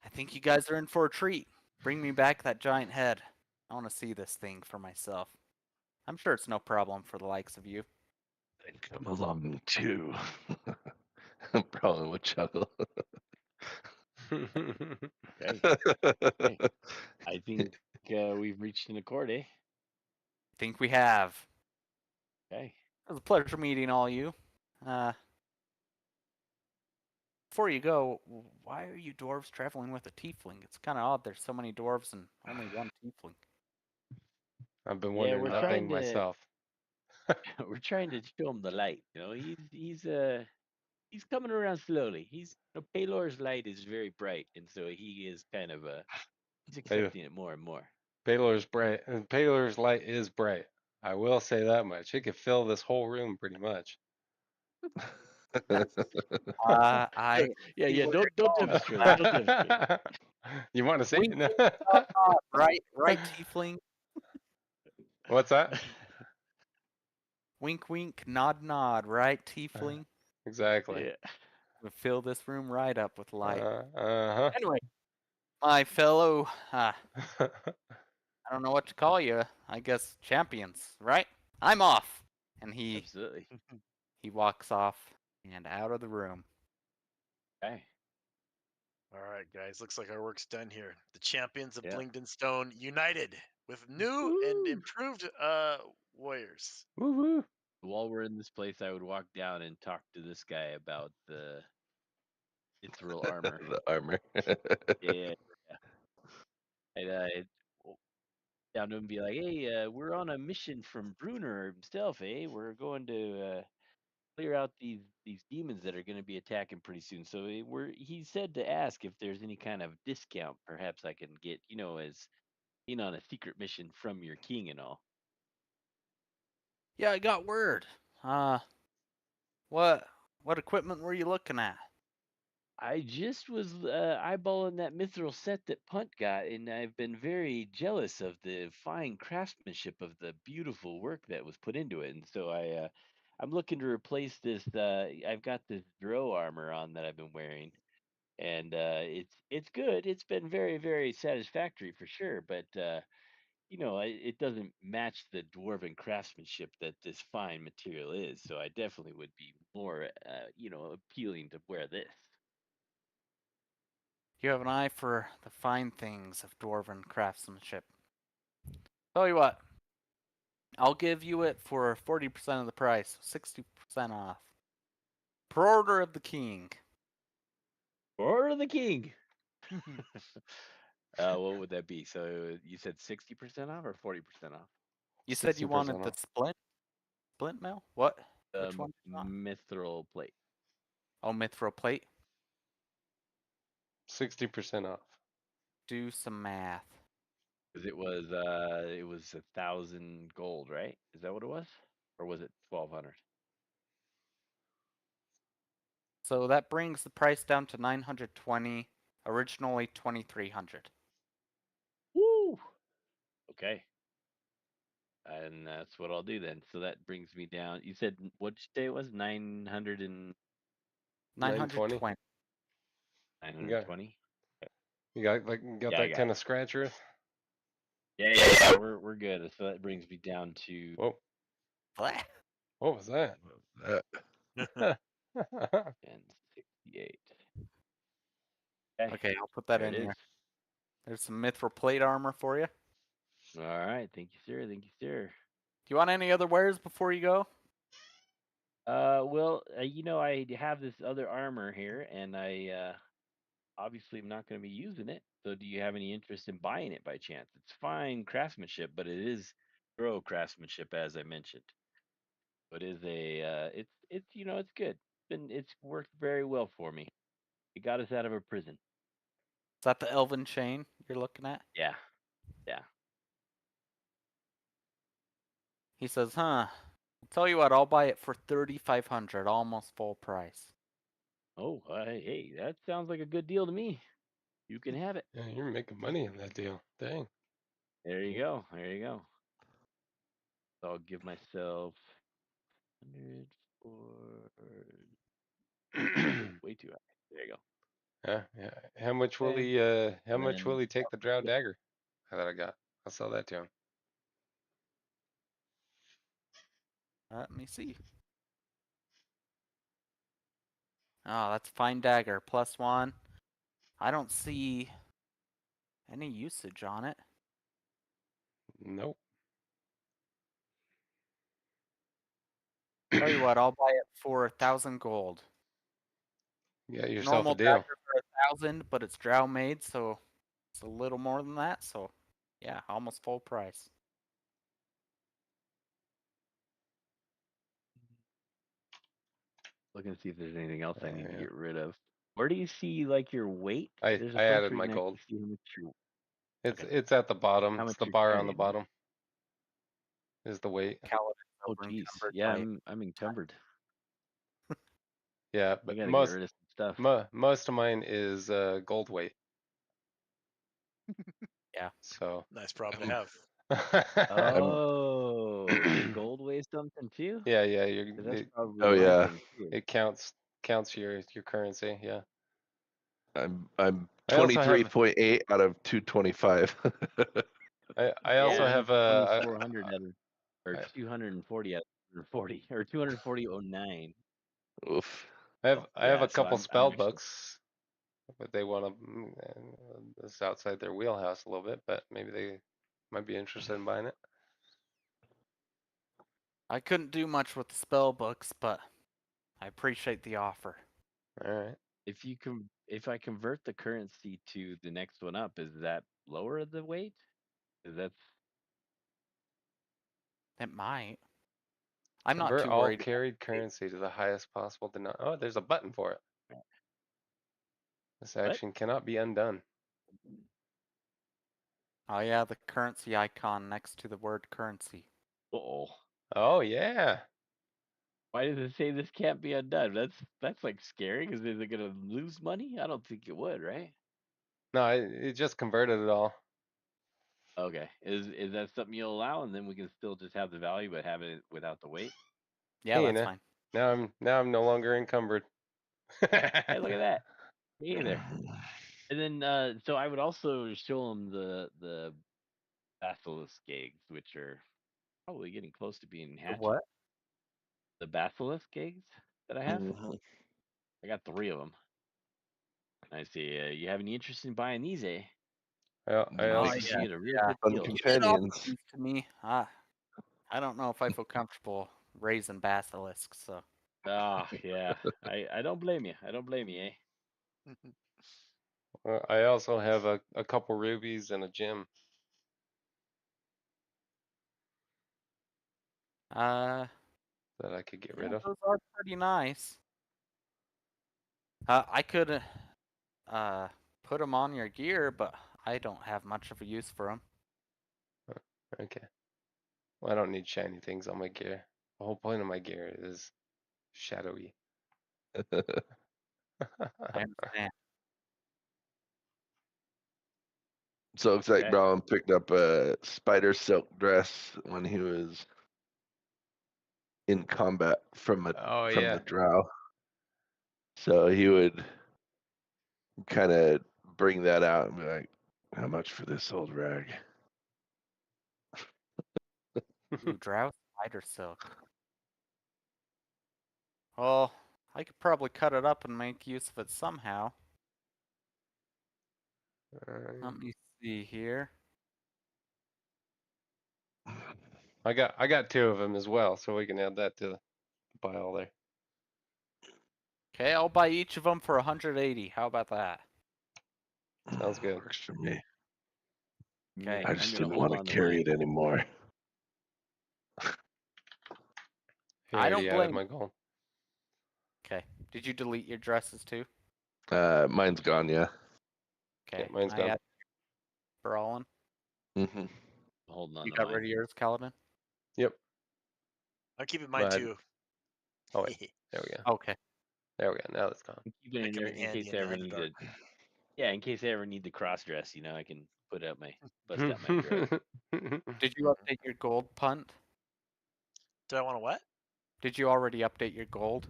I think you guys are in for a treat. Bring me back that giant head. I want to see this thing for myself. I'm sure it's no problem for the likes of you.
Then come along too. Probably would chuckle.
Okay. Hey, I think we've reached an accord, eh?
I think we have.
Okay.
It was a pleasure meeting all you. Before you go, why are you dwarves traveling with a tiefling? It's kind of odd. There's so many dwarves and only one tiefling.
I've been
Yeah,
wondering that thing myself.
we're trying to show him the light. You know, he's coming around slowly. Paylor's light is very bright, and so he is kind of he's accepting it more and more.
Paylor's bright, and Paylor's light is bright. I will say that much. It could fill this whole room pretty much.
I
Yeah,
see
yeah.
where
Don't
you're going.
demonstrate. Don't demonstrate.
You want to see?
Wink, wink, nod, nod. Right, tiefling.
What's that?
Wink, wink, nod, nod. Right, tiefling.
Exactly.
Yeah.
We'll fill this room right up with light.
Uh-huh.
Anyway, my fellow, I don't know what to call you. I guess champions, right? I'm off. And he
Absolutely.
walks off and out of the room.
Okay.
All right, guys. Looks like our work's done here. The champions of
Yeah.
Blingden Stone united with new and
Woo!
improved warriors.
Woo woo.
While we're in this place, I would walk down and talk to this guy about the mithril armor.
The armor.
Yeah, yeah. I'd w- down to him and be like, "Hey, we're on a mission from Bruner himself, eh? We're going to clear out these demons that are going to be attacking pretty soon. So he said to ask if there's any kind of discount, perhaps I can get, as being on a secret mission from your king and all."
Yeah, I got word. What equipment were you looking at?
I just was eyeballing that mithril set that Punt got, and I've been very jealous of the fine craftsmanship of the beautiful work that was put into it. And so I'm looking to replace this. I've got this drow armor on that I've been wearing, and it's good. It's been very very satisfactory for sure, but it doesn't match the dwarven craftsmanship that this fine material is. So I definitely would be more appealing to wear this.
You have an eye for the fine things of dwarven craftsmanship. Tell you what, I'll give you it for 40% of the price, 60% off. Per order of the king.
Or the king. What would that be? So you said 60% off or 40% off?
You said you
60%
wanted the
off.
splint mail? What? Which one?
Mithril plate.
Oh, mithril plate.
60% off.
Do some math.
Because it was 1,000 gold, right? Is that what it was? Or was it 1,200?
So that brings the price down to 920. Originally 2,300.
Woo! Okay. And that's what I'll do then. So that brings me down. You said what did you say it was? 900 and
920.
920.
920?
You got
Yeah, I
that
got
kind
it.
of scratcher?
Yeah, we're good. So that brings me down to
Whoa.
Blah.
What was that?
1068.
Okay, I'll put that
There it
in
is.
here. There's some mithril plate armor for you.
All right, thank you, sir. Thank you, sir.
Do you want any other wares before you go?
Well, I have this other armor here, and I obviously am not going to be using it. So, do you have any interest in buying it by chance? It's fine craftsmanship, but it is pro craftsmanship, as I mentioned. But it is it's good. It's worked very well for me. It got us out of a prison.
Is that the elven chain you're looking at?
Yeah, yeah.
He says, huh. I'll tell you what, I'll buy it for 3,500, almost full price.
Oh, hey, that sounds like a good deal to me. You can have it.
Yeah, you're making money in that deal. Dang.
There you go. There you go. So I'll give myself 100 for way too high. There you go.
Yeah. How much will
Okay.
he how
And
much will
then
he take the drow dagger that I got? I'll sell that to him.
Let me see. Oh, that's fine dagger. +1. I don't see any usage on it.
Nope.
Tell you what, I'll buy it for 1,000 gold.
You got yourself a
Normal
deal.
dagger for 1,000, but it's drow made, so it's a little more than that. So, yeah, almost full price.
looking to see if there's anything else I need to
Yeah.
get rid of. Where do you see like your weight?
I
There's a place
added
where you
my
can
gold.
actually see how much your
It's at the bottom.
how
It's
much
the
you're
bar on the
carrying.
bottom. Is the weight.
Kaladin's
Oh,
over
geez.
encumbered
Yeah,
by
I'm encumbered.
Yeah,
I
but
gotta get rid of some stuff.
most of mine is gold weight.
Yeah.
So
Nice problem to have.
Oh, does gold weigh something too?
yeah,
'Cause that's probably
Oh
my
yeah,
thing too.
it counts your currency. Yeah.
I'm
I also have
23.8 out of 225.
I also
Yeah, I'm
have
2,400 out of, or
I
240 out of 240, or 240.09.
Oof.
I have a
Yeah, so
couple
I'm
spell
actually
books. but they want to. It's outside their wheelhouse a little bit, but maybe they might be interested in buying it.
I couldn't do much with the spell books, but I appreciate the offer.
All right.
If I convert the currency to the next one up, is that lower the weight? Is that
It might. I'm not
Convert
too
all
worried.
carried currency to the highest possible denominator. Oh, there's a button for it. This action cannot be undone.
Oh yeah, the currency icon next to the word currency.
oh?
Oh yeah.
Why does it say this can't be undone? That's like scary because is it gonna lose money? I don't think it would, right?
No, it just converted it all.
Okay. Is that something you'll allow, and then we can still just have the value but have it without the weight?
Yeah,
Hey,
that's fine.
Now I'm no longer encumbered.
Hey, look at that. Me either. And then so I would also show them the basilisk eggs, which are probably getting close to being hatched.
What?
The basilisk eggs that I have.
Mhm.
I got 3 of them. I see. You have any interest in buying these, eh?
I
Oh,
I
also
think
yeah.
you get a real
Yeah.
good
Fun
deal.
You did offer
companions.
these to me. I don't know if I feel comfortable raising basilisks, so.
Ah, yeah. I don't blame you. I don't blame you, eh?
I also have a couple rubies and a gem.
Uh,
That I could get
yeah,
rid of.
those are pretty nice. I could put them on your gear, but I don't have much of a use for them.
Okay. Well, I don't need shiny things on my gear. The whole point of my gear is shadowy.
I understand.
So it looks like
Okay.
Brown picked up a spider silk dress when he was in combat from
Oh
from
yeah.
the drow. So he would kind of bring that out and be like, "How much for this old rag?"
Ooh, drow spider silk. Well, I could probably cut it up and make use of it somehow. Let me see here.
I got 2 of them as well, so we can add that to the pile there.
Okay, I'll buy each of them for 180. How about that?
Sounds good.
Works for me.
Okay.
I
I'm
just
gonna
didn't
hold
want
on
to
to
carry
mine.
it anymore.
He
I don't
already added
blame.
my gold.
Okay. Did you delete your dresses too?
Mine's gone, yeah.
Okay.
Yeah, mine's
I
gone.
added for all in.
hmm
Holding on
You
to
got
mine.
rid of yours, Kaladin?
Yep.
I'm keeping mine
But-
too.
Oh wait. There we go.
Okay.
There we go. Now it's gone.
I'm keeping it
They
in
come
there
in
in
handy
case
in
I
the
ever need
Underdark.
to. Yeah, in case I ever need the cross dress, I can bust out my thread.
Did you update your gold punt?
Did I want to what?
Did you already update your gold?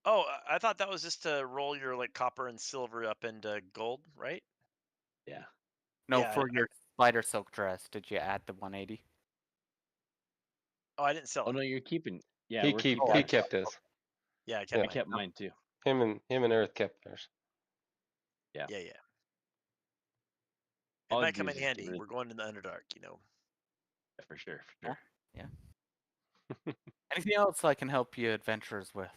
Oh, I thought that was just to roll your like copper and silver up into gold, right?
Yeah.
No,
Yeah,
for your spider silk dress. Did you add the 180?
Oh, I didn't sell
Oh
it.
no, you're keeping. Yeah,
he
we're
keep
keeping
he
ours.
kept his.
Yeah, I kept
Yeah.
I
mine.
kept mine too.
Him and Earth kept theirs.
Yeah, yeah. It
All I
might
do
come
is
in
just get
handy.
rid.
We're going in the Underdark,
For sure.
Yeah. Anything else I can help you adventurers with?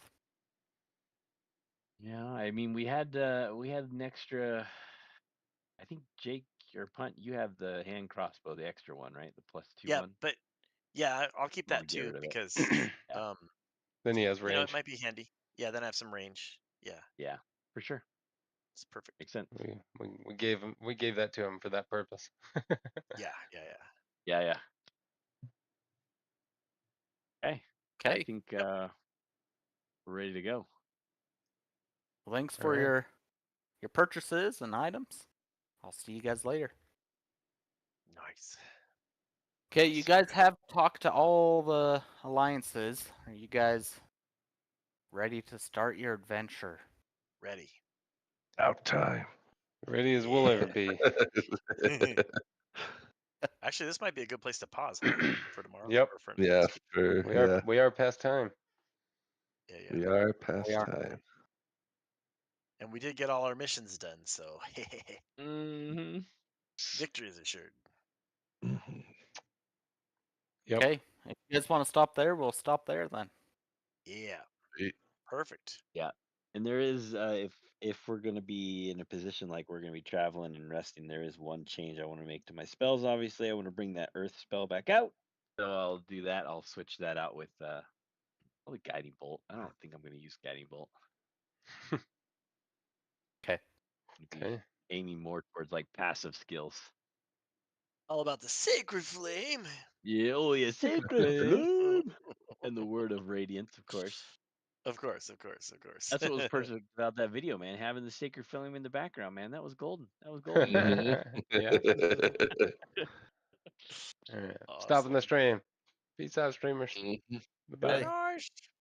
Yeah, I mean we had an extra. I think Jake or Punt, you have the hand crossbow, the extra one, right? The +2
Yeah,
one.
but yeah, I'll keep
I'm gonna
that
get
too
rid of it.
because
Yeah.
Then he has
it
range.
might be handy. Yeah, then I have some range. Yeah,
Yeah, for sure.
it's perfect.
Makes sense.
We gave that to him for that purpose.
Yeah.
Yeah. Okay. I
Okay.
think we're ready to go.
Thanks
All
for
right.
your purchases and items. I'll see you guys later.
Nice.
Okay, you guys have talked to all the alliances. Are you guys ready to start your adventure?
Ready.
Out time.
Ready as we'll ever be.
Actually, this might be a good place to pause, huh? For tomorrow.
Yep.
Or for
Yeah,
next week.
sure.
We are past time.
Yeah.
We are past
We are.
time.
And we did get all our missions done, so
Mm-hmm.
victory is assured.
Yep.
Okay, if you guys want to stop there, we'll stop there then.
Yeah.
Sweet.
Perfect.
Yeah. And there is if we're gonna be in a position like we're gonna be traveling and resting, there is one change I want to make to my spells. Obviously, I want to bring that earth spell back out. So I'll do that. I'll switch that out with probably guiding bolt. I don't think I'm gonna use guiding bolt.
Okay.
Gonna be
Okay.
aiming more towards like passive skills.
All about the sacred flame.
Yeah, oh yeah, sacred
Flame.
flame. And the word of radiance, of course.
Of course, of course, of course.
That's what was perfect about that video, man. Having the sacred flame in the background, man. That was golden. That was golden.
Yeah. All right. Stopping the
Awesome.
stream. Peace out, streamers.
Mhm.
Bye-bye.
Nice.